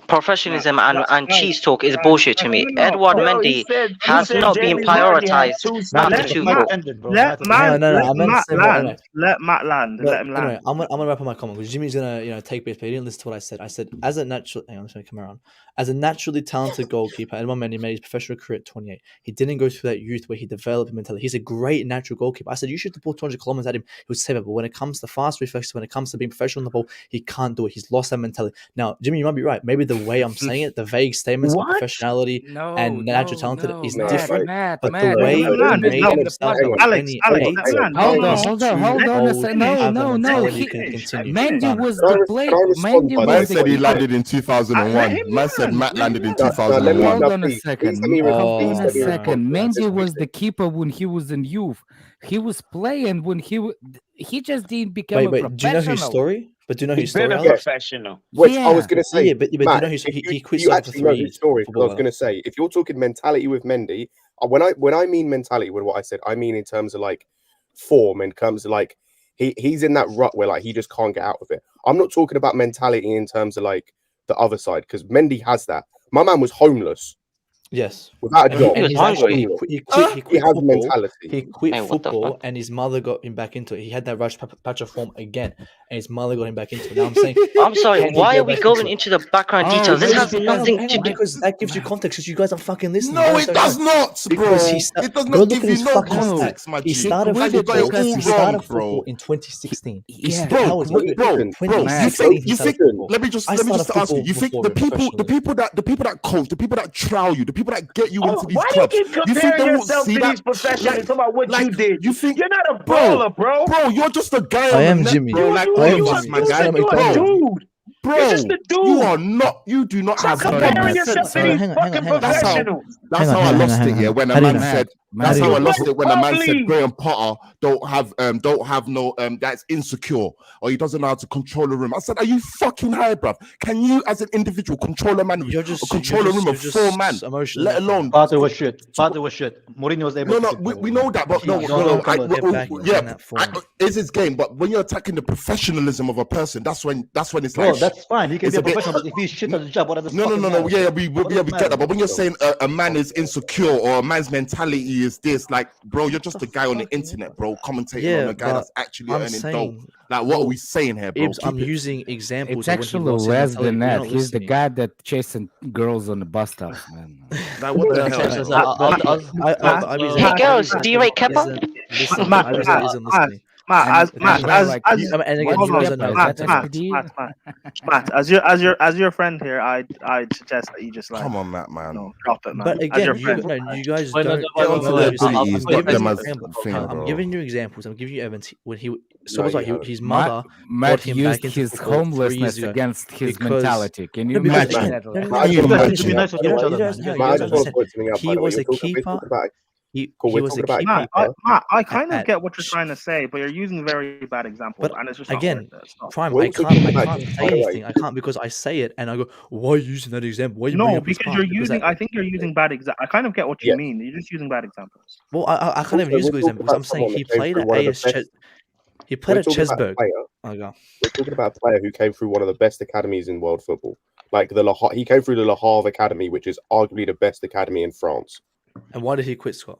professionalism and cheese talk is bullshit to me. Edward No, he Mendy said has not been Jamie Vardy had prioritized 2 after seasons. Tuchel. Let No, I meant Matt to say more, land. anyway. Let Matt land. But Let him anyway, land. I'm gonna wrap up my comment because Jimmy's gonna take base, but he didn't listen to what I said. I said as a natural, hang on, I'm just gonna come around. As a naturally talented goalkeeper, Edmond Mendy made his professional career at 28. He didn't go through that youth where he developed mentality. He's a great natural goalkeeper. I said you should have pulled 200 kilometers at him. He would save it, but when it comes to fast reflexes, when it comes to being professional on the ball, he can't do it. He's lost that mentality. Now, Jimmy, you might be right. Maybe maybe the way I'm saying it, the vague statements of What? professionality and natural talent is different. Matt, But Matt, the way hold he on, made hang on, himself hang at on. 28 Hold on, is hold too on a old second. to have a No, mentality he, can continue. Mendy was Can I the res- play. can I respond Mendy by was Man the said he keeper. landed in Let 2001. him Man said land. Matt Let landed in him No, let me, 2001. Hold no, on a please second. let me Hold please on a let me second. respond to Mendy that. was the keeper when he was in youth. He was playing when he just didn't become a Wait, do you know his professional. story? But do you know his He's story, been a Alex? professional. Which I was Yeah. going to say, Yeah, but do you Matt, know he if quit you soccer for actually know 3 his story, because I was footballer. going to say, if you're talking mentality with Mendy, when I mean mentality with what I said, I mean in terms of like form, in terms of like he's in that rut where like he just can't get out of it. I'm not talking about mentality in terms of like the other side, because Mendy has that. My man was homeless. Yes, without a and job. He was hungry. He quit He has football. mentality. He quit Hey, what the football, fuck? and his mother got him back into it. He had that rush patch of form again, and his mother got him back into it. Now I'm saying, I'm sorry, can he why go are we back going into into the background details? This has nothing to do. because that gives you context. Because you guys aren't fucking listening. No, You guys it don't does know. not, bro. Because It does go not look give at you his no fucking context, stats. my He G. started Man, you got it football. all He wrong, started bro. football in 2016. Yeah. Bro, How is it? bro, 2016. you think? Let me just ask you. You think the people that coach, the people that trial you, the people that get you into these Why do you clubs, keep you think comparing they won't yourself see to that? these professionals? Talk about what you did. You think You're not a bro, baller, bro. bro, you're just a guy I on the am net, Jimmy. bro. Like I all am of us, Jimmy. my Just guy. let me You're tell a you. dude. Bro, You're just a dude. you are not. You do not Stop have Sorry, comparing Matt. yourself to these fucking professionals. That's how I lost it. Yeah, when a How do you man know? said. Matt, That's how I You lost play it when a man said public. Graham Potter don't have no that's insecure or he doesn't know how to control a room. I said, are you fucking high, bruv? Can you as an individual control a man? Or control a room of 4 men, let alone Partey was shit. Partey was shit. Mourinho was able no, to we know that, but no, it's his game. But when you're attacking the professionalism of a person, that's when it's Bro, like, that's fine. He can it's be a a bit- professional, but if he's shit at his job, what does it no, fucking matter? yeah, we What does get it matter? that. But when you're saying a man is insecure or a man's mentality is this, like, bro, you're just a guy on the internet, bro, commentating on a guy that's actually earning dope. Like, what are we saying here, bro? I'm using examples. It's actually less than that. He's the guy that chasing girls on the bus stops, man. Like, what the hell? Hey girls, do you rate Kepa? Matt, as your friend here, I'd suggest that you just like come on, Matt, man. No, drop it, man. But As your again, friend. you guys Wait, don't. get onto the abilities, not them as I'm giving you examples. I'm giving you Evans when he. So No, was like you his haven't. mother Matt brought him used back into his football 3 homelessness years ago against his because- mentality. Can you No, because- imagine no, that? no, no, Can no, you no, imagine you that? guys- you guys understand. I just want to point something out. He By the way, was a we're keeper. talking about. He We're was a talking about keeper. Matt, I kind of at- get what you're trying to say, but you're using very bad examples, and it's just not Again, worth it. It's not- Prime, We're I also can't talking about say keeper, by the way. anything. I can't because I say it and I go, why are you using that example? Why are you bringing No, up his because past? you're Because using. I think you're using bad examples. I kind of get what you mean. You're just using bad examples. Well, I can't even Also, use a we're good talking example because about I'm saying someone he that came played through at one of the AS. best- He played We're at talking about a Chesburg. player. Oh, We're talking about a player who came through one of the best academies in world football. Like he came through the Le Havre Academy, which is arguably the best academy in France. And why did he quit, Scott?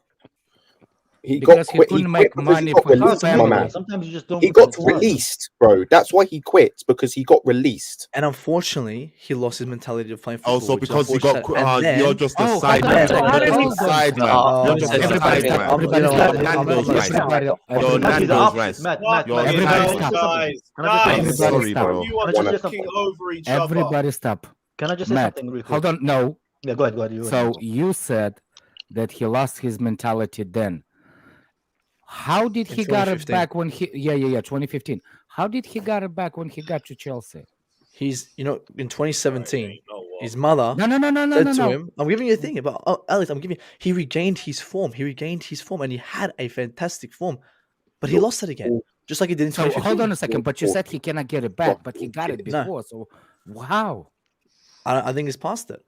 He Because got he quit. couldn't He make quit because money he got for his released, my family. man. Sometimes you just don't. He got released, bro. That's why he quit, because he got released. And unfortunately, he lost his mentality of playing football. Oh, so which is because he got unfortunate. And then- you're just a Oh, side hold man. on, You're hold just on. a side man. You're just a Everybody side stop. man. Everybody You're stop. Nando's rice. You're Nando's rice. Everybody stop. I'm sorry, bro. You are talking over each other. Everybody stop. Can I just say Matt, something real quick? hold on. No. Yeah, go ahead. You So you said that he lost his mentality then. How did he got it 2015. back when he? Yeah, 2015. How did he got it back when he got to Chelsea? He's, in 2017, his mother No, said to him, I'm giving you a thing about, Alex, he regained his form. And he had a fantastic form, but he lost it again, just like he did in So 2015. hold on a second, but you said he cannot get it back, but he got it No. before. So how? I think he's past it.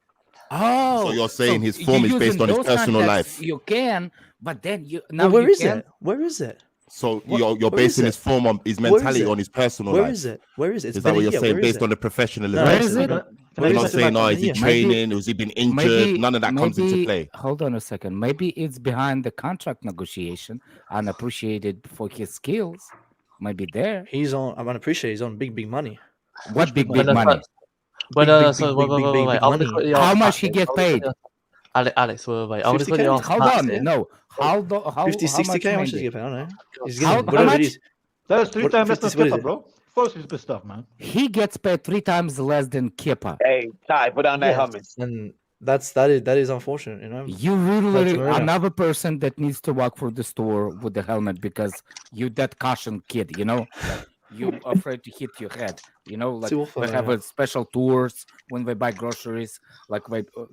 Oh, So you're saying his you form is using based on his those personal contexts, life. You can, but then you now Well, where you is can. it? Where is it? So What- you're where basing is his it? form on his Where is mentality it? on his personal Where life. is it? Where is it? It's Is that been what a you're year. saying Where is based it? on the professionalism? No, Where is it? Can You're I not just- saying, is he Yeah. training? Has he been injured? None of that comes into maybe- play. Hold on a second. Maybe it's behind the contract negotiation, unappreciated for his skills. Maybe there. He's on. I'm unappreciated. He's on big money. What big When money? When Big, so big, wait, big, wait, big, wait, big wait. I want to money. quickly How ask much Matt he this. get I wanna quickly paid? ask- Alex, wait. I want to 50K? quickly ask Hold Matt on. this. No. How do, how 50, how much 60K? How much does he Mendy? get paid? I don't know. He's How getting whatever much? it is. That was 3 What- times less than 50 what is Kepa, it? bro. Of course he's pissed off, man. He gets paid 3 times less than Kepa. Hey, Ty, put down that hummus. And that is unfortunate, you know. You really another person that needs to walk through the store with the helmet because you that caution kid, you know. Like, you afraid to hit your head, you know. Like we have a special tours when we buy groceries. Like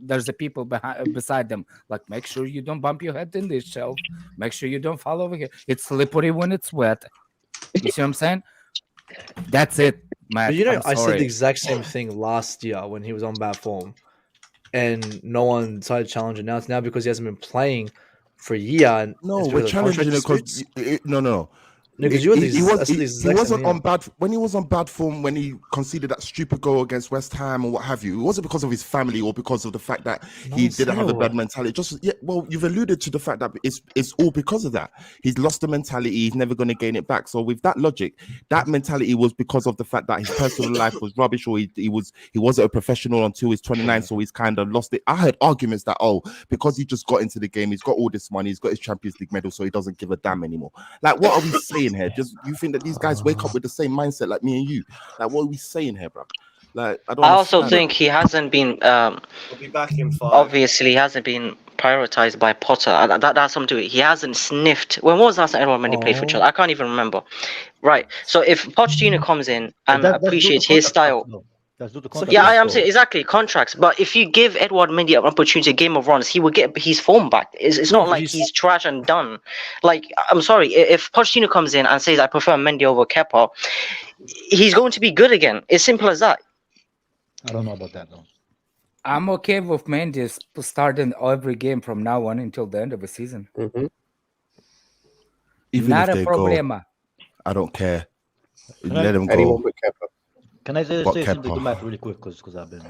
there's the people beside them. Like make sure you don't bump your head in this shelf. Make sure you don't fall over here. It's slippery when it's wet. You see what I'm saying? That's it, man. But you know, I said the exact same thing last year when he was on bad form, and no one decided to challenge him. Now it's because he hasn't been playing for a year. And no, we're challenging it because no. Because he wasn't on bad when he was on bad form when he conceded that stupid goal against West Ham or what have you. It wasn't because of his family or because of the fact that he didn't have a bad mentality. You've alluded to the fact that it's all because of that. He's lost the mentality. He's never going to gain it back. So with that logic, that mentality was because of the fact that his personal life was rubbish, or he wasn't a professional until he's 29. So he's kind of lost it. I heard arguments that because he just got into the game, he's got all this money, he's got his Champions League medal, so he doesn't give a damn anymore. Like, what are we saying here? You think that these guys wake up with the same mindset like me and you? Like, what are we saying here, bro? Like, I also think he hasn't been. He'll be back in 5. Obviously, he hasn't been prioritized by Potter. That's something to it. He hasn't sniffed. When was the last time Edouard Mendy played for Chelsea? I can't even remember. Right. So if Pochettino comes in and appreciates his style. I'm saying exactly contracts. But if you give Edouard Mendy an opportunity, a game of runs, he will get his form back. It's not like he's trash and done. Like, I'm sorry, if Pochettino comes in and says I prefer Mendy over Kepa, he's going to be good again. It's simple as that. I don't know about that though. I'm okay with Mendy starting every game from now on until the end of the season. Mm-hmm. Even not if a they problema. I don't care. Let him go. Can I say something to Matt really quick? Because I've been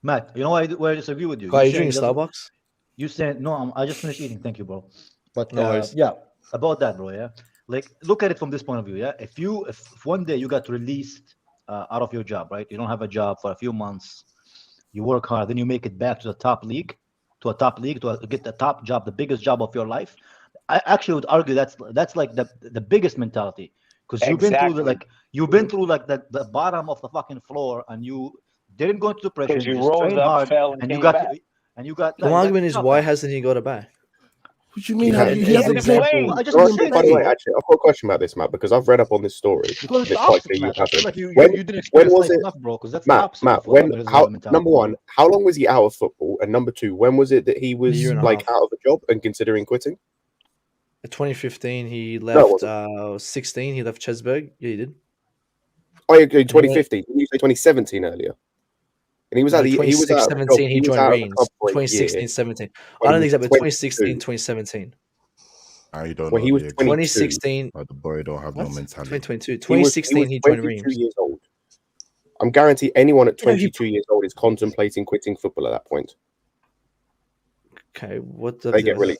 Matt. You know where I disagree with you. Are you drinking Starbucks? You said no. I just finished eating. Thank you, bro. But no yeah, about that, bro. Yeah, like look at it from this point of view. Yeah, if one day you got released out of your job, right? You don't have a job for a few months. You work hard, then you make it back to the top league, to get the top job, the biggest job of your life. I actually would argue that's like the biggest mentality. Because you've been through the bottom of the fucking floor, and you didn't go into depression. You rolled up, fell, and you got. The argument is, why hasn't he got it back? What do you mean? He hasn't played. By the way, actually, I've got a question about this, Matt, because I've read up on this story. Because it's quite clear you haven't. Like you didn't when was it, enough, bro? That's Matt? Number one, how long was he out of football? And number two, when was it that he was like out of a job and considering quitting? 2015, he left. 16, he left Chesberg. Yeah, he did. Oh, yeah, 2015. You say 2017 earlier. And he was out. 2017, he joined Reims. 2016, 17. I don't think that, but 2016, 2017. I don't know. When he was 2016. The boy don't have no mentality. 2022. 2016, he joined Reims. 22 years old. I'm guaranteed anyone at 22 years old is contemplating quitting football at that point. Okay, what they get really.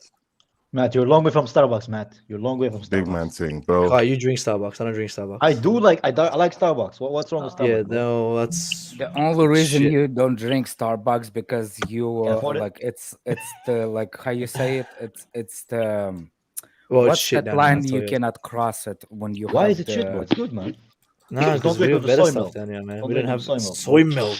Matt, you're a long way from Starbucks, Matt. You're a long way from Starbucks. Big man thing, bro. Oh, you drink Starbucks. I don't drink Starbucks. I do like I like Starbucks. What's wrong with Starbucks? Yeah, no, that's the only reason you don't drink Starbucks because you like it's the like how you say it. It's the what's that line you cannot cross it when you. Why is it shit, bro? It's good, man. No, because we have better stuff down here, man. We didn't have soy milk.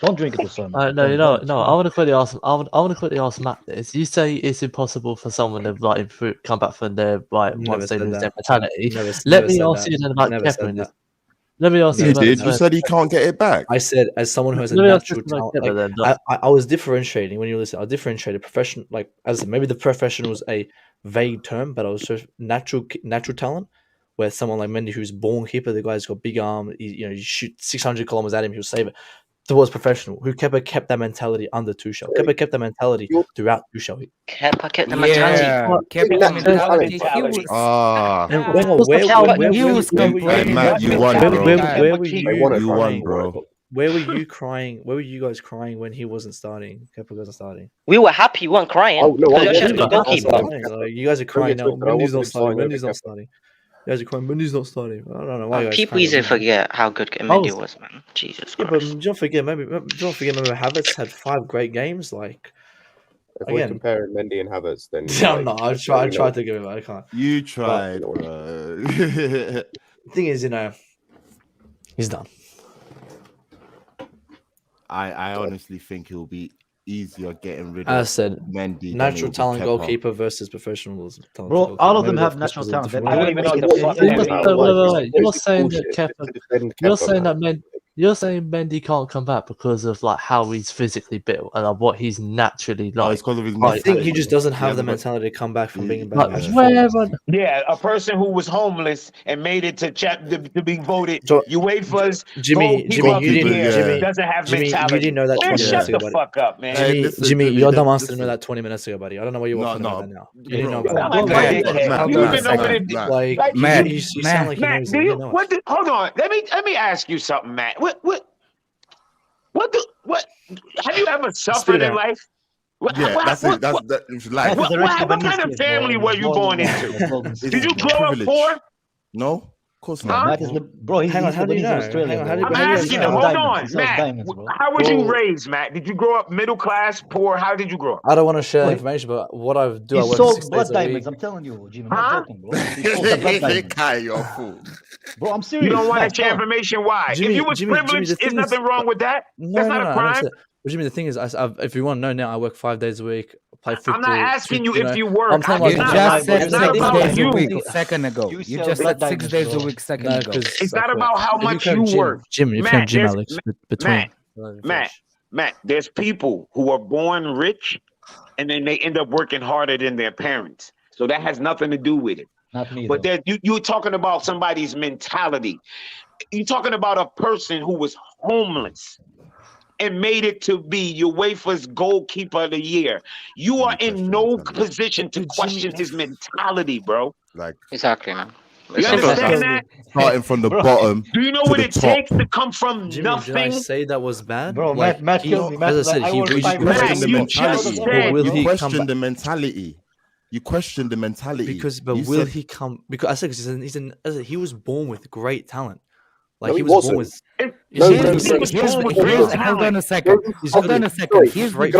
Don't drink it with soy milk. No. I want to quickly ask. I want to quickly ask Matt this. You say it's impossible for someone to like come back from their once they lose their mentality. Let me ask you then about Kepa. Let me ask you. You said he can't get it back. I said as someone who has a natural talent. I was differentiating when you listen. I differentiated professional, like as maybe the professional was a vague term, but I was just natural talent. Where someone like Mendy, who's born keeper, the guy's got big arm. You shoot 600 kilometers at him, he'll save it. Towards professional, who kept that mentality under Tuchel. Kepa kept that mentality throughout Tuchel. Kepa kept the mentality. Kept the mentality. You won, You won, bro. Where were you crying? Where were you guys crying when he wasn't starting? Kepa wasn't starting. We were happy. We weren't crying. Oh, no, you guys are crying now. Mendy's not starting. Mendy's not starting. You guys are crying. Mendy's not starting. I don't know why. People easily forget how good Mendy was, man. Jesus Christ. Yeah, but don't forget. Maybe Havertz had 5 great games. Like if we're comparing Mendy and Havertz, then I'm not. I tried to give him. I can't. You tried, bro. The thing is, He's done. I honestly think it will be easier getting rid of. As I said, Mendy. natural talent goalkeeper versus professional talent. Bro, all of them have natural talent. I don't even know what the Wait. You're saying that Kepa. You're saying Mendy can't come back because of like how he's physically built and like, what he's naturally like. It's because of his I think he just doesn't have the mentality to come back from being a bad Yeah, a person who was homeless and made it to be voted UEFA's Jimmy, Jimmy doesn't have Jimmy, mentality. you didn't know that 20 minutes Shut ago, the buddy. fuck up, man. Jimmy, you're dumb ass didn't know that 20 minutes ago, buddy. I don't know what you're watching about that now. You didn't know about that. Matt, you sound like he knows do it. you, hold on. Let me ask you something, Matt. What have you ever suffered in life? What kind of family were you born into? Did you grow up poor? No. Of course not. Hang on, how do you know? I'm asking him. Hold on, Matt. How was you raised, Matt? Did you grow up middle class, poor? How did you grow up? I don't want to share information, but what I do, I work 6 days a week. I'm telling you, Jimmy. I'm not joking, bro. You're a fool. Bro, I'm serious. You don't want to share information? Why? Jimmy, if you was privileged, is nothing wrong with that? That's not a crime. But Jimmy, the thing is, if you want to know now, I work 5 days a week. Play football. I'm not asking you if you work. You just said 6 days a week a second ago. You just said 6 days a week second ago. It's not about how much you work. Jim, you can Jim, Alex. Matt, there's people who are born rich and then they end up working harder than their parents. So that has nothing to do with it. Not me, but you're talking about somebody's mentality. You're talking about a person who was homeless and made it to be UEFA's goalkeeper of the year. You are in no position to question his mentality, bro. Like exactly, man. You understand that? Starting from the bottom. Do you know what it takes to come from nothing? Did I say that was bad? Bro, Matt killed me. As I said, You question the come mentality. You question the mentality. Will he come? Because I said he was born with great talent. Like No, he he was born wasn't. with. Hold on a second. Hold on a second. Here's Wait,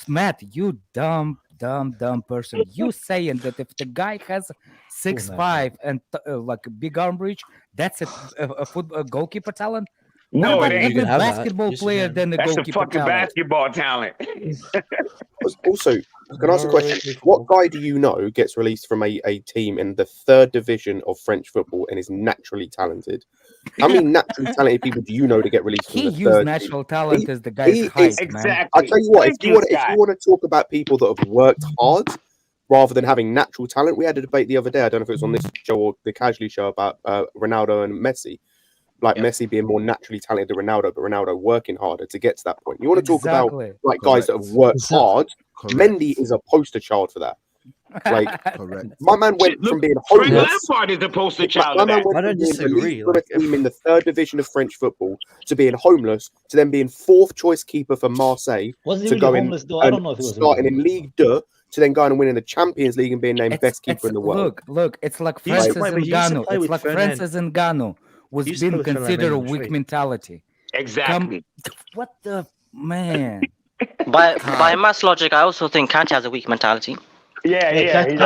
Matt, you dumb person. You saying that if the guy has 6'5" and like a big arm reach, that's a goalkeeper talent? No, it ain't. A basketball player than a That's goalkeeper a fucking talent. basketball talent. Also, can I ask a question? What guy do you know gets released from a team in the 3rd division of French football and is naturally talented? How many naturally talented people do you know to get released from the 3rd? He used natural talent as the guy's height, man. I tell you what, if you want to talk about people that have worked hard rather than having natural talent, we had a debate the other day. I don't know if it was on this show or the Casually show about Ronaldo and Messi. Messi being more naturally talented than Ronaldo, but Ronaldo working harder to get to that point. You want to talk about guys that have worked hard. Mendy is a poster child for that. My man went from being homeless. Lampard is a poster child of that. I don't disagree. From a team in the 3rd division of French football to being homeless to then being 4th choice keeper for Marseille to going and starting in Ligue 2 to then going and winning the Champions League and being named best keeper in the world. Look, it's like Francis Ngannou. It's like Francis Ngannou was being considered a weak mentality. Exactly. What the man? By mass logic, I also think Kante has a weak mentality. Kante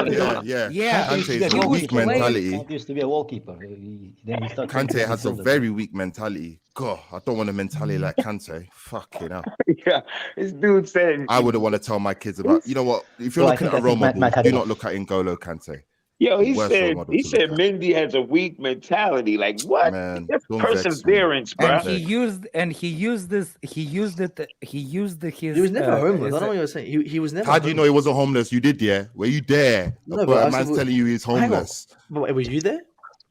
has a weak mentality. Kante used to be a wallkeeper. Kante has a very weak mentality. God, I don't want a mentality like Kante. Fucking hell. Yeah, this dude said. I wouldn't want to tell my kids about. You know what? If you're looking at a role model, do not look at N'Golo Kante. Yo, he said Mendy has a weak mentality. Like what? Man, that's perseverance, bro. And he used his. He was never homeless. I don't know what you're saying. He was never. How do you know he wasn't homeless? You did, yeah. Were you there? No, but a man's telling you he's homeless. Were you there?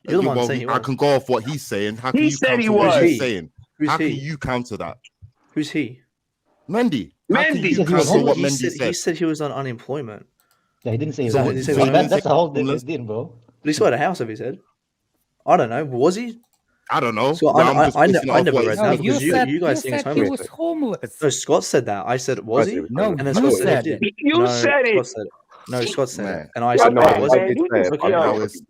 You're the one saying. I can go off what he's saying. How can he you said he counter was. what he's saying? Who's How he? can you counter that? Who's he? Mendy. Mendy. He said he was on unemployment. Yeah, he didn't say So- that. so- That's the whole thing, bro. But he still had a house, have he said? I don't know. Was he? I don't know. So I never read that because you guys think he was homeless. No, Scott said that. I said, was he? No, and then you Scott said it. it. You said it. Scott said it. No, Scott said it. And I Yeah, said, no, oh, was I it? did say it.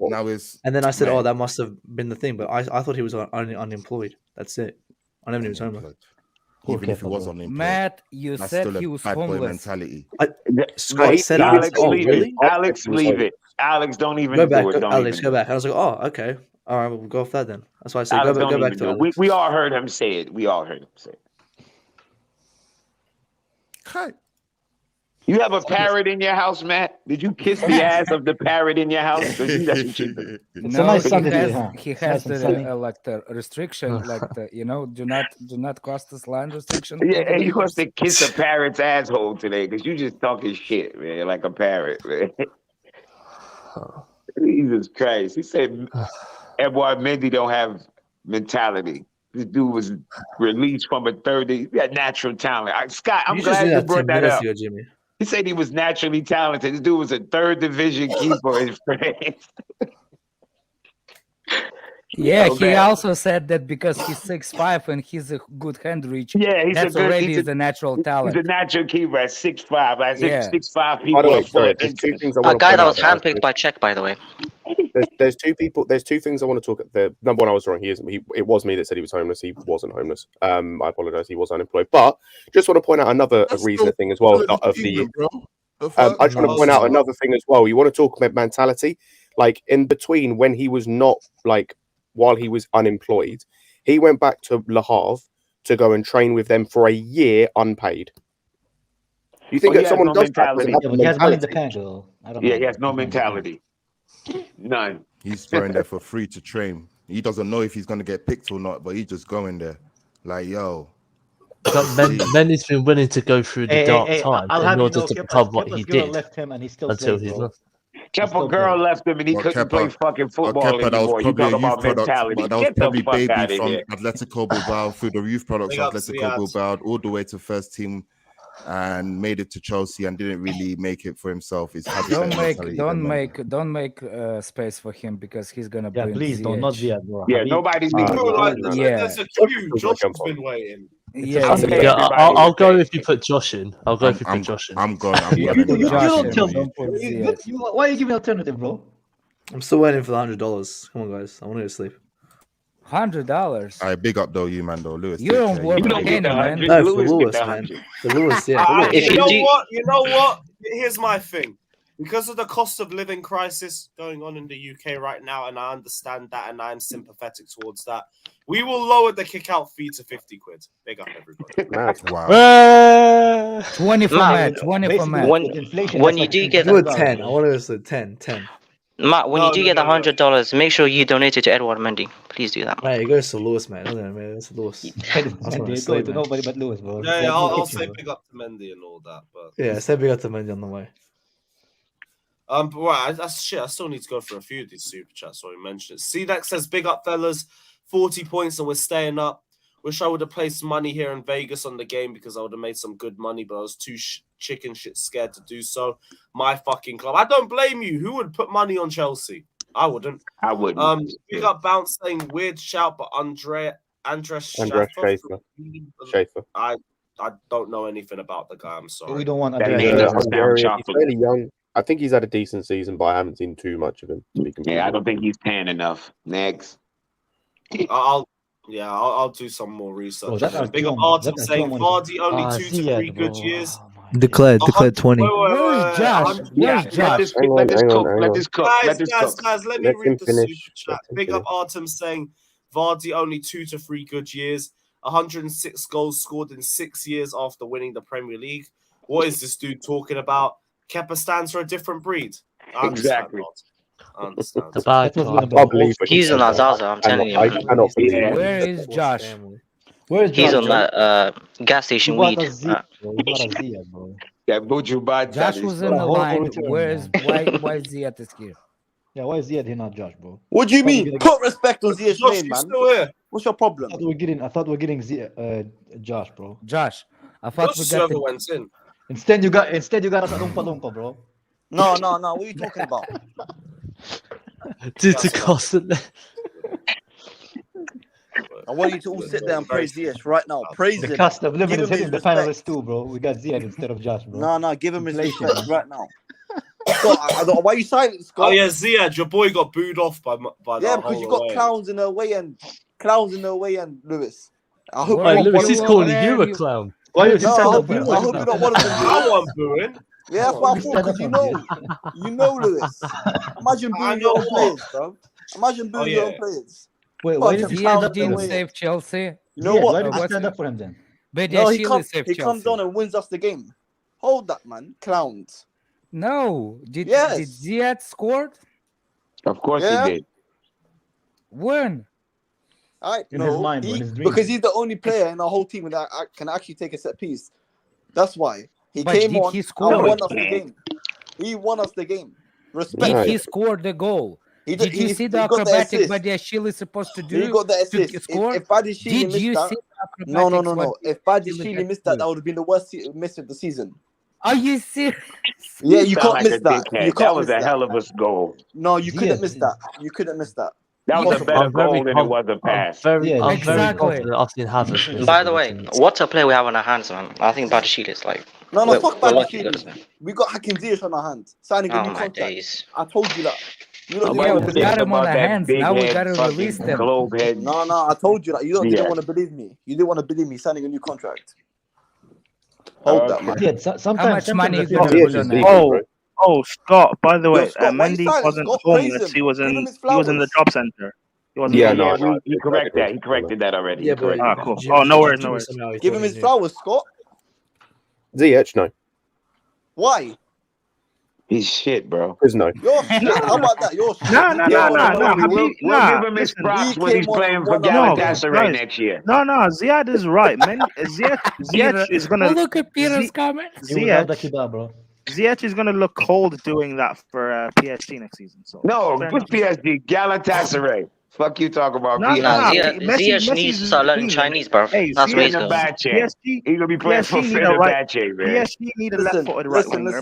Now it's And then I said, man. oh, that must have been the thing. But I thought he was only unemployed. That's it. I never knew he was homeless. Even if he was unemployed, Matt, you that's said still he a was bad boy homeless. mentality. Scott said, Alex, oh, leave really? it. Alex, leave it. Alex, don't even Go back, do it. Don't Alex. even Go do it. back. I was like, oh, okay, all right, we'll go off that then. That's why I said Alex, go don't back even to do Alex. it. We all heard him say it. We all heard him say it. Okay. You have a parrot in your house, Matt? Did you kiss the ass of the parrot in your house? Because you got some shit. No, he has nice and sunny. the like the restriction, like the do not cross this line restriction. Yeah, and he wants to kiss a parrot's asshole today because you just talking shit, man, like a parrot, man. Jesus Christ. He said Edouard Mendy don't have mentality. This dude was released from a third. He got natural talent. Scott, I'm glad you brought that up. Ago, Jimmy. He said he was naturally talented. This dude was a third division keeper in France. Yeah, Yo, he man. also said that because he's 6'5" and he's a good hand reach. Yeah, that's already a natural talent. He's a natural keeper at 6'5". Like Yeah. 6'5" people. By the way, are full sorry, of there's two incidents. things I A want to guy point that out. was handpicked by Czech, by the way. There's two people. There's two things I want to talk at. The number one, I was wrong. It was me that said he was homeless. He wasn't homeless. I apologize. He was unemployed. But just want to point out another reason thing as well. I just want to point out another thing as well. You want to talk about mentality, like in between when he was not like while he was unemployed, he went back to Le Havre to go and train with them for a year unpaid. You think that someone does that? He has money in the bank, though. I don't know. He has no mentality. None. He's going there for free to train. He doesn't know if he's going to get picked or not, but he's just going there. Like, yo. Mendy's been willing to go through the dark time in order to become what he did left him and he still until plays, he's bro. not. Kepa girl left him and he couldn't play fucking football Kepa, that was anymore. You probably a talk youth about product, mentality. but that was Get the probably fuck out baby of from here. Atletico Bilbao through the youth products Big of ups, Atletico Ziad. Bilbao all the way to first team and made it to Chelsea and didn't really make it for himself. It's Don't make space for him because he's gonna bring please don't, not Ziyech. Ziad, bro. Yeah, nobody's leaving. There's a queue. Josh has been waiting. Yeah, I'll go if you put Josh in. I'll go if you put Josh in. I'm going. You don't tell them. Why are you giving alternative, bro? I'm still waiting for the $100. Come on, guys. I want to go to sleep. $100. All right, big up though, you man though, Lewis. You don't work You don't get the man. 100. No, for Lewis Lewis, get the man. 100. For Lewis, yeah. You know what? Here's my thing. Because of the cost of living crisis going on in the UK right now, and I understand that, and I'm sympathetic towards that, we will lower the kick-out fee to 50 quid. Big up, everybody. Wow. 20 for Matt. 20 for Matt. When you do get Do a 10. I want to go to 10. Matt, when you do get the $100, make sure you donate it to Edouard Mendy. Please do that. Mate, it goes to Lewis, man. Doesn't it, man? It's Lewis. It goes to nobody but Lewis, bro. Yeah, I'll say big up to Mendy and all that. But Yeah, say big up to Mendy on the way. But right, that's shit. I still need to go for a few of these super chats. So we mentioned it. CDEX says, big up, fellas. 40 points and we're staying up. Wish I would have placed money here in Vegas on the game because I would have made some good money, but I was too chicken shit scared to do so. My fucking club. I don't blame you. Who would put money on Chelsea? I wouldn't. I wouldn't. Big up Bounce saying weird shout, but Andres Schaefer. I don't know anything about the guy. I'm sorry. We don't want He's fairly young. I think he's had a decent season, but I haven't seen too much of him. To be completely Yeah, I don't think he's tan enough. Next. I'll do some more research. Big up Artem Artem saying Vardy only 2 to 3 good years. Declared 20. Where's Josh? Let this cook. Guys, let me read the super chat. Big up Artem saying Vardy only 2 to 3 good years. 106 goals scored in 6 years after winning the Premier League. What is this dude talking about? Kepa stands for a different breed. Exactly. I understand. He's on Azaza, I'm telling you. I cannot believe Where is Josh? He's on that gas station weed. Yeah, Josh was in the line. Why is Ziyad is here? Yeah, why is Ziyad here, not Josh, bro? What do you mean? Put respect on Ziyad's name, man. Still here. What's your problem? I thought we're getting Josh, bro. Josh, I thought we got went in. Instead you got a Lumpa, bro. No. What are you talking about? Due to cost. I want you to all sit there and praise Ziyech right now. Praise him. The cost of living Give is him hitting the his respect. panelists too, bro. We got Ziyad instead of Josh, bro. No, give him his respect right now. Scott, why are you silent, Scott? Oh yeah, Ziyad, your boy got booed off by yeah, because you got clowns in the way and Lewis. I hope Lewis is calling you a clown. Why you I hope you're not one of them. I want booing. Yeah, that's what I thought. Because you know, Lewis. Imagine booing your own players, bro. Imagine booing your own players. Wait, why did you stand up for didn't him? save Chelsea. You know what? Why did you stand up for him then? But No, saved he comes on and wins us the game. Hold that, man. Clowns. No. Did Yes. Ziyech scored? Of course Yeah. he did. When? In his mind, in his dream. Because he's the only player in our whole team that can actually take a set piece. That's why he But came did on he score? and won us the game. He won us the game. Respect. Did he score the goal? Did you see the acrobatic Badiashile is supposed to do? He got the assist. To score? If Badiashile Did you missed see that, the no. acrobatics If Badiashile missed that, that would have been the worst miss of the season. Are you serious? Yeah, you sound can't like miss a that. dickhead. You That can't was miss a that. hell of a goal. No, you couldn't miss that. You couldn't miss that. That was a better goal than it was a pass. I'm very confident I've seen Havertz. By the way, what a play we have on our hands, man. I think Badiashile is like. No, fuck we're lucky we got this Badiashile. man. We got Hakim Ziyech on our hands, signing a Oh new my contract. days. I told you that. You I'm don't about to believe think me. about that big Now we head gotta fucking release them. globe head. No, I told you that. You didn't Ziyech. want to believe me. You didn't want to believe me signing a new contract. Hold that, man. Yeah, sometimes much money I you feel gonna like put on it's that? Oh, Scott. By the way, Scott, why you Mendy silent? wasn't Scott, praise homeless. him. He was Give in. him his He was in the flowers. job center. He wasn't Yeah, homeless. no, he corrected that. He corrected that already. Yeah, He corrected but that. Cool. Oh, no worries. Give him his flowers, Scott. Ziyech, no. Why? He's shit, bro. Because no. You're shit. How about that? You're shit. No. We'll give him his props when he's playing for Galatasaray next year. No. Ziyad is right. Ziyech is gonna. Look at Peter's comment. Ziyech is gonna look cold doing that for PSG next season. So No, good PSG, Galatasaray. Fuck you talk about PSG. Ziyech needs to start learning Chinese, bro. Hey, That's what he's in the going. Fenerbahce. He's gonna be playing for Fenerbahce, man. PSG need a left-footed right winger.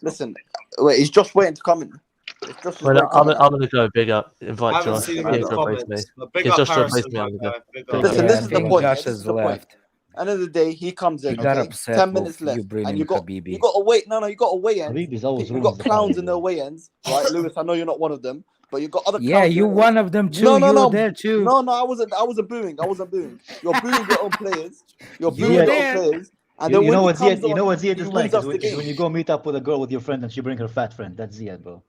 Listen. Wait, he's just waiting to come in. It's just Well, I'm gonna go big up. I Invite haven't Josh. seen him Yeah, in the to replace me. comments. But big Yeah, up Josh to Harrison, replace me. I'm my gonna guy. Big go. up. Listen, this is the think point. Josh This has is the point. left. End of the day, he comes in. He got Okay? upset 10 with minutes you left, bringing and you got Habibi. away. No, you got away ends. Habibi's always You ruins got the clowns party, in the away ends, right, Lewis? I know you're not one of them, but you got other. Yeah, clowns you in the one of them too. No, You were there too. No, I wasn't. I wasn't booing. You're booing your own players. You're You booing were your own there. players. And You then when know he what comes Ziyad? You know on, what Ziyad he is wins like? us Is the game. when you go meet up with a girl with your friend and she bring her fat friend. That's Ziyad, bro.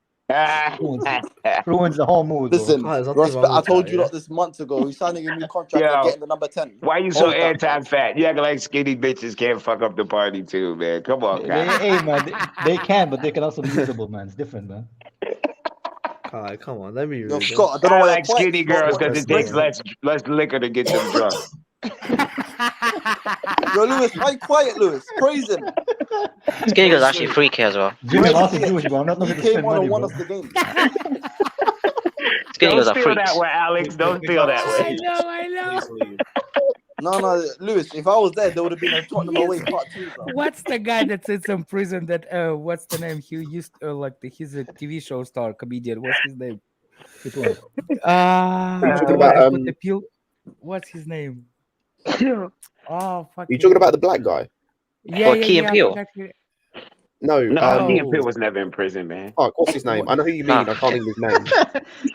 Ruins the whole mood. Listen, there's nothing respect. wrong I with told that, you yeah. that this month ago. He's signing a new contract Yo. and getting the number 10. Why you so Hold that, man. anti-fat? You act like skinny bitches can't fuck up the party too, man. Come on, guys. Hey, man, they can, but they can also be usable, man. It's different, man. Kai, come on, let me Yo, read it. Scott, I don't know I why like you're quiet, skinny Scott. girls What because is it takes this? less liquor to get them drunk. Yo, Lewis, why you quiet, Lewis? Praise him. Skinny girl's actually freaky as well. Jimmy, I'm also Jewish, bro. I'm not looking He to came spend on money, and won bro. us the game. Skinny girls Don't are feel freaks. that way, Alex. Don't feel that way. I know. No, Lewis, if I was there, there would have been a Tottenham away part 2, bro. What's the guy that sits in prison? That what's the name? He used he's a TV show star comedian. What's his name? Which one? You talking The about, one that put the pill. What's his name? Oh fuck. You talking about the black guy? Yeah, Key and Peele? No, No, Key and Peele was never in prison, man. Fuck, what's his name? I know who you mean. I can't think of his name.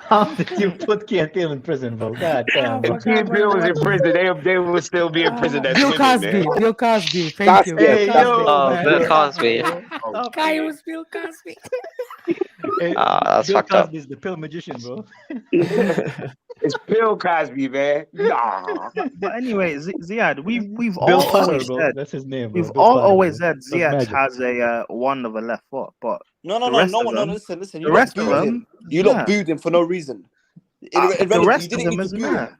How did you put Key and Peele in prison, bro? God damn. If Key and Peele was in prison, they would still be in prison. That's Bill women, Cosby. man. Bill Cosby. Thank That's you. it. Hey, That's yo, it. Oh, man. Bill Cosby. Guy was Bill Cosby. Hey, That's Bill fucked up. Cosby is the pill magician, bro. It's Bill Cosby, man. Nah. But anyway, Ziyad, we've Bill all Potter, always bro. said That's his name, bro. we've Bill all Potter, always bro. said That's Ziyech magic. has a one of a left foot, but No, the rest of no, them, listen. the You lot rest of booed them, him. You yeah. lot booed him for no reason. The rest You of didn't them need is to boo mad. him.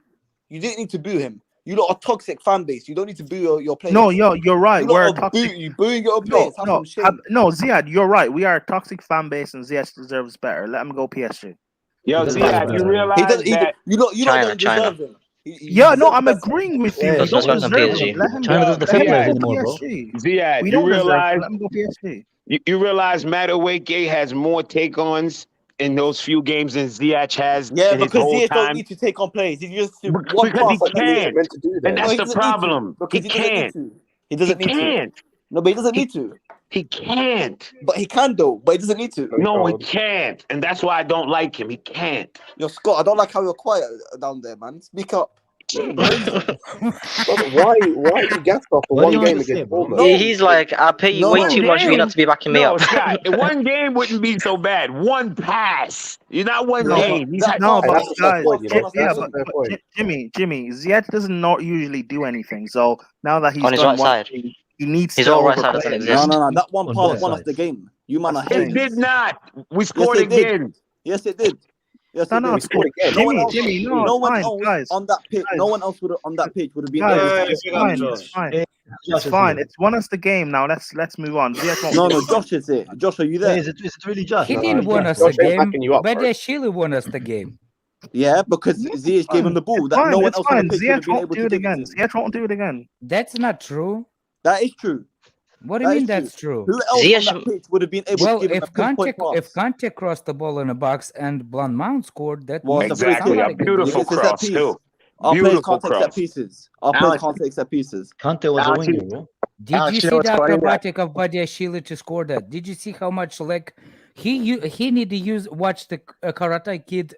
You didn't need to boo him. You lot are toxic fan base. You don't need to boo your players. No, you're right. You lot We're are toxic. booing your own players. Have some shame. No, Ziyad, you're right. We are a toxic fan base, and Ziyech deserves better. Let him go PSG. Yo, Ziyad, you realize that You lot don't China. deserve him. Yeah, no, I'm agreeing with you. Yeah, We don't China deserve PSG. him. Let him China doesn't let accept him players go anymore, bro. PSG. Ziyad, We you don't deserve him. realize Let him go PSG. you realize Madueke has more take-ons in those few games than Ziyech has Yeah, in his because whole Ziyech don't time. need to take on plays. He just one Because pass. he and that's it. can't, meant to do and that. that's he the doesn't need to, problem. because He he doesn't need can't. to. He doesn't He need to. can't. No, but he doesn't need to. He can't. But he can though. But he doesn't need to. No, he can't, and that's why I don't like him. He can't. Yo, Scott, I don't like how you're quiet down there, man. Speak up. Why are you gassed off for What one do you want game to say, against bro? Bournemouth? No. He's like, I pay you No. way One too much for you game. not to be backing me No, up. Scott, one game wouldn't be so bad. One pass. You're not one No, game. He's had No, Hey, but that's a fair guys, point, you know. yeah, That's a but fair point. Jimmy, Ziyech does not usually do anything. So now that he's On his done right one side. thing, he needs His to whole right overplay side doesn't it. exist. No. That one On pass both won us the sides. game. You man are It haters. did not. We Yes, scored it did. again. Yes, it did. Yes, No, it no, did. We scored again. No one else. Jimmy, no, No it's one fine, else guys. on that pitch. Guys. No one else on that pitch would have been Guys, able to Hey, get big that up fine, shot. Josh. it's fine. Hey, It's fine. It's won us the game. Now let's move on. Ziyech won't No, do no, it. Josh is it. Josh, are you there? Is it really Josh? He No, didn't win us Josh the ain't game. backing you up, bro. Badiashile won us the game. Yeah, because Ziyech gave him the ball that Fine, no one it's else on fine. the pitch would have Ziyech been won't able do to it give again. it to. Ziyech won't do it again. That's not true. That is true. What do you That mean is that's true? Who else Ziyech- on that pitch would have been able Well, to give him a if Kante pinpoint pass? crossed the ball in the box and Blunt Mount scored, that Well, means it's a free Exactly. kick. A beautiful It's a set cross piece. too. Our players Beautiful can't take set cross. pieces. Our players Alex, can't take set pieces. Kante was a Alex, winger, bro. Did Alex, you you know see what's the funny? acrobatic of Badiashile to score that? Did you see how much leg he need to watch the Karate Kid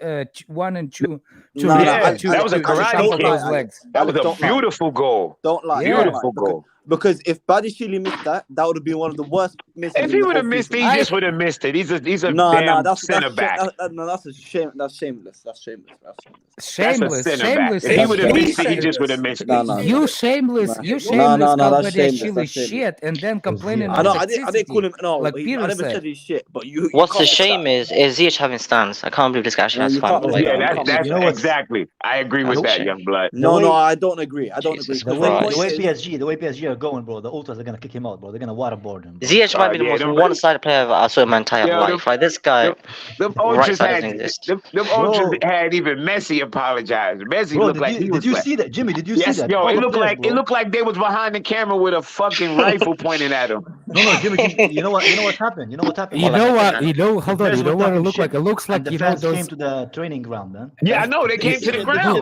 1 and 2 to No, really- Yeah, to- that was a to Karate shuffle Kid. those legs. That was a Don't lie. beautiful goal. Don't lie. Yeah. Don't lie. Beautiful goal. Because if Badiashile missed that, that would have been one of the worst misses. If he would have missed it, he just would have missed it. He's a No, damn that's center back. that's a shame. That's shameless. That's shameless. That's a Shameless, center back. shameless. If he would have You missed it, he just would have missed it. No. You shameless, you No, shameless. no, Call that's shameless, Badiashile that's shameless. shit and then complaining. I know. on I didn't call him. No, like I Peter never said. said his shit. But you. What's can't the miss shame that. is Ziyech having stands. I can't believe this guy actually No, has you fans. can't miss Like, Yeah, that. that's You know what's- exactly. I agree with that, young blood. No, I don't agree. I don't Jesus agree. The Christ. way PSG are going, bro, the ultras are gonna kick him out, bro. They're gonna waterboard him. Bro. Ziyech might be the yeah, most them- one-sided player I saw in my entire Yeah, life. Like this guy, Them right ultras side had doesn't exist. them ultras had even Messi apologize. Messi Bro, looked like he was did you like, see that, Jimmy? Did you yes, see that? yo, All it the looked players, like bro. it looked like they was behind the camera with a fucking rifle pointed at him. No, Jimmy, you know what happened? You know what happened? You know what? You know. The Hold on. players You know were what it talking looked shit, like? It looks like and the you know fans those. came to the training ground, man. Yeah, I know they came to the ground.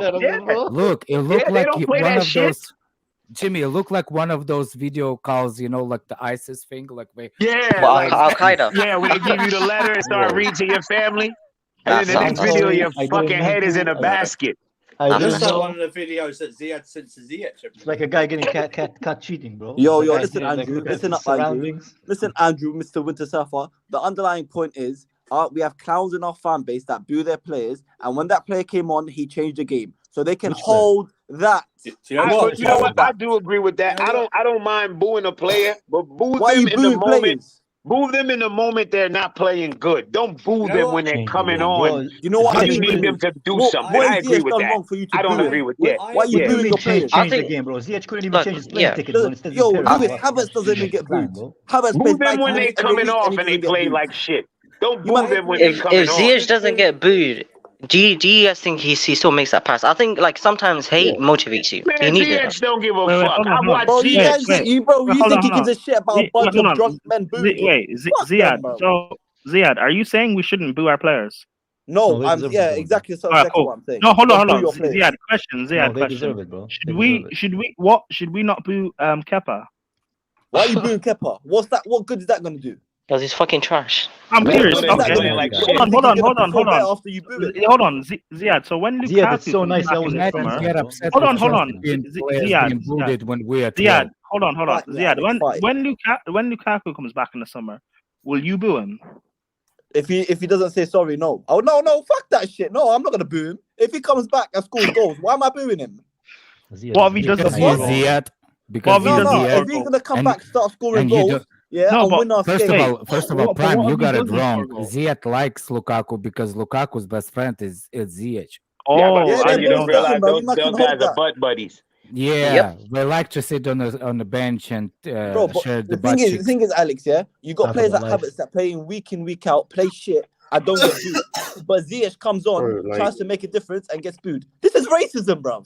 Look, it looked they like don't play one that of shit. those. Jimmy, it looked like one of those video calls, you know, like the ISIS thing, like where. Yeah, Well, like, Al-Qaeda. yeah, when they give you the letter and start reading to your family, and That then the next sounds- video, your I fucking didn't head is in a know. basket. I That's didn't just know. One of the videos that Ziyad sent to Ziyech. It's like a guy getting cat cheating, bro. Yo, The guy listen, didn't, like, Andrew. look at Listen the up, Andrew. surroundings. Listen, Andrew, Mr. Winter Surfer. The underlying point is, we have clowns in our fan base that boo their players, and when that player came on, he changed the game, so they can hold that. You know what? I do agree with that. I don't mind booing a player, but boo Why are them you in the booing moment. players? Boo them in the moment they're not playing good. Don't boo them when they're coming on. You know what I when you mean? need them to do What something. I has agree Ziyech with done that. wrong for you to I don't boo agree him? with that. Why are you What do you booing mean your players? change the game, bro? Ziyech couldn't even change his plane ticket, bro. Instead Yo, of Lewis Havertz doesn't even get booed. Havertz Boo plays them 90 when they minutes every coming week off and and he they doesn't play get like booed. shit. Don't boo them when they If coming off. Ziyech doesn't get booed, do you guys think he still makes that pass? I think like sometimes hate motivates you. Man, You need it. Ziyech don't give a Wait, fuck. hold on, I hold on. watch Bro, you Ziyech. guys think you hold think he on. gives a shit about a bunch Hold of on. drunk men booing him? Wait, Fuck them, Ziyad. bro. So Ziyad, are you saying we shouldn't boo our players? No, they I'm deserve yeah, it, bro. exactly. So Alright, exactly cool. what I'm saying. No, hold on, Don't hold boo on. your players. Ziyad, question. No, they deserve it, bro. They deserve it. Should we not boo Kepa? Why are you booing Kepa? What's that? What good is that going to do? Because he's fucking trash. I'm Man, curious. they Okay. playing like shit. Hold on. After you boo it. Hold on, Ziyad. So when Ziyad, Lukaku it's so comes nice. back I was in the expecting summer, Get upset. hold with on. Chelsea being players Ziyad, being booed when we are Ziyad, 12. hold on. Fight, Ziyad, fight. when Lukaku comes back in the summer, will you boo him? If he doesn't say sorry, no. Oh no, fuck that shit. No, I'm not gonna boo him. If he comes back and scores goals, why am I booing him? What if he doesn't Because score he's goals? Ziyad. Because Well, he's no, Ziyad. If he's gonna come And- back, start scoring and you goals, don't- yeah, No, and but win our First of game. all, But Prime, what you if he got it doesn't wrong. score goals? Ziyad likes Lukaku because Lukaku's best friend is Ziyech. Oh, Yeah, I they're didn't both realize seven, bro. You those man can guys hold are that. butt buddies. Yeah, they like to sit on the bench and Bro, but share the the butt cheeks. thing is, Alex, yeah, you got Talk players about like life. Havertz that play in week out, play shit. I don't get booed, but Ziyech comes on, Bro, like- tries to make a difference, and gets booed. This is racism, bro.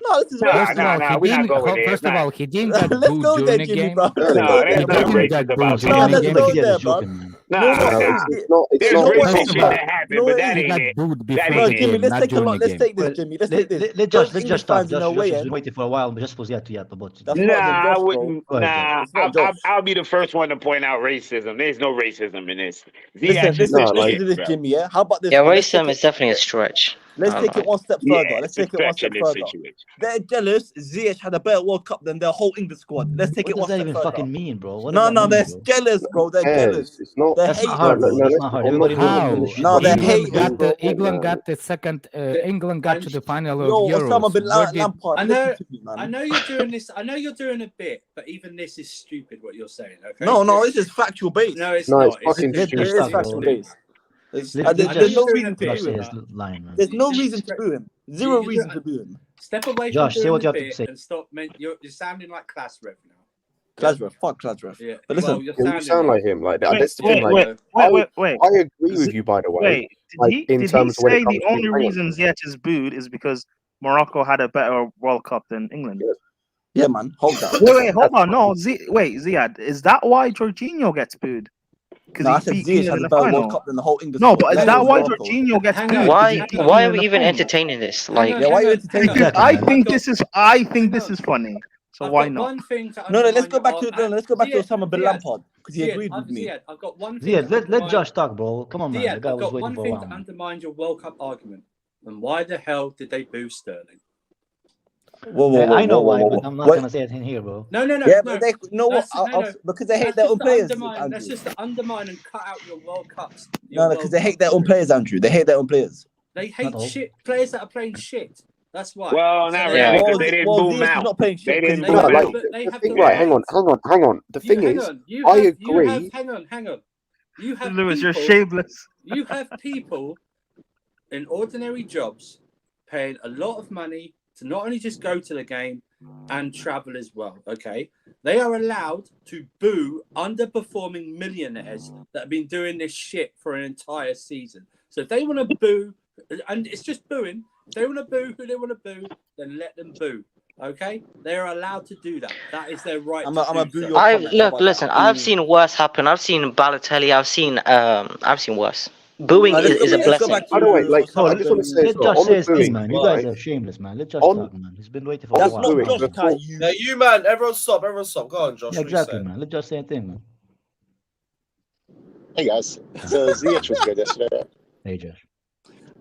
No, this is Nah, racism. First of all, nah, he we're not didn't. going there. First of Nah. all, he didn't get Let's booed go there, during the Jimmy, game. bro. Let's No, go that's there, He not bro. didn't racist get about booed Ziyech. No, during the let's game. go Ziyad there, is bro. joking, man. Nah, It's there's not. racist shit that happened, but that He ain't got it. booed That before ain't the it. game, not during the game. Let's take this, Jimmy. Let's take this. Those English fans in their way, Josh has been waiting for a while, but just for Ziad to yap about it. That's Nah, not the I Josh, bro. wouldn't. Go ahead, Nah, It's not Josh. I'll be the first one to point out racism. There's no racism in this. Listen, Ziyech is the listen shit, to this, bro. Jimmy. Yeah, how about this Yeah, one? Let's take racism it. is definitely a stretch. Let's take it one step Yeah, further. Let's it's a take it one stretch step in this further. situation. They're jealous. Ziyech had a better World Cup than their whole English squad. Let's take What it does one that step even further. fucking mean, bro? What No, does that mean, they're bro? jealous, bro. They're jealous. It's not. They're That's not haters, hard, bro. bro. That's not hard. Everybody knows what English How? No, they're England haters, got bro. the England got the second. England got to the final of Yo, Osama Euros. bin Where did Lampard, I know, listen to me, man. I know you're doing this. I know you're doing a bit, but even this is stupid. What you're saying, okay? No, this is factual based. No, it's No, not. it's fucking It's It is factual based. There's no reason to boo him. There's no reason to boo him. Zero reason to boo him. Step away Josh, from say doing what you the have to bit say. and stop. You're sounding like class rep now. Klasref, fuck Klasref. Yeah, But listen, you're you sound like him. Like that's the thing. Like Wait. I agree with you, by the way. Wait, Like in terms of when it say comes the to only reason Ziyech is booed is because Morocco had a better World Cup than England? Yeah, man. Hold that. Wait, hold on. No, Ziyad, is that why Jorginho gets booed? No, I said Ziyech had a better World Cup than the whole English. No, squad. but is that why Jorginho gets booed? Why are we even entertaining this? Like, Yeah, why are you entertaining Because this? I think this is funny. So why not? One thing to No, let's undermine go back your to let's go back to Ziyad, Osama bin Ziyad, Lampard because he Ziyad, agreed with me. Ziyad, I've got one thing. Ziad, let Josh talk, bro. Come on, man. Ziyad, The guy I've was got waiting one for a thing while, to man. undermine your World Cup argument. And why the hell did they boo Sterling? I know why, but I'm not gonna say it in here, bro. No. Yeah, but they know what? Because they hate their own players. That's just to undermine and cut out your World Cups. No, because they hate their own players, Andrew. They hate their own players. They hate shit players that are playing shit. That's why. Well, not really, because they didn't boom Ziyech is out. not playing shit. They didn't They boom have- out. they The have thing, the right? right. Hang on. The thing is, I agree. Hang on. You have Lewis, you're people- shameless. You have people in ordinary jobs paying a lot of money to not only just go to the game and travel as well. Okay, they are allowed to boo underperforming millionaires that have been doing this shit for an entire season. So if they want to boo, and it's just booing. If they want to boo who they want to boo, then let them boo. Okay, they are allowed to do that. That is their right. listen. I've seen worse happen. I've seen Balotelli. I've seen worse. Booing is a blessing. By the way, like I just want to say, Let Josh say his thing, man. You guys are shameless, man. Let Josh talk, man. He's been waiting for a while. Now you man, everyone stop. Go on, Josh. Yeah, exactly, man. Let Josh say a thing, man. Hey guys, so Ziyech was good yesterday. Hey Josh.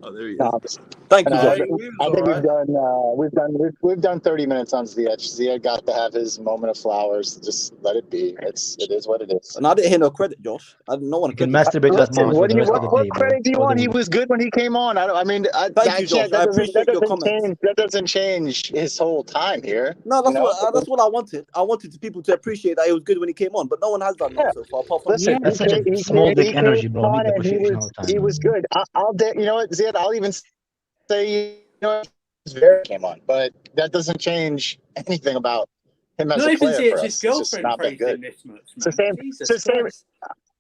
Oh, there he is. Thank you, Josh. I think we've done 30 minutes on Ziyech. Ziyech got to have his moment of flowers. Just let it be. It is what it is. And I didn't hear no credit, Josh. I didn't know one. You can masturbate that moment for the rest of the day, What credit do you want? He was good when he came on. Thank you, Josh. I appreciate your comments. That doesn't change his whole time here. No, that's what I wanted. I wanted people to appreciate that he was good when he came on, but no one has done that so far. Apart from Listen, that's such a small dick energy, bro. Need appreciation all the time. He was good. You know what, Ziyad? I'll even say, you know, Zverev came on, but that doesn't change anything about him as a player for us. It's just not that good. It's the same.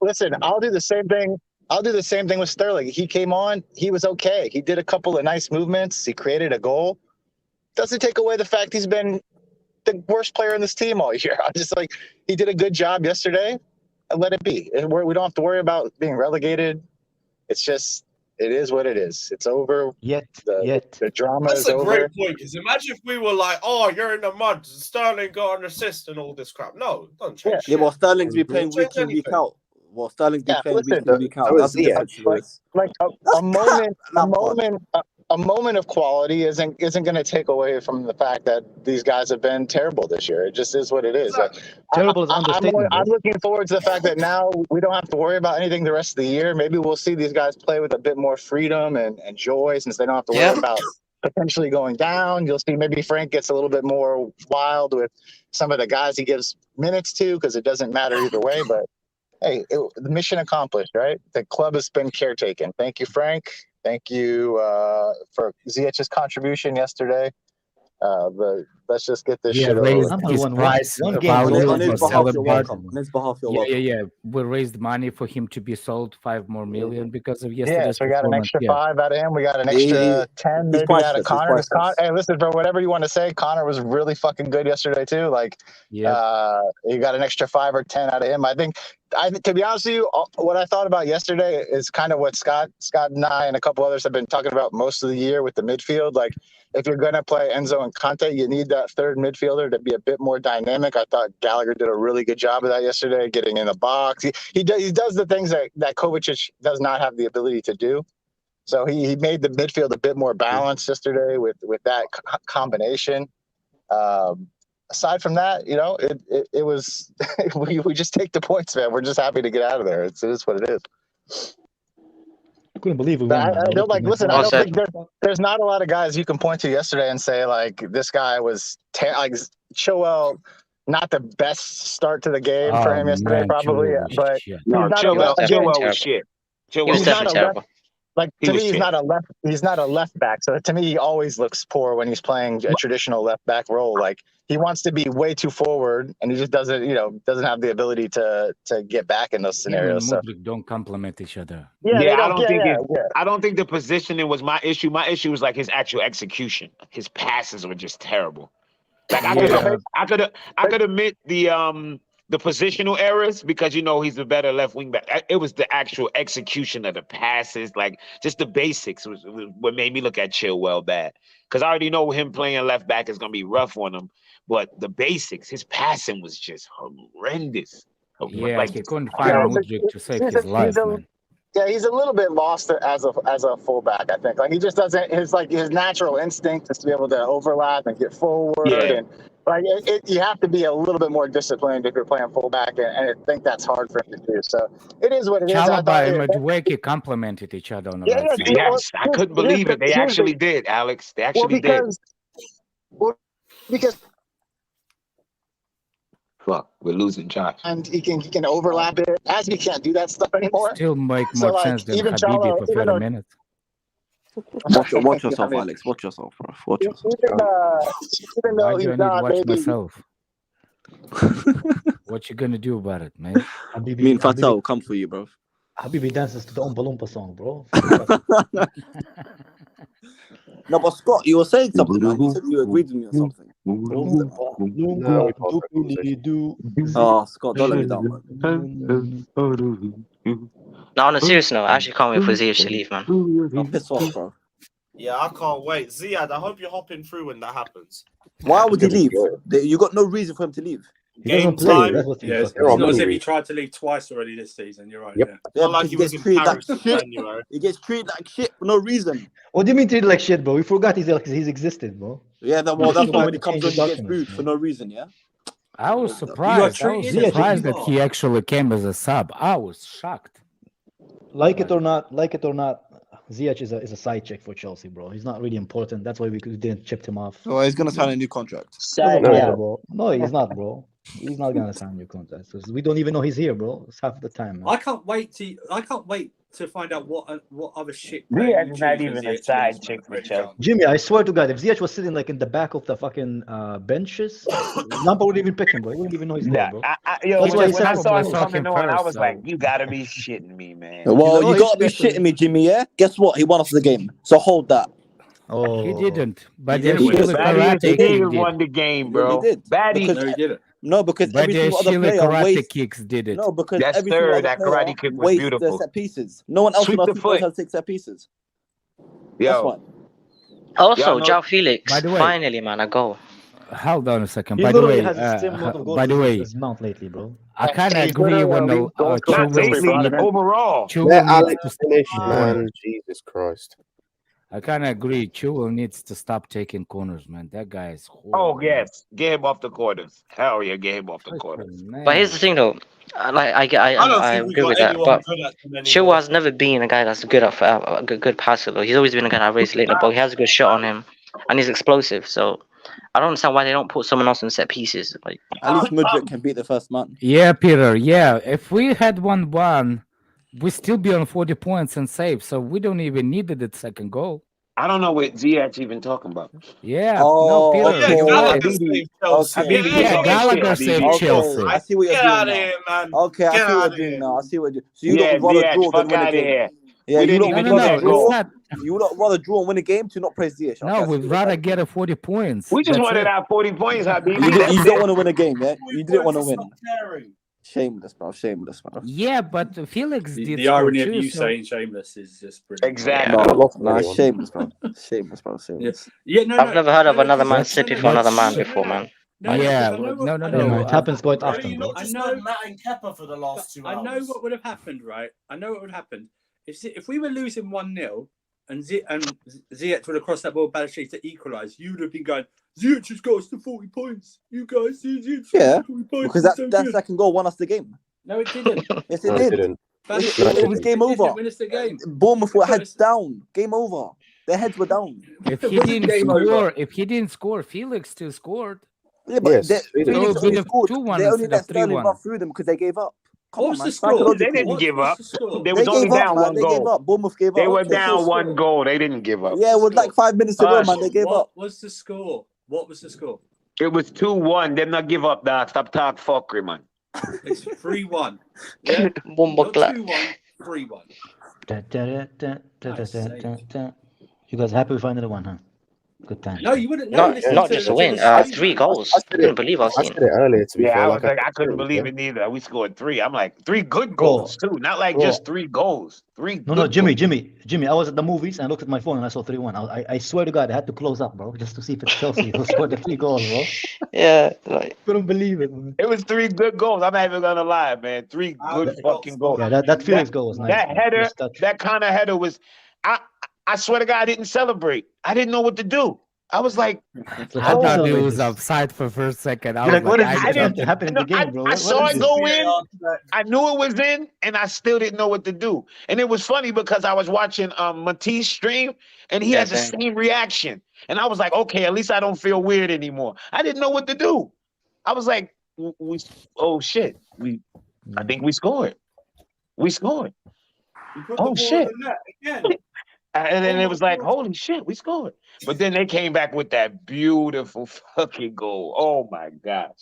Listen, I'll do the same thing. I'll do the same thing with Sterling. He came on. He was okay. He did a couple of nice movements. He created a goal. Doesn't take away the fact he's been the worst player in this team all year. I'm just like, he did a good job yesterday, and let it be. And we don't have to worry about being relegated. It's just, it is what it is. It's over. The drama That's is a over. great point, because imagine if we were like, oh, you're in the mud, Sterling got an assist and all this crap. No, it doesn't change. Yeah, well, Sterling's be playing Doesn't week in, change week anything. out. Well, Sterling's be playing listen, week in, week out. that That's was the difference. like a moment of quality isn't going to take away from the fact that these guys have been terrible this year. It just is what it is. Like, Terrible is an understatement. I'm looking forward to the fact that now we don't have to worry about anything the rest of the year. Maybe we'll see these guys play with a bit more freedom and joy, since they don't have to worry about potentially going down. You'll see maybe Frank gets a little bit more wild with some of the guys he gives minutes to, because it doesn't matter either way. But hey, the mission accomplished, right? The club has been caretaken. Thank you, Frank. Thank you for Ziyech's contribution yesterday. The Let's just get this Yeah, shit over raised with. his price one game value On his for behalf, selling you're part. welcome. On his behalf, you're Yeah, welcome. yeah. We raised money for him to be sold 5 more million because of Yeah, yesterday's so we got an performance. extra Yeah. 5 out of him. We got an He- extra 10 he's maybe out of priceless, he's Connor. 'Cause priceless. Hey, listen, bro, whatever you want to say, Connor was really fucking good yesterday too. Like, you got an extra 5 or 10 out of him. I think, to be honest with you, what I thought about yesterday is kind of what Scott and I and a couple others have been talking about most of the year with the midfield. Like, if you're going to play Enzo and Conte, you need that third midfielder to be a bit more dynamic. I thought Gallagher did a really good job of that yesterday, getting in the box. He does the things that Kovacic does not have the ability to do. So he made the midfield a bit more balanced yesterday with that combination. Aside from that, it was we just take the points, man. We're just happy to get out of there. It is what it is. I couldn't believe we But won. I don't listen. I don't think there's not a lot of guys you can point to yesterday and say like this guy was like Chilwell. Not the best start to the game for him yesterday, probably. But no, Chilwell was shit. He was definitely terrible. Like to me, he's not a left back. So to me, he always looks poor when he's playing a traditional left back role. Like he wants to be way too forward, and he just doesn't have the ability to get back in those scenarios. Him and Mudryk don't complement each other. I don't think the positioning was my issue. My issue was like his actual execution. His passes were just terrible. Like I could admit the positional errors because he's a better left wing back. It was the actual execution of the passes, like just the basics was what made me look at Chilwell bad. Because I already know him playing left back is gonna be rough on him, but the basics, his passing was just horrendous. Yeah, like, he couldn't find Mudryk to save his life, man. Yeah, he's a little bit lost as a fullback. I think like he just doesn't. His natural instinct is to be able to overlap and get forward, and like you have to be a little bit more disciplined if you're playing fullback, and I think that's hard for him to do. So it is what it is. Chalobah and Madueke complemented each other on the right side. Yes, I couldn't believe it. They actually did, Alex. They actually did. Because. Fuck, we're losing Josh. And he can overlap it. As we can't do that stuff anymore. Still make more sense than even Habibi for 30 minutes. Watch yourself, Alex. Watch yourself, bro. Watch yourself. Even though Why do I need to watch myself? What you gonna do about it, man? Me and Fatal will come for you, bro. Habibi dances to the Oompa Loompa song, bro. No, but Scott, you were saying something, man. You said you agreed with me or something. Oh, Scott, don't let me down, man. No, on a serious note, I actually can't wait for Savić to leave, man. I'm pissed off, bro. Yeah, I can't wait. Ziad, I hope you're hopping through when that happens. Why would he leave? You got no reason for him to leave. Game time. Yeah, it's not as if he tried to leave twice already this season. You're right. Yeah. Yeah, like he gets treated like shit. He gets treated like shit for no reason. What do you mean treated like shit, bro? We forgot he's existed, bro. Yeah, that's why when he comes on, he gets booed for no reason. Yeah. I was surprised. That he actually came as a sub. I was shocked. Like it or not, Ziyech is a side check for Chelsea, bro. He's not really important. That's why we didn't chip him off. So he's gonna sign a new contract. Bro. No, he's not, bro. He's not gonna sign a new contract. We don't even know he's here, bro. It's half the time, man. I can't wait to find out what other shit. Ziyech is not even a side chick for Chelsea. Jimmy, I swear to God, if Ziyech was sitting like in the back of the fucking benches, Lampard wouldn't even pick him, bro. He wouldn't even know he's there, bro. When I saw him coming on, I was like, "You gotta be shitting me, man." Well, you gotta be shitting me, Jimmy. Yeah. Guess what? He won us the game. So hold that. Oh, he didn't. But he won the game, bro. He did. He did it. No, because but every single other player karate kicks did it. No, because that's every third. That karate kick was beautiful. Their set pieces. No one else Sweep the foot. has 6 set pieces. Also, João Felix, finally, man, a goal. Hold on a second. He by the way, has the same amount of goals his mount lately, bro. I kind of agree when overall. Let Alex finish, man. Jesus Christ. I kind of agree. Chilwell needs to stop taking corners, man. That guy is horrible. Oh, yes. Get him off the corners. Hell yeah, get him off the corners. But here's the thing, though. I agree with that. But Chilwell has never been a guy that's good at a good passer, though. He's always been a guy that races late in the ball. He has a good shot on him, and he's explosive. So I don't understand why they don't put someone else in set pieces. Like at least Mudryk can beat the first man. Yeah, Peter. Yeah, if we had 1-1. We still be on 40 points and safe, so we don't even need the second goal. I don't know what Ziyech even talking about. Yeah, Oh, no, Peter, okay. you're right. Gallagher saved Chelsea. Okay. Yeah, Gallagher saved Okay, Chelsea. I see what you're Get doing out of now. here, man. Okay, I Get see what out you're of doing here. now. I see what you. So you Yeah, lot would rather Ziyech, draw than fuck win a out of game. here. Yeah, We you didn't lot even would do rather that draw. goal. not. You lot rather draw and win a game to not praise Ziyech. No, we'd rather get a 40 points. We just That's wanted it. our 40 points, Habibi. You That's don't it. want to win a game, yeah? You didn't want to win. Stop caring. Shameless, bro. Shameless, bro. Yeah, but Felix did The score irony of too, you so- saying shameless is just brilliant. Exactly. No, shameless, bro. Shameless, bro. Shameless. Yeah, no, I've never heard of another Man Let's- City for another man before, man. Yeah, no. man, it happens quite often, I bro. know Matt and Kepa for the last 2 hours. I know what would have happened, right? I know what would have happened if we were losing 1-0 and Ziyech would have crossed that ball Balashi to equalise. You would have been going, Ziyech has got us to 40 points. You guys see Ziyech Yeah, 40 points. because that second goal won us the game. No, it didn't. Yes, it did. It was game over. Win us the game. Bournemouth were heads down. Game over. Their heads were down. If he didn't score, Felix still scored. Yeah, but Felix only scored. 2-1 They only instead let of Sterling 3-1. run through them because they gave up. Come What's on, the man. score? They didn't give up. They was They only gave up, down man. one They gave goal. up. Bournemouth gave up. They were Okay. down one goal. They didn't give up. Yeah, with like 5 minutes to go, man. They gave up. What was the score? What was the score? It was 2-1. Them not give up, dog. Stop talk fuckery, man. It's 3-1. Yeah? Bomba Not clap. 2-1, 3-1. You guys happy we found another one, huh? Good time. No, you wouldn't. Not just a win. 3 goals. I couldn't believe I was I seeing. said it earlier, to be Yeah, fair. I was like, I said couldn't it, believe yeah. it neither. We scored 3. I'm like, 3 good goals too, not like Bro. just 3 goals. 3. No, good Jimmy. goals. I was at the movies and I looked at my phone and I saw 3-1. I swear to God, I had to close up, bro, just to see if it's Chelsea who scored the 3 goals, bro. Yeah, like Couldn't believe it, man. It was 3 good goals. I'm not even gonna lie, man. 3 good fucking goals. Yeah, that Felix goal was nice. That man. header, Nice touch. that kind of header was. I swear to God, I didn't celebrate. I didn't know what to do. I was like, I thought it was offside for first second. I You're was like, what is I this happening in the game, bro? I saw is it this? go in. I knew it was in, and I still didn't know what to do. And it was funny because I was watching Matisse stream, and he had the same reaction. And I was like, okay, at least I don't feel weird anymore. I didn't know what to do. I was like, oh shit, I think we scored. We scored. Oh shit. And then it was like, holy shit, we scored. But then they came back with that beautiful fucking goal. Oh my gosh.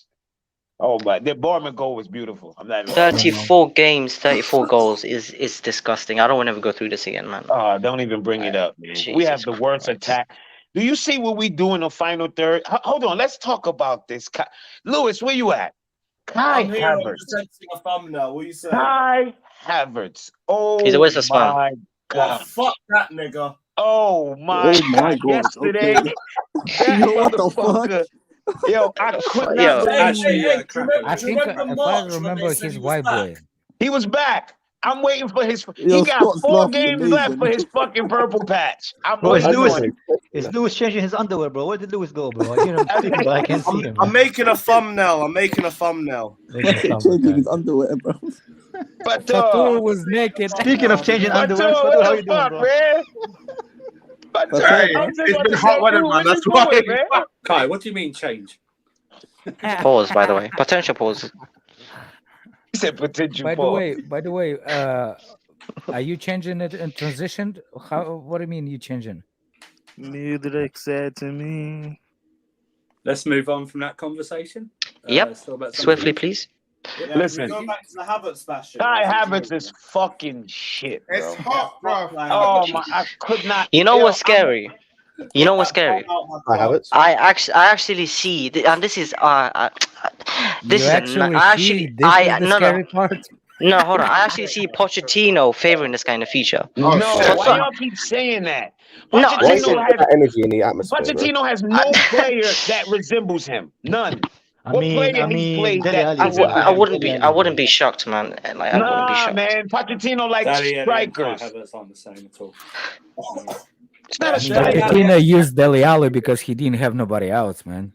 Oh my, the Bournemouth goal was beautiful. I'm not even 34 games, 34 goals is disgusting. I don't want to ever go through this again, man. Oh, don't even bring it up, man. We have the worst attack. Do you see what we do in the final third? Hold on, let's talk about this. Lewis, where you at? Kai I'm here Havertz. presenting a thumbnail. What you say? Kai Havertz. Oh, He's a waste of spam. my Oh, God. fuck that nigga. Oh my God. Yesterday, okay. that Yo, what the motherfucker. Yo, I could Yo, not believe I think if I remember his white boy. he was back. I'm waiting for his. Yo, He got Scott's 4 laugh is games left amazing. for his fucking purple patch. I'm Bro, waiting for it. is Lewis changing his underwear, bro? Where did Lewis go, bro? I hear him speaking, but I can't see him. I'm making a thumbnail. I'm making a thumbnail. Changing his underwear, bro. But Fatur was naked. Speaking of changing but underwear, what Fatur, how the you doing, fuck, bro? man? But Hey, it's been hot weather, man. That's why. Kai, what do you mean change? Pause, by the way. Potential pause. He said potential By pause. the way, are you changing it in transition? What do you mean you changing? Mudrik said to me. Let's move on from that conversation. Yep. Still about Swiftly, something. please. Yeah, Listen. Go back to the Havertz bashing. Kai Havertz is fucking shit, bro. It's hot, bro. Oh my! I could not. You know Yo, what's scary? You know what's scary? I have it. I actually see, and this is this You is actually I see actually this is the no scary part. no hold on. I actually see Pochettino favoring this kind of feature. No, So- why y'all keep saying that? No, Why is listen. there that energy in the atmosphere, bro? Pochettino has no player that resembles him. None. I What mean, player he's played Dele that Alli, resembles I him? wouldn't be shocked, man. Like I wouldn't be Nah, shocked. man. Pochettino likes Daddy and Kai strikers. Havertz aren't the same at all. It's not a striker. Pochettino used Dele Alli because he didn't have nobody else, man.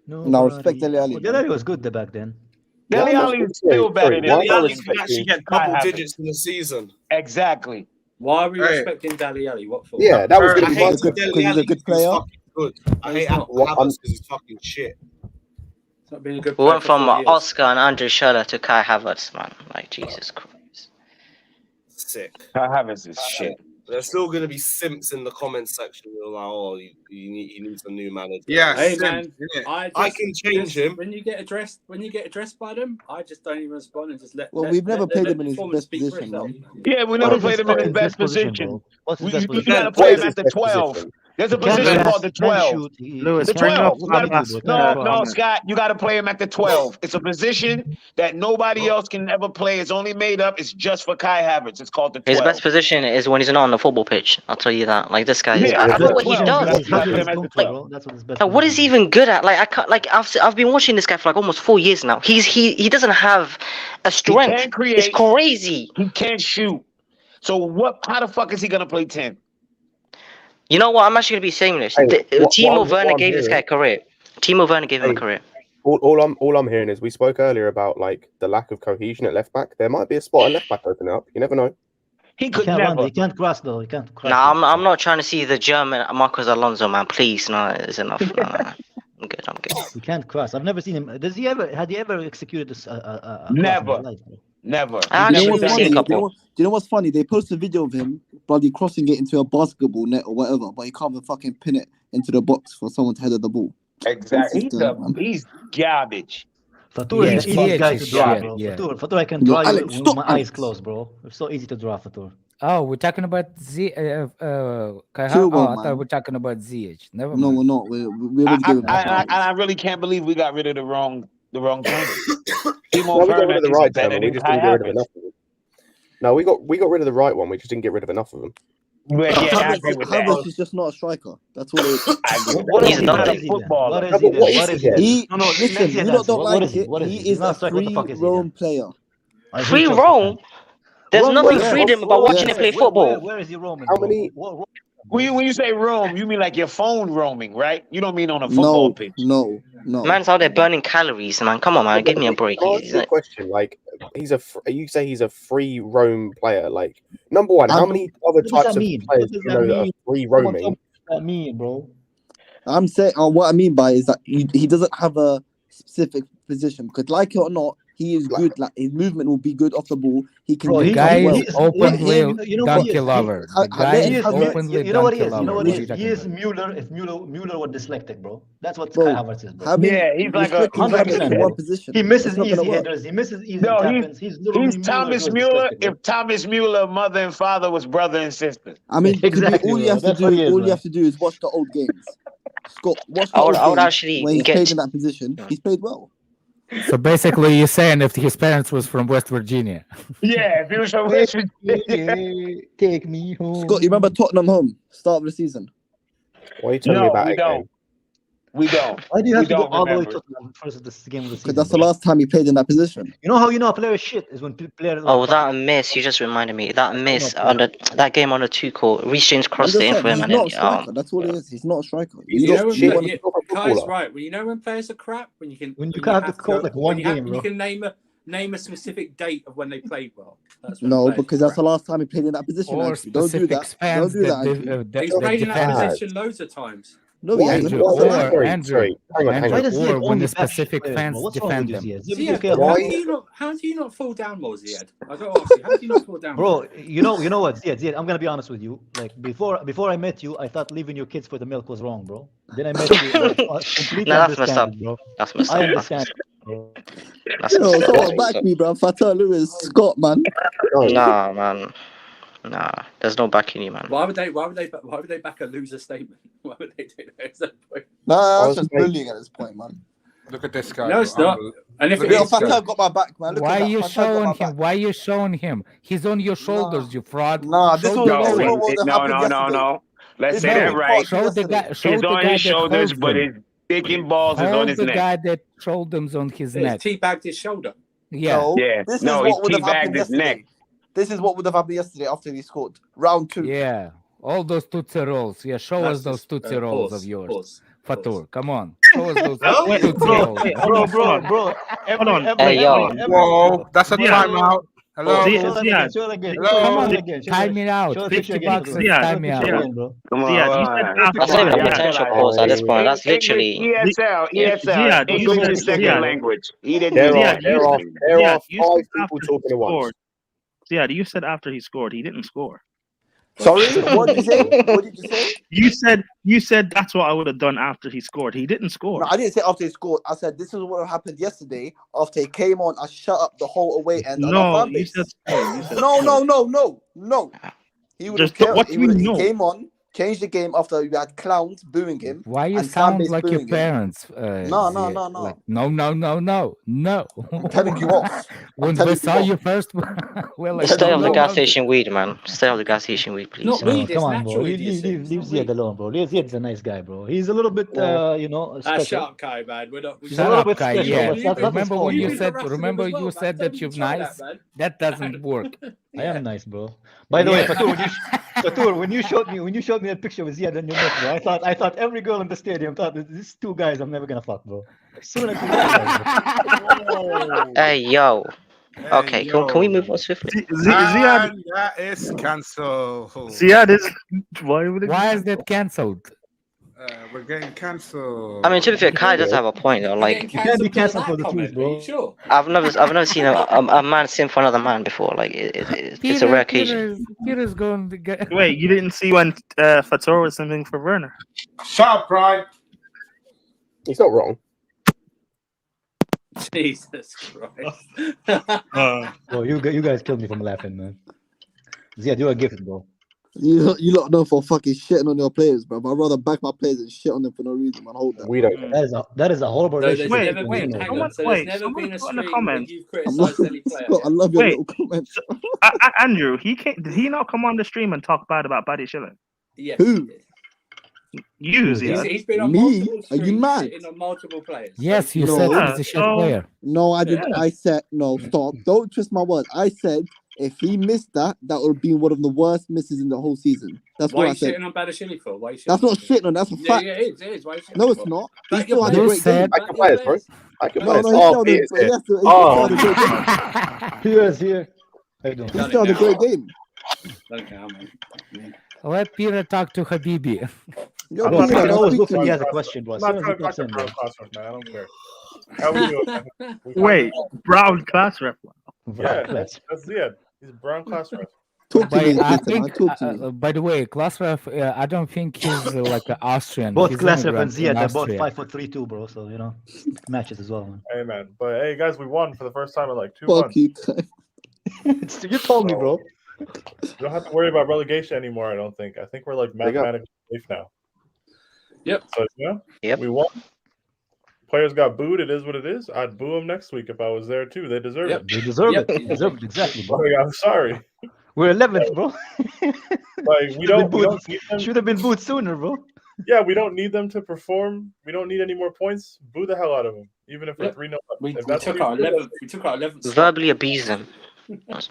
No, respect Dele Alli. Dele Alli was good back then. Dele Alli is still better than Dele Alli Kai can actually get Havertz. double digits in the season. Exactly. Why are we Hey. respecting Dele Alli? What for? Yeah, that was I going to be hate my good- Dele because he's a Alli good because player. he's fucking good. I hate Havertz because he's fucking shit. It's not been a good We went player from for 4 years. Oscar and Andre Schürrle to Kai Havertz, man. Like Jesus Christ. Sick. Kai Havertz is shit. There's still going to be simps in the comments section. They're like, oh, he needs a new manager. Yeah, hey simp, man, I can change him. When you get addressed by them, I just don't even respond and just let. Well, we've never played him in his best position, man. Yeah, we never played him in his best position. You got to What play is him his at the best 12. position? There's a He can't position pass, called the can't 12. shoot. Lewis, The bring 12. up You gotta, Hamas. no, Scott. You got to play him at the 12. It's a position that nobody else can ever play. It's only made up. It's just for Kai Havertz. It's called the 12. His best position is when he's not on the football pitch. I'll tell you that. Like this guy is. Yeah, I at don't know the what he 12. does. You gotta put him at the 12. That's what his best Like, what is he even good at? Like I can't. Like I've been watching this guy for like almost 4 years now. He doesn't have a strength. He can't create. It's crazy. He can't shoot. So how the fuck is he gonna play 10? You know what? I'm actually gonna be saying this. Hey, Timo Werner I'm gave this guy a career. Timo Werner gave him a career. All I'm hearing is we spoke earlier about like the lack of cohesion at left back. There might be a spot at left back open up. You never know. He could never. He can't cross though. He can't cross. Nah, I'm not trying to see the German Marcos Alonso, man. Please, no, it's enough. No. I'm good. He can't cross. I've never seen him. Had he ever executed this? Never. Never. Do you know what's funny? They posted a video of him bloody crossing it into a basketball net or whatever, but he can't even fucking pin it into the box for someone to header the ball. Exactly. He's garbage. Fatur is an easy guy to draw, bro. Fatur, I can draw you with my eyes closed, bro. It's so easy to draw, Fatur. Oh, we're talking about Kai I thought we're talking about ZH. Never mind. No, we're not. We already gave him I really can't believe we got rid of the wrong trainer. No, we got rid of the right trainer. We just didn't get rid of enough of them. No, we got rid of the right one. We just didn't get rid of enough of them. Havertz is just not a striker. That's what it is. What is he? Listen, you don't like it. He is a free roam player. Free roam? There's nothing freedom about watching him play football. Where is he roaming? How many? When you say roam, you mean like your phone roaming, right? You don't mean on a football pitch. No. Man's out there burning calories, man. Come on, man. Give me a break. Question, like you say he's a free roam player. Like, number one, how many other types of players do you know that are free roaming? What does that mean, bro? I'm saying what I mean by is that he doesn't have a specific position because, like it or not, he is good. Like his movement will be good off the ball. He can. The guy is openly donkey lover. The guy is openly donkey lover. He is Mueller if Mueller was dyslexic, bro. That's what Kai Havertz is, bro. Yeah, he's like a 100%. He misses easy headers. He misses easy tappings. He's Thomas Mueller. If Thomas Mueller, mother and father was brother and sister. I mean, exactly. All you have to do is watch the old games. Scott, watch the old games actually when he's played in that position. He's played well. So basically, you're saying if his parents was from West Virginia. Yeah, if he was from West Virginia. Take me home. Scott, you remember Tottenham home, start of the season? What are you telling me about it? We don't. Why do you have to go all the way to the first game of the season? Because that's the last time he played in that position. You know how you know a player is shit is when players. Oh, that miss! You just reminded me. That miss on that game on the 2 court. Reece James crossed it in for him, he's and not a striker. That's what it is. He's not a striker. Kai's right. When you know when players are crap, when you can't have to call like one game, you can name a specific date of when they played well. No, because that's the last time he played in that position. Don't do that. Don't do that. He's played in that position loads of times. No, he hasn't. Andrew, or when the specific fans defend them. How do you not fall down more, Ziad? I don't ask you. How do you not fall down? Bro, you know what, Ziad, I'm gonna be honest with you. Like before I met you, I thought leaving your kids for the milk was wrong, bro. Then I met you. Completely that's messed up. Bro. That's messed up. I understand. Bro. Someone back me, bro. Fatal Lewis, Scott, man. Nah, man. Nah, there's no backing you, man. Why would they back a loser statement? Why would they do that? Nah, that's just bullying at this point, man. Look at this guy. No, it's not. And if Fatal got my back, man. Why are you showing him? Why are you showing him? He's on your shoulders, you fraud. Nah, this was no. Let's say that right. He's on his shoulders, but his dick and balls is on his neck. The guy that shoulders on his neck. He teabagged his shoulder. Yeah. This is no, what he teabagged his neck. This is what would have happened yesterday after he scored. Round 2. Yeah. All those Tootsie Rolls. Yeah, show us those Tootsie Rolls of yours. Fatur, come on. Show us those Tootsie Rolls. Bro. Hold on. Hey, yo. Whoa, that's a timeout. Hello? Come on, time it out. $50 time it out. Come on. That's not even a potential pause at this point. That's literally... ESL. English is second language. He didn't do that. There are 5 people talking at once. Yeah, you said after he scored, he didn't score. Sorry, what did you say? What did you say? You said that's what I would have done after he scored. He didn't score. No, I didn't say after he scored. I said this is what happened yesterday. After he came on, I shut up the whole away end on our fan base. No. He would have What do you He know? came on, changed the game after we had clowns booing him. Why you and fan sound base like your booing him. parents? No. Like, no. I'm telling you off. When we saw you first, we're like, Stay off the gas no. station weed, man. Stay off the gas station weed, please. Not weed, it's Come on, bro. natural. Leave Ziad alone, bro. Ziad's a nice guy, bro. He's a little bit, special. Shut up, Kai, man. He's a little bit special, Yeah. but that's not his Remember fault, when you bro. said? Remember you said that you're nice? That doesn't work. I am nice, bro. By the way, Fatur, when you showed me a picture with Ziad and your neck, bro, I thought every girl in the stadium thought these two guys I'm never gonna fuck, bro. As soon as Hey, yo. Okay, can we move on swiftly? Ziad, that is cancelled. Ziad is Why is that cancelled? We're getting cancelled. I mean, to be fair, Kai does have a point though. Like, you can't be cancelled for the truth, bro. Sure. I've never seen a man sin for another man before. Like, it's a rare occasion. Peter's going to get. Wait, you didn't see when Fator was something for Werner? Shut up, Brian. He's not wrong. Jesus Christ. Bro, you guys killed me from laughing, man. Ziad, you're a gift, bro. You lot know for fucking shitting on your players, bro. I'd rather back my players and shit on them for no reason, man. Hold that. We don't. That is a horrible There's relationship. never been a stream when you've criticised any player. I love your little comments. Andrew, did he not come on the stream and talk bad about Buddy Schilling? Yes. Who? You, Ziad. He's been on Me? multiple Are streams, you mad? shitting on multiple players. Yes, you No. said he's a shit player. No, I didn't. Yeah. I said no. Stop! Don't twist my words. I said if he missed that, that would have been one of the worst misses in the whole season. That's Why what are I you said. shitting on Badashili for? Why are you shitting That's on not him? shit, no. That's a Yeah, fact. yeah, it is. Why are you shitting No, on it's him not. He Back still your had a You great said- game. Back your players, bro. Back your No, players. no, he Oh, still had Peter's here. he still had a great game. Here's here. How you doing? He still had a great game. Don't count, man. Let Peter talk to Habibi. Yo, Bro, Peter, Peter always speak looks to like he me. has a question, bro. I'm As not soon as he trying to pops talk in, to bro. Brown class rep, man. I don't care. How we doing, man? Wait, Brown class rep. Yeah, that's it. He's a Brown class rep. Talk to me, I Peter, man. think, Talk to me. by the way, class ref, I don't think he's like an Austrian. Both He's Class Rep and immigrant in Ziad, they're both Austria. 5'3" too, bro. So matches as well, man. Hey, man. But hey, guys, we won for the first time in like 2 Fuck months. you, Kai. You told me, bro. You don't have to worry about relegation anymore. I don't think. I think we're like mathematically safe now. Yep. So Yep. we won. Players got booed. It is what it is. I'd boo them next week if I was there too. They deserve it. They deserve it. They deserve it exactly, bro. Like, I'm sorry. We're 11th, bro. Like we don't need them. Should have been booed sooner, bro. Yeah, we don't need them to perform. We don't need any more points. Boo the hell out of them, even if we're 3-0. We took our 11th. We took our 11th. Verbally abuse them.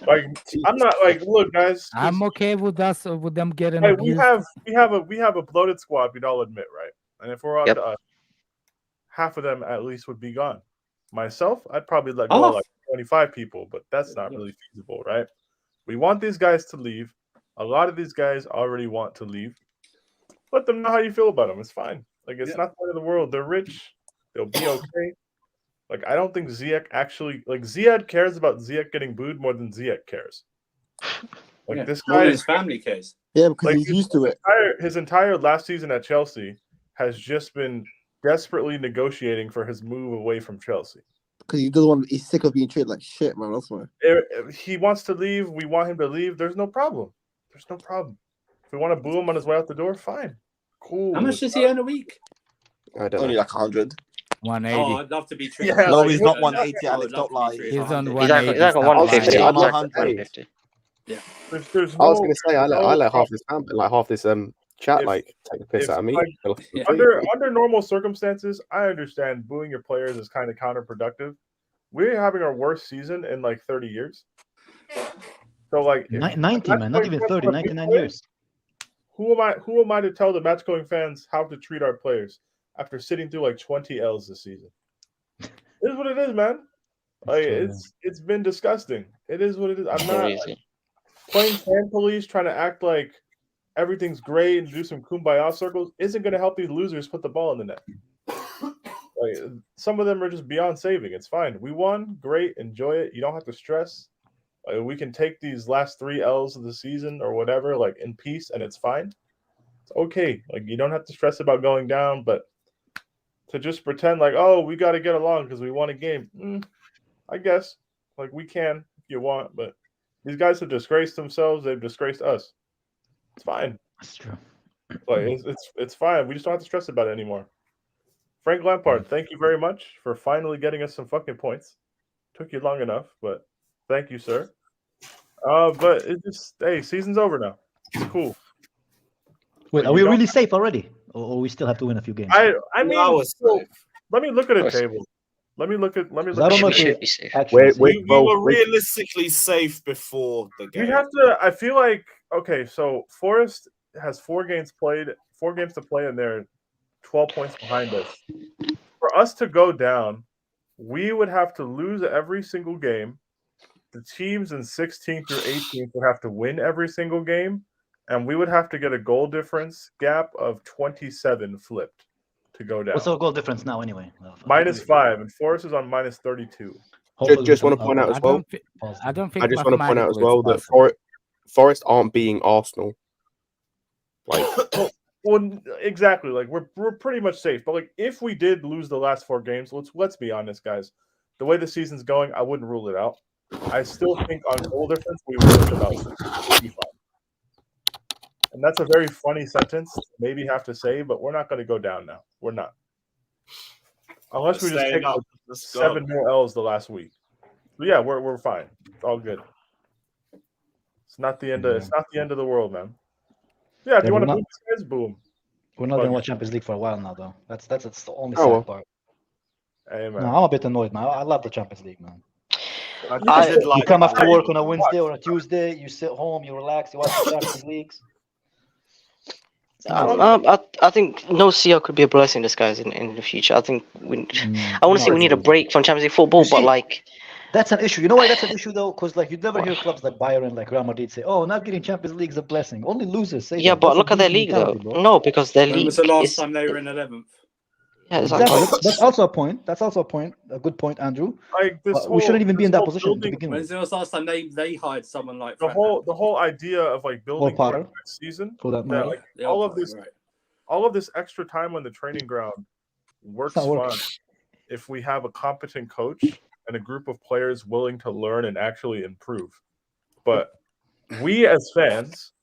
Like I'm not like look, guys. I'm okay with us with them getting Like, we abused. have a bloated squad. We'd all admit, right? And if we're on to us, half of them at least would be gone. Myself, I'd probably let go of like 25 people, but that's not really feasible, right? We want these guys to leave. A lot of these guys already want to leave. Let them know how you feel about them. It's fine. Like it's not the end of the world. They're rich. They'll be okay. Like I don't think Ziyech actually like Ziad cares about Ziyech getting booed more than Ziyech cares. Like this More guy than is his family case. Yeah, because like he's used to it. his entire last season at Chelsea has just been desperately negotiating for his move away from Chelsea. Because he doesn't want. He's sick of being treated like shit, man. That's why. If he wants to leave. We want him to leave. There's no problem. There's no problem. If we want to boo him on his way out the door, fine. Cool. How much does he earn a week? I don't Only know. like 100. 180. Oh, I'd love to be treated. Yeah, No, like, he's yeah, not 180, Alex. Don't lie. He's on He's 180. like a 150. I'd like 150. There's I was no- going to say, I no let half this chat If- like take a piss out of me. like, under normal circumstances, I understand booing your players is kind of counterproductive. We're having our worst season in like 30 years. So like 90, man, not even 30, 99 years. Who am I to tell the match going fans how to treat our players after sitting through like 20 L's this season? It is what it is, man. Like it's been disgusting. It is what it is. I'm not like, playing fan police trying to act like everything's great and do some kumbaya circles isn't going to help these losers put the ball in the net. Like some of them are just beyond saving. It's fine. We won. Great. Enjoy it. You don't have to stress. We can take these last 3 L's of the season or whatever, like in peace, and it's fine. It's okay. Like you don't have to stress about going down, but to just pretend like, oh, we got to get along because we won a game. I guess like we can if you want, but these guys have disgraced themselves. They've disgraced us. It's fine. That's true. Like it's fine. We just don't have to stress about it anymore. Frank Lampard, thank you very much for finally getting us some fucking points. Took you long enough, but thank you, sir. But it's just season's over now. It's cool. Wait, are we really safe already, or we still have to win a few games? I mean, let me look at a table. Let me look at. I don't know if we were realistically safe before the game. You have to. I feel like so Forest has 4 games played, 4 games to play, and they're 12 points behind us. For us to go down, we would have to lose every single game. The teams in 16th through 18th would have to win every single game, and we would have to get a goal difference gap of 27 flipped to go down. What's our goal difference now, anyway? -5, and Forest is on -32. Just want to point out as well. I don't think. I just want to point out as well that Forest aren't being Arsenal. Like, well, exactly. Like we're pretty much safe. But like, if we did lose the last 4 games, let's be honest, guys. The way the season's going, I wouldn't rule it out. I still think on goal difference we would about 65. And that's a very funny sentence to maybe have to say, but we're not going to go down now. We're not. Unless we just take 7 more L's the last week. But yeah, we're fine. It's all good. It's not the end of the world, man. Yeah, if you want to boom these guys, boom. We're not going to watch Champions League for a while now, though. That's the only sad part. Hey, man. No, I'm a bit annoyed, man. I love the Champions League, man. You come after work on a Wednesday or a Tuesday, you sit home, you relax, you watch the Champions Leagues. I think no CL could be a blessing in disguise in the future. I think I want to say we need a break from Champions League football, but like that's an issue. You know why that's an issue though? Because like you never hear clubs like Bayern, like Real Madrid say, "Oh, not getting Champions League is a blessing." Only losers say. Yeah, that. but That's look at their league though. No, because their league. When was the last time they were in 11th? Yeah, exactly. That's also a point. That's also a point. A good point, Andrew. Like we shouldn't even be in that position to begin with. When's the last time they hired someone like the whole idea of like building Potter next season? for that matter. Like, all of this extra time on the training ground works fine if we have a competent coach and a group of players willing to learn and actually improve. But we as fans,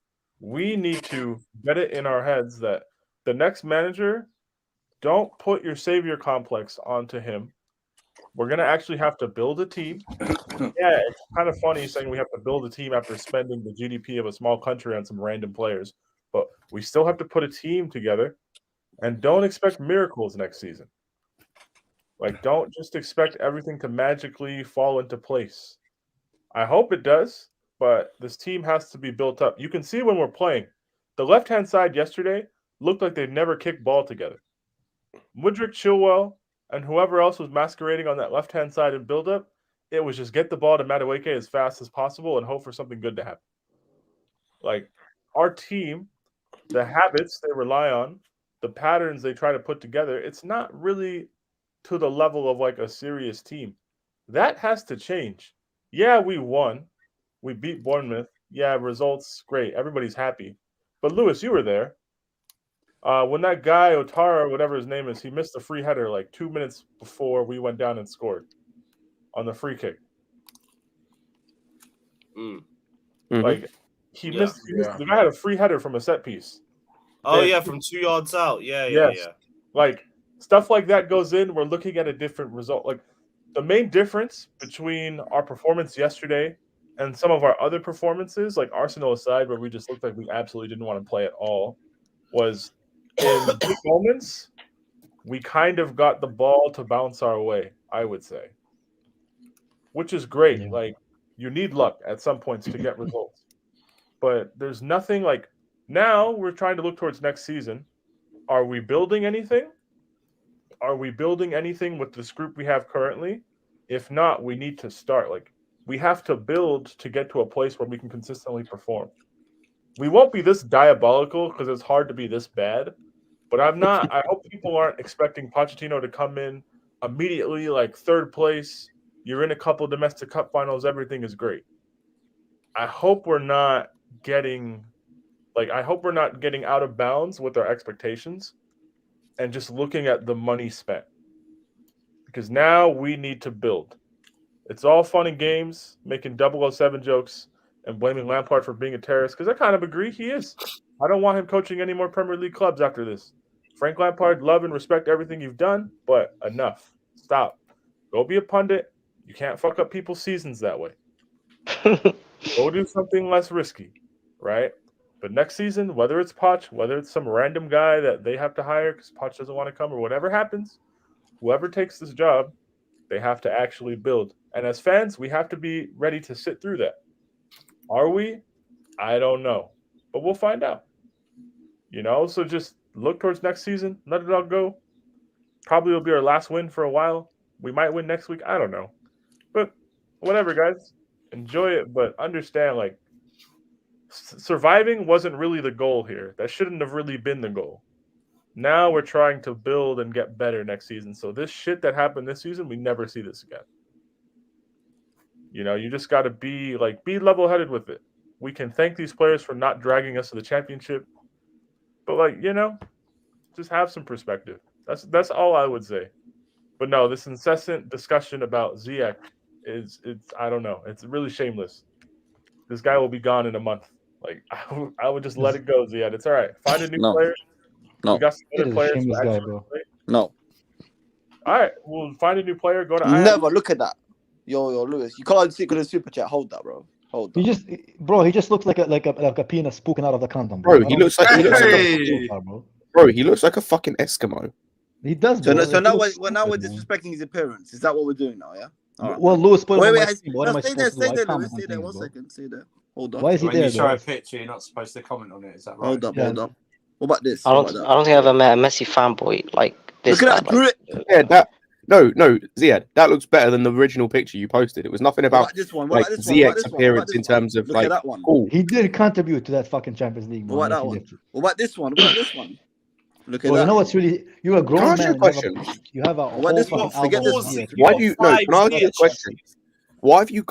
we need to get it in our heads that the next manager, don't put your savior complex onto him. We're going to actually have to build a team. Yeah, it's kind of funny saying we have to build a team after spending the GDP of a small country on some random players. But we still have to put a team together, and don't expect miracles next season. Like, don't just expect everything to magically fall into place. I hope it does, but this team has to be built up. You can see when we're playing. The left-hand side yesterday looked like they'd never kicked ball together. Mudryk, Chilwell, and whoever else was masquerading on that left-hand side in build-up, it was just get the ball to Madueke as fast as possible and hope for something good to happen. Like, our team, the habits they rely on, the patterns they try to put together, it's not really to the level of like a serious team. That has to change. Yeah, we won. We beat Bournemouth. Yeah, results, great. Everybody's happy. But Lewis, you were there. When that guy, Otara, whatever his name is, he missed a free header like 2 minutes before we went down and scored on the free kick. Like, he missed. The guy had a free header from a set piece. Oh, yeah, from 2 yards out. Yeah. Like, stuff like that goes in, we're looking at a different result. Like, the main difference between our performance yesterday and some of our other performances, like Arsenal aside, where we just looked like we absolutely didn't want to play at all, was in big moments, we kind of got the ball to bounce our way, I would say. Which is great. Yeah. Like, you need luck at some points to get results. But there's nothing like, now we're trying to look towards next season. Are we building anything? Are we building anything with this group we have currently? If not, we need to start. Like, we have to build to get to a place where we can consistently perform. We won't be this diabolical because it's hard to be this bad. But I hope people aren't expecting Pochettino to come in immediately, like 3rd place. You're in a couple domestic cup finals. Everything is great. I hope we're not getting out of bounds with our expectations and just looking at the money spent. Because now we need to build. It's all fun and games, making 007 jokes and blaming Lampard for being a terrorist, because I kind of agree he is. I don't want him coaching any more Premier League clubs after this. Frank Lampard, love and respect everything you've done, but enough. Stop. Go be a pundit. You can't fuck up people's seasons that way. Go do something less risky, right? But next season, whether it's Poch, whether it's some random guy that they have to hire because Poch doesn't want to come, or whatever happens, whoever takes this job, they have to actually build. And as fans, we have to be ready to sit through that. Are we? I don't know. But we'll find out. So just look towards next season. Let it all go. Probably will be our last win for a while. We might win next week. I don't know. But whatever, guys. Enjoy it, but understand, surviving wasn't really the goal here. That shouldn't have really been the goal. Now we're trying to build and get better next season. So this shit that happened this season, we never see this again. You just got to be level-headed with it. We can thank these players for not dragging us to the championship. But just have some perspective. That's all I would say. But no, this incessant discussion about Ziyech it's I don't know. It's really shameless. This guy will be gone in a month. I would just let it go, Ziyech. It's all right. Find a new player. No. We got some other players. Guy, bro. No. All right, we'll find a new player. Go to Never look at that. Yo, Lewis, you can't see the super chat. Hold that, bro. Hold that. He just looks like a penis poking out of the condom, bro. He looks like he looks like a fucking Eskimo. He does. So now we're disrespecting his appearance. Is that what we're doing now? Yeah. Right. Well, Lewis, stay there, Lewis. Stay there. 1 second. Stay there. Hold on. Why is he there? When you show a picture, you're not supposed to comment on it. Is that right? Hold up. What about this? I don't think I've ever met a Messi fanboy like this. Look at that. Yeah, that. No, Ziyad, that looks better than the original picture you posted. It was nothing about this one. Ziyech's appearance in terms of Look at that one. Cool. He did contribute to that fucking Champions League. What about that one? What about this one? Look at that. You know what's really? You're a grown man. You have a whole fucking album. Why do you? No, can I ask you a question? Why have you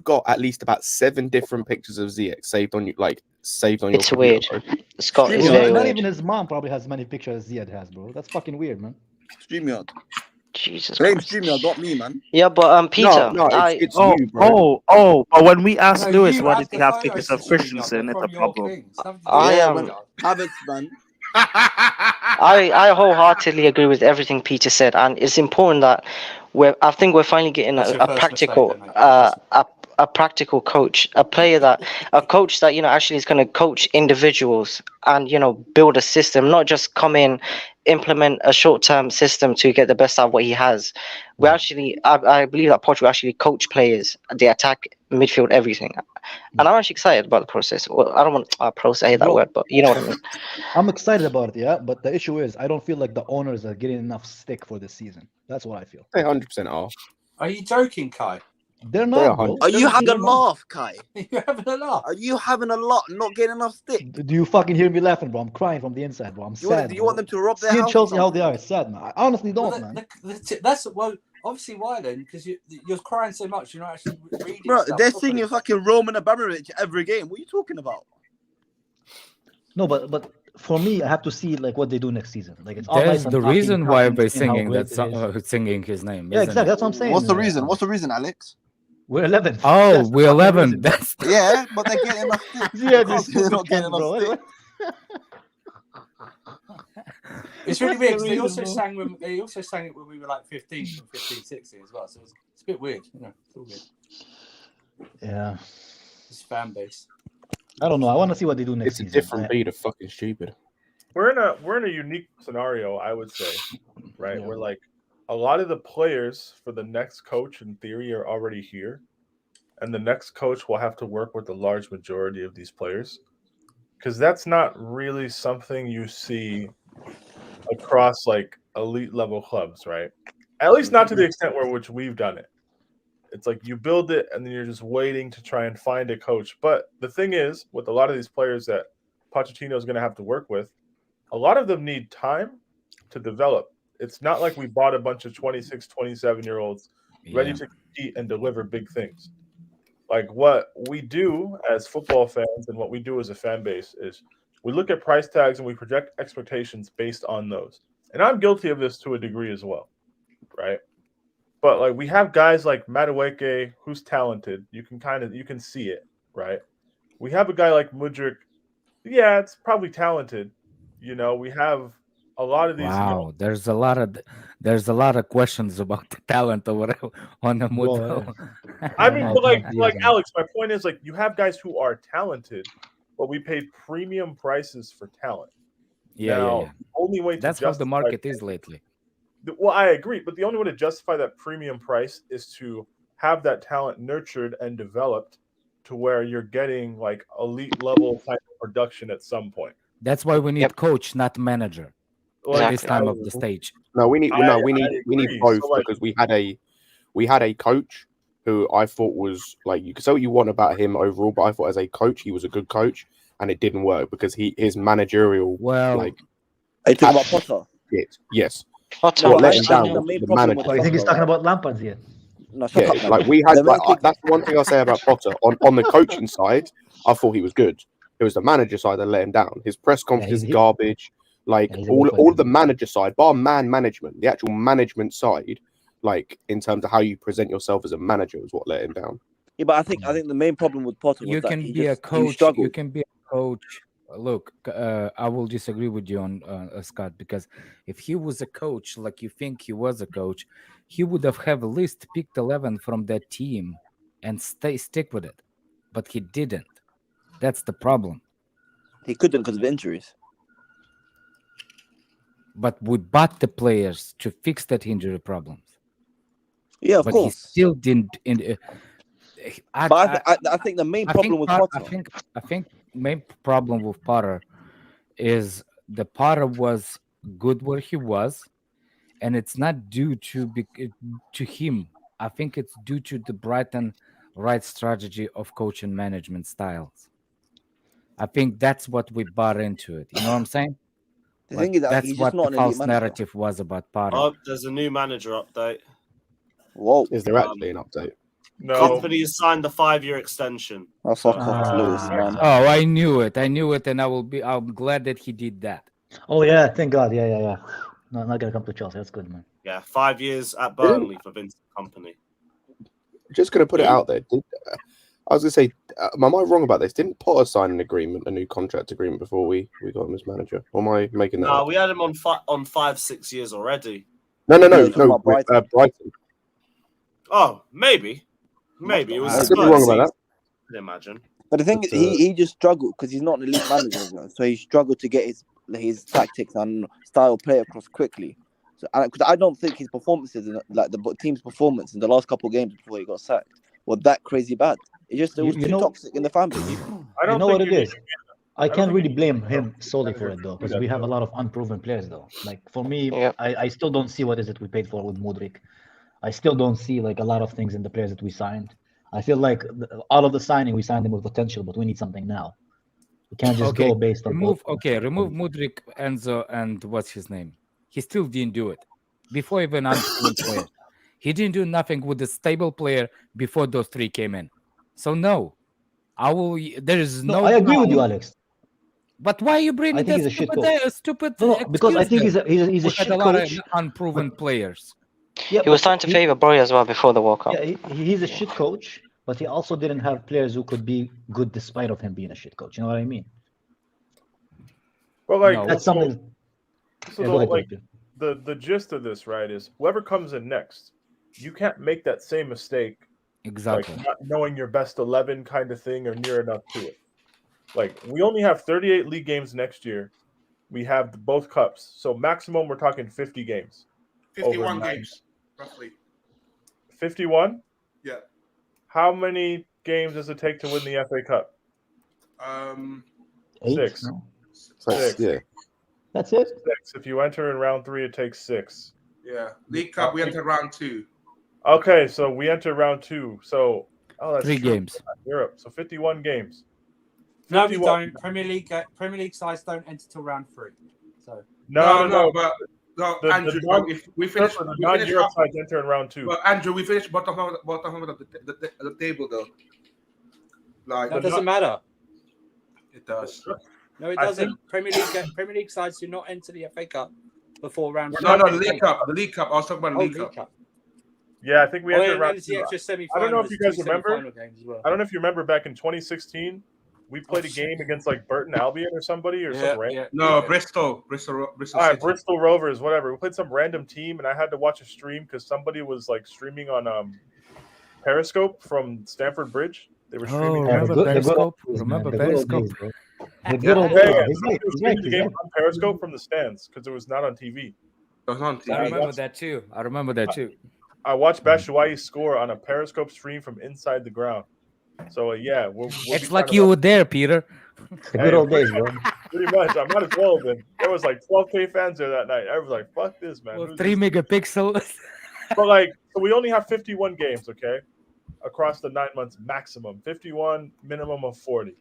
got at least about 7 different pictures of Ziyech saved on your? It's weird. Scott is very weird. Not even his mom probably has as many pictures as Ziyech has, bro. That's fucking weird, man. StreamYard. Jesus Blame Christ. StreamYard, not me, man. Yeah, but Peter. It's you, bro. But when we asked Lewis why did he have pictures of Christensen, it's a problem. Havertz, man. I wholeheartedly agree with everything Peter said, and it's important that I think we're finally getting a practical a practical coach, a coach that actually is going to coach individuals and build a system, not just come in, implement a short-term system to get the best out of what he has. We actually, I believe that Poch will actually coach players, the attack, midfield, everything. And I'm actually excited about the process. Well, I don't want process, I hate that word, but you know what I mean. I'm excited about it, yeah. But the issue is, I don't feel like the owners are getting enough stick for this season. That's what I feel. They 100% are. Are you joking, Kai? They're not. Are you having a laugh, Kai? You're having a laugh. Are you having a laugh? Not getting enough stick. Do you fucking hear me laughing, bro? I'm crying from the inside, bro. I'm sad. Do you want them to rob their house? house? Chelsea how they are. It's sad, man. I honestly don't, man. That's obviously why then, because you're crying so much, you're not actually reading. Bro, stuff. they're singing fucking Roman Abramovich every game. What are you talking about? No, but for me, I have to see what they do next season. It's there's the reason why we're singing singing his name. Yeah, exactly. That's what I'm saying. What's the reason? What's the reason, Alex? We're 11th. Oh, we're 11. That's yeah, but they're getting enough. Yeah, they're not getting enough. It's really weird because they also sang it when we were like 15, 16 as well. So it's a bit weird. It's all good. Yeah. It's fan base. I don't know. I want to see what they do next season. It's a different breed of fucking stupid. We're in a unique scenario, I would say, right? Yeah. We're a lot of the players for the next coach, in theory, are already here. And the next coach will have to work with the large majority of these players. Because that's not really something you see across, elite level clubs, right? At least not to the extent which we've done it. It's you build it, and then you're just waiting to try and find a coach. But the thing is, with a lot of these players that Pochettino is going to have to work with, a lot of them need time to develop. It's not like we bought a bunch of 26, 27-year-olds ready to compete and deliver big things. Like what we do as football fans and what we do as a fan base is we look at price tags and we project expectations based on those. And I'm guilty of this to a degree as well, right? But like we have guys like Madueke who's talented. You can see it, right? We have a guy like Mudryk. Yeah, it's probably talented. You know, we have a lot of these. Wow, there's a lot of questions about the talent over on the Mudryk. I mean, but like Alex, my point is like you have guys who are talented, but we pay premium prices for talent. Yeah, now, yeah. The only way that's how the market is lately. Well, I agree, but the only way to justify that premium price is to have that talent nurtured and developed to where you're getting like elite level type of production at some point. That's why we need coach, not manager. At this time of the stage. No, we need both because we had a coach who I thought was like, you could say what you want about him overall, but I thought as a coach he was a good coach, and it didn't work because his managerial Are you talking about Potter? Yes. Potter. What let him down Oh, you think he's talking about Lampard here? No, like we had that's one thing I say about Potter. On the coaching side, I thought he was good. It was the manager side that let him down. His press conference is garbage. Like all of the manager side, bar man management, the actual management side, like in terms of how you present yourself as a manager was what let him down. Yeah, but I think the main problem with Potter was you can be a coach. You can be a coach. Look, I will disagree with you on Scott, because if he was a coach, like you think he was a coach, he would have at least picked 11 from that team and stick with it. But he didn't. That's the problem. He couldn't because of injuries. But we bought the players to fix that injury problems. Yeah, of course. He still didn't. I think the main problem with Potter. I think main problem with Potter is the Potter was good where he was, and it's not due to him. I think it's due to the Brighton right strategy of coach and management styles. I think that's what we bought into it. You know what I'm saying? The thing is that that's he's what just not the an elite false manager. narrative was about Potter. Oh, there's a new manager update. Whoa. Is there actually an update? No. Company has signed the 5-year extension. Oh, fuck off, Lewis, man. Oh, I knew it, and I'm glad that he did that. Oh yeah, thank God. Yeah. No, not gonna come to Chelsea. That's good, man. Yeah, 5 years at Burnley for Vincent Kompany. Just gonna put it out there. I was gonna say, am I wrong about this? Didn't Potter sign a new contract agreement before we got him as manager? Or am I making that? No, we had him on 5-6 years already. No. Brighton. Oh, maybe. It was. I could be wrong about that. I imagine. But the thing is, he just struggled because he's not an elite manager, so he struggled to get his tactics and style play across quickly. So, because I don't think his performances, like the team's performance in the last couple of games before he got sacked, were that crazy bad. It was too toxic in the fan base. I don't know what it is. I can't really blame him solely for it though, because we have a lot of unproven players though. Like for me, I still don't see what is it we paid for with Mudryk. I still don't see like a lot of things in the players that we signed. I feel like all of the signing we signed them with potential, but we need something now. We can't just go based on remove Mudryk, Enzo, and what's his name? He still didn't do it before even unproven player. He didn't do nothing with a stable player before those three came in. So no, there is no. I agree with you, Alex. But why are you bringing that stupid? No, because I think he's a shit a lot coach. of unproven players. Yeah, he was trying to favor Boy as well before the World Cup. Yeah, he's a shit coach, but he also didn't have players who could be good despite of him being a shit coach. You know what I mean? Well, like that's something. The gist of this, right, is whoever comes in next, you can't make that same mistake. Exactly. Like not knowing your best 11 kind of thing or near enough to it. Like we only have 38 league games next year. We have both cups, so maximum we're talking 50 games. 51 games, roughly. 51? Yeah. How many games does it take to win the FA Cup? 6. No? 6. Yeah. That's it. 6. If you enter in round 3, it takes 6. Yeah. League Cup, we entered round 2. Okay, so we enter round 2. So, that's 3 true. games. Europe. So 51 games. No, we don't. Premier League sides don't enter till round 3. So No, but Andrew, if we finish, the non-Europe sides enter in round 2. But Andrew, we finished bottom of the table though. Like that doesn't matter. It does. No, it doesn't. Premier League sides do not enter the FA Cup before round. No, the League Cup. The League Cup. I was talking about the League Cup. Yeah, I think we entered round the two. extra I don't know if you guys two remember. semi-final games as well. I don't know if you remember back in 2016, we played a game against like Burton Albion or somebody or some random. No, Bristol All right, City. Bristol Rovers, whatever. We played some random team, and I had to watch a stream because somebody was like streaming on Periscope from Stamford Bridge. They were streaming. Remember Periscope? Remember Periscope? The good old days. Somebody was streaming the game on Periscope from the stands because it was not on TV. It was on TV. I remember that too. I watched Batshuayi score on a Periscope stream from inside the ground. So yeah, we'll it's like you were there, Peter. The good old days, bro. Pretty much. I might as well have been. There was like 12K fans there that night. I was like, "Fuck this, man." Well, 3 megapixels. But like, so we only have 51 games, okay, across the 9 months maximum. 51, minimum of 40.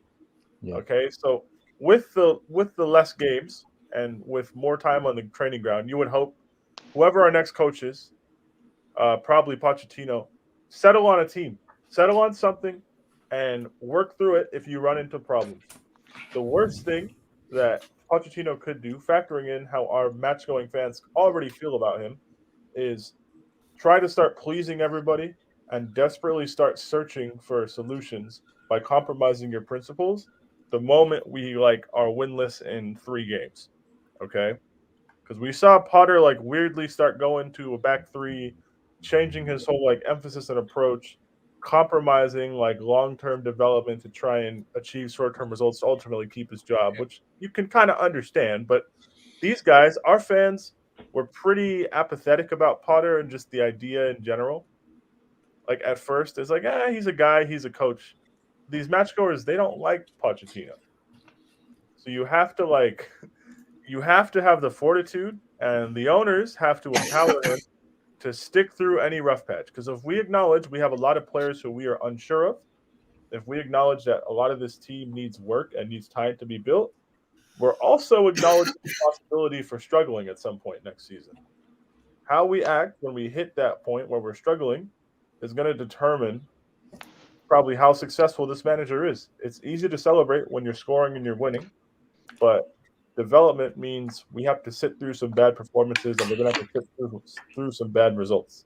Yeah. Okay, so with the less games and with more time on the training ground, you would hope whoever our next coach is, probably Pochettino, settle on a team, settle on something, and work through it if you run into problems. The worst thing that Pochettino could do, factoring in how our match-going fans already feel about him, is try to start pleasing everybody and desperately start searching for solutions by compromising your principles the moment we like are winless in 3 games. Okay? Because we saw Potter like weirdly start going to a back 3, changing his whole like emphasis and approach, compromising like long-term development to try and achieve short-term results to ultimately keep his job, which you can kind of understand. But these guys, our fans, were pretty apathetic about Potter and just the idea in general. Like at first, it's like, he's a guy, he's a coach. These matchgoers, they don't like Pochettino. So you have to have the fortitude, and the owners have to empower him to stick through any rough patch. Because if we acknowledge we have a lot of players who we are unsure of, if we acknowledge that a lot of this team needs work and needs time to be built, we're also acknowledging the possibility for struggling at some point next season. How we act when we hit that point where we're struggling is going to determine probably how successful this manager is. It's easy to celebrate when you're scoring and you're winning, but development means we have to sit through some bad performances and we're going to have to sit through some bad results.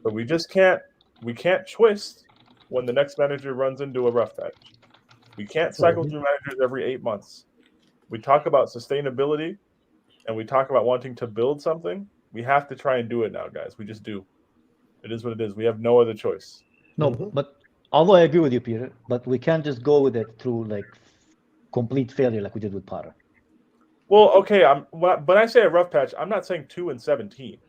But we can't twist when the next manager runs into a rough patch. We can't cycle through managers every 8 months. We talk about sustainability and we talk about wanting to build something. We have to try and do it now, guys. We just do. It is what it is. We have no other choice. No, but although I agree with you, Peter, but we can't just go with it through like complete failure like we did with Potter. Well, okay. When I say a rough patch, I'm not saying 2-17.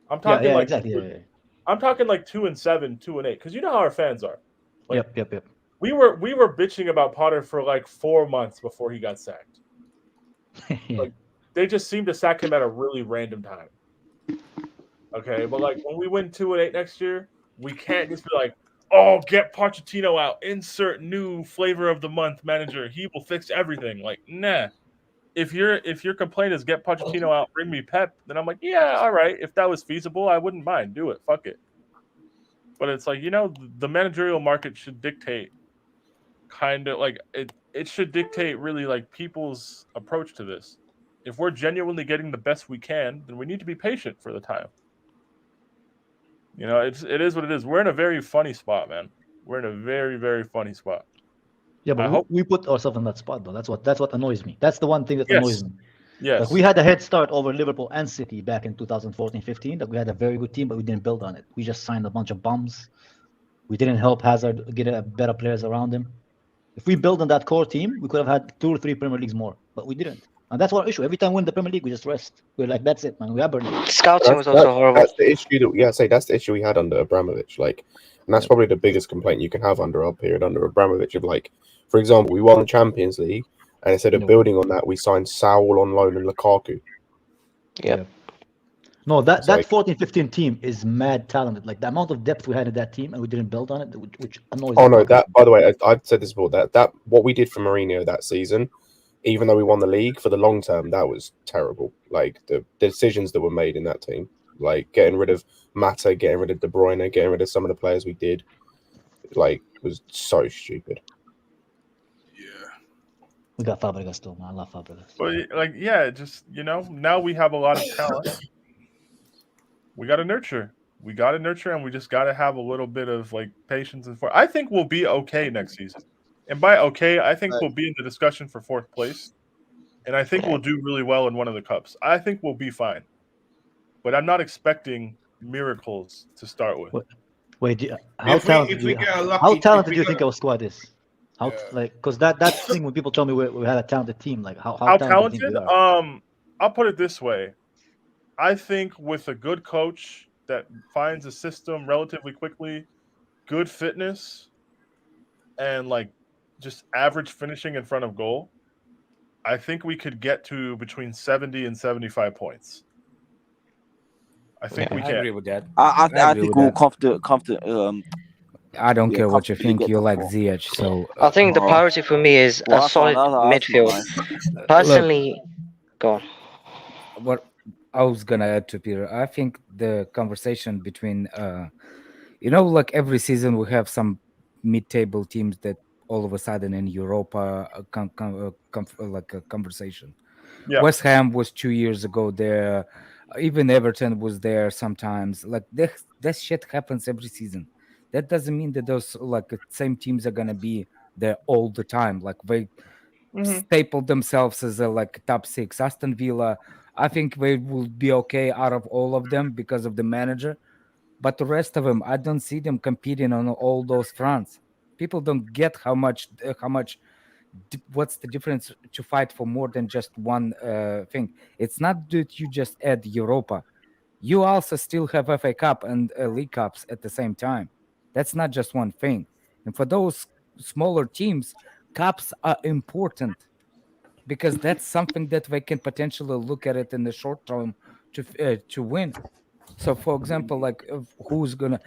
I'm talking exactly. I'm talking like 2-7, 2-8, because you know how our fans are. Like, Yep. We were bitching about Potter for like 4 months before he got sacked. Like they just seemed to sack him at a really random time. Okay, but like when we win 2-8 next year, we can't just be like, "Oh, get Pochettino out, insert new flavor of the month manager. He will fix everything." Like, nah. If your complaint is get Pochettino out, bring me Pep, then I'm like, yeah, all right. If that was feasible, I wouldn't mind. Do it. Fuck it. But it's like, the managerial market should dictate kind of like it should dictate really like people's approach to this. If we're genuinely getting the best we can, then we need to be patient for the time. It is what it is. We're in a very funny spot, man. We're in a very, very funny spot. Yeah, but we put ourselves in that spot, though. That's what annoys me. That's the one thing that annoys me. Yes. Like we had a head start over Liverpool and City back in 2014-15. That we had a very good team, but we didn't build on it. We just signed a bunch of bums. We didn't help Hazard get better players around him. If we build on that core team, we could have had 2 or 3 Premier Leagues more, but we didn't. And that's our issue. Every time we win the Premier League, we just rest. We're like, that's it, man. We are burning. Scouting was also horrible. That's the issue that's the issue we had under Abramovich. Like, and that's probably the biggest complaint you can have under our period under Abramovich. Of like, for example, we won the Champions League, and instead of building on that, we signed Saul on loan and Lukaku. Yeah. No, that 14-15 team is mad talented. Like the amount of depth we had in that team, and we didn't build on it, which annoys. Oh no! That, by the way, I've said this before. That what we did for Mourinho that season, even though we won the league, for the long term, that was terrible. Like the decisions that were made in that team, like getting rid of Mata, getting rid of De Bruyne, getting rid of some of the players we did. like was so stupid. We got Fabregas still, man. I love Fabregas. But like, yeah, just now we have a lot of talent. We got to nurture. We got to nurture, and we just got to have a little bit of like patience and I think we'll be okay next season. And by okay, I think we'll be in the discussion for 4th place, and I think we'll do really well in one of the cups. I think we'll be fine, but I'm not expecting miracles to start with. Wait, how talented do you think our squad is? Because that thing when people tell me we had a talented team, like how talented do you think we are? I'll put it this way. I think with a good coach that finds a system relatively quickly, good fitness, and like just average finishing in front of goal, I think we could get to between 70 and 75 points. I think we can. I agree with that. I think we'll comfortable. I don't care what you think. You like Ziyech, so I think the priority for me is a solid midfield. Personally, go on. What I was gonna add to Peter, I think the conversation between, like every season we have some mid-table teams that all of a sudden in Europa like a conversation. Yeah. West Ham was 2 years ago there. Even Everton was there sometimes. Like that shit happens every season. That doesn't mean that those like same teams are gonna be there all the time. Like they stapled themselves as a like top 6. Aston Villa, I think they will be okay out of all of them because of the manager. But the rest of them, I don't see them competing on all those fronts. People don't get what's the difference to fight for more than just one thing. It's not that you just add Europa. You also still have FA Cup and League Cups at the same time. That's not just one thing. And for those smaller teams, cups are important because that's something that they can potentially look at it in the short term to win. So, for example, like who's gonna?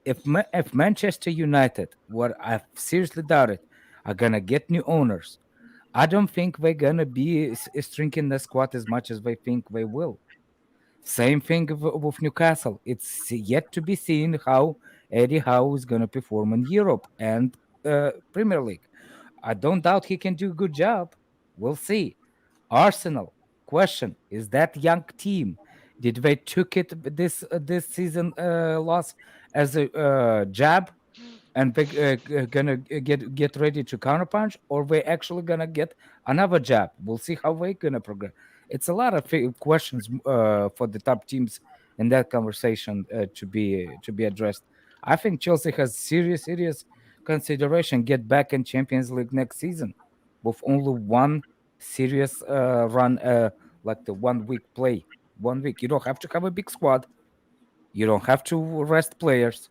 If Manchester United, what I seriously doubt it, are gonna get new owners, I don't think they're gonna be shrinking the squad as much as they think they will. Same thing with Newcastle. It's yet to be seen how Eddie Howe is gonna perform in Europe and Premier League. I don't doubt he can do a good job. We'll see. Arsenal, question: is that young team? Did they took it this season loss as a jab, and they gonna get ready to counterpunch, or they actually gonna get another jab? We'll see how they gonna progress. It's a lot of questions for the top teams in that conversation to be addressed. I think Chelsea has serious consideration get back in Champions League next season with only one serious run, like the 1 week play. 1 week. You don't have to have a big squad. You don't have to rest players.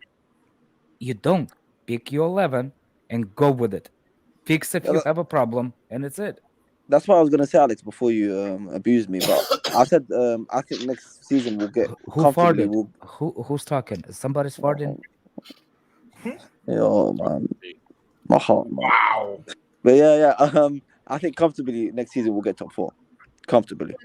You don't. Pick your 11 and go with it. Fix if you have a problem, and it's it. That's what I was gonna say, Alex, before you abused me. But I said I think next season we'll get who farted. Who's talking? Somebody's farting. Yo, man, my heart, man. Wow. But yeah. I think comfortably next season we'll get top 4. Comfortably.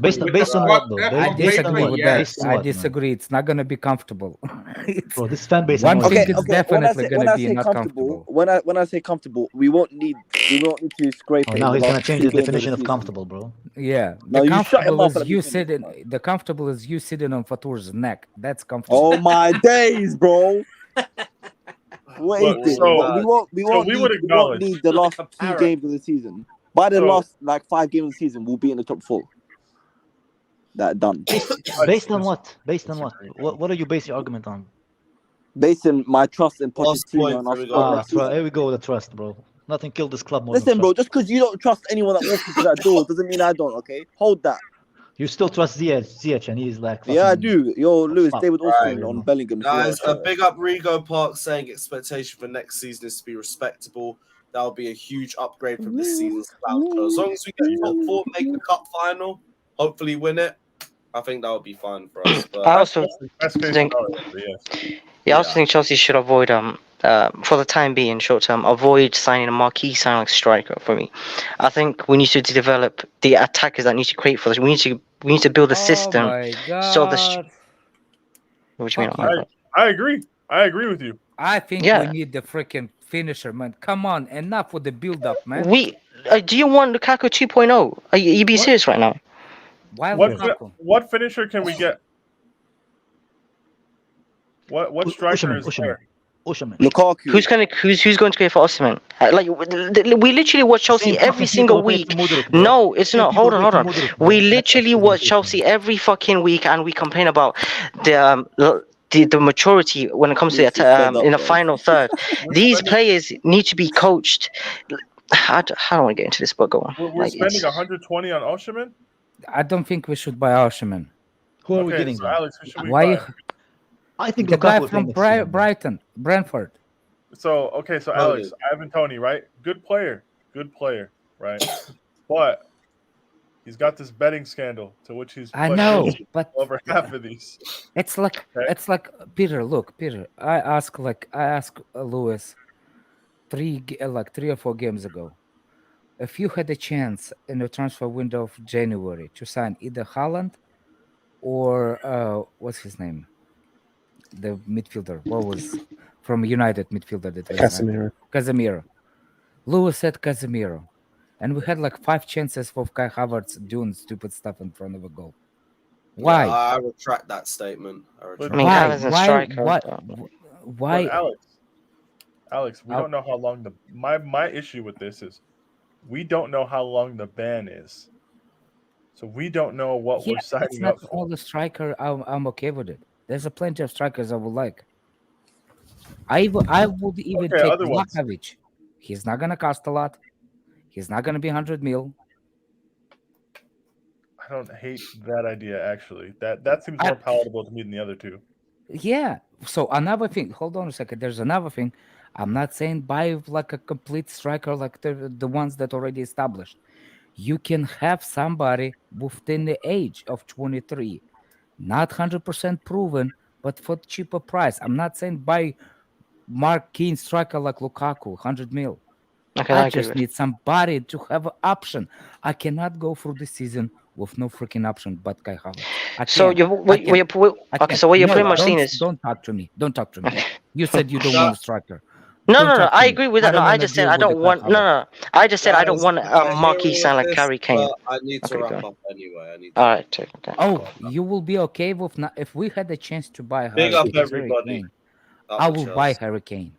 Based on what, though? I disagree with that. I disagree. It's not going to be comfortable. Bro, this fan base. One thing is definitely going to be not comfortable. When I say comfortable, we won't need to scrape it. Now he's going to change the definition of comfortable, bro. Yeah, no, the comfortable is you sitting on Fatur's neck. That's comfortable. Oh my days, bro. Wait, we won't need the last 2 games of the season. By the last 5 games of the season, we'll be in the top 4. That done. Based on what? What are you basing your argument on? Based on my trust in Pochettino and us. Here we go with the trust, bro. Nothing killed this club more. Listen, bro, just because you don't trust anyone that walks into that door doesn't mean I don't, okay? Hold that. You still trust Ziyech and he's like... Yeah, I do. Yo, Lewis, David Austin on Bellingham. Guys, big up Rigo Park saying expectation for next season is to be respectable. That'll be a huge upgrade from this season's cloud. As long as we get top 4, make the cup final, hopefully win it, I think that would be fine for us. But I also think Chelsea should avoid for the time being, short term, avoid signing a marquee signing like striker. For me, I think we need to develop the attackers that need to create for us. We need to build a system. My God. So what do you mean? I agree. I agree with you. I think we need the freaking finisher, man. Come on, enough with the build-up, man. Do you want Lukaku 2.0? Are you being serious right now? Why Lukaku? What finisher can we get? What striker is there? Lukaku. Who's going to go for Osimhen? Like we literally watch Chelsea every single week. No, it's not. Hold on. We literally watch Chelsea every fucking week, and we complain about the maturity when it comes to in the final third. These players need to be coached. I don't want to get into this, but go on. We're spending 120 on Osimhen? I don't think we should buy Osimhen. Who are we getting? So Alex, who should we Why? buy? I think the guy from Brighton, Brentford. So Alex, Ivan Toney, right? Good player, right? But he's got this betting scandal to which he's I know, but over half of these. It's like Peter. Look, Peter. I asked Lewis 3 or 4 games ago, if you had a chance in the transfer window of January to sign either Haaland or what's his name, the midfielder, what was from United midfielder that Casemiro. Lewis said Casemiro, and we had like 5 chances for Kai Havertz doing stupid stuff in front of a goal. Why? Yeah, I retract that statement. Why? Alex, we don't know how long my issue with this is we don't know how long the ban is. So we don't know what we're signing it's not up for. all the striker. I'm okay with it. There's a plenty of strikers I would like. I would even take Savić. He's not gonna cost a lot. He's not gonna be 100 mil. I don't hate that idea actually. That seems more palatable to me than the other two. Yeah. So another thing. Hold on a second. There's another thing. I'm not saying buy like a complete striker like the ones that already established. You can have somebody within the age of 23, not 100% proven, but for cheaper price. I'm not saying buy Mark Keane striker like Lukaku, 100 mil. Okay, I just need somebody to have an option. I cannot go through the season with no freaking option but Kai Havertz. So what you're pretty much saying is don't talk to me. Don't talk to me. You said you don't want a striker. No. I agree with that. No, I just said I don't want. No. I just said I don't want a marquee sign like Harry Kane. I need to wrap up anyway. All right. Okay. Oh, you will be okay with if we had the chance to buy Big Harry up everybody. Kane, I will buy Harry Kane.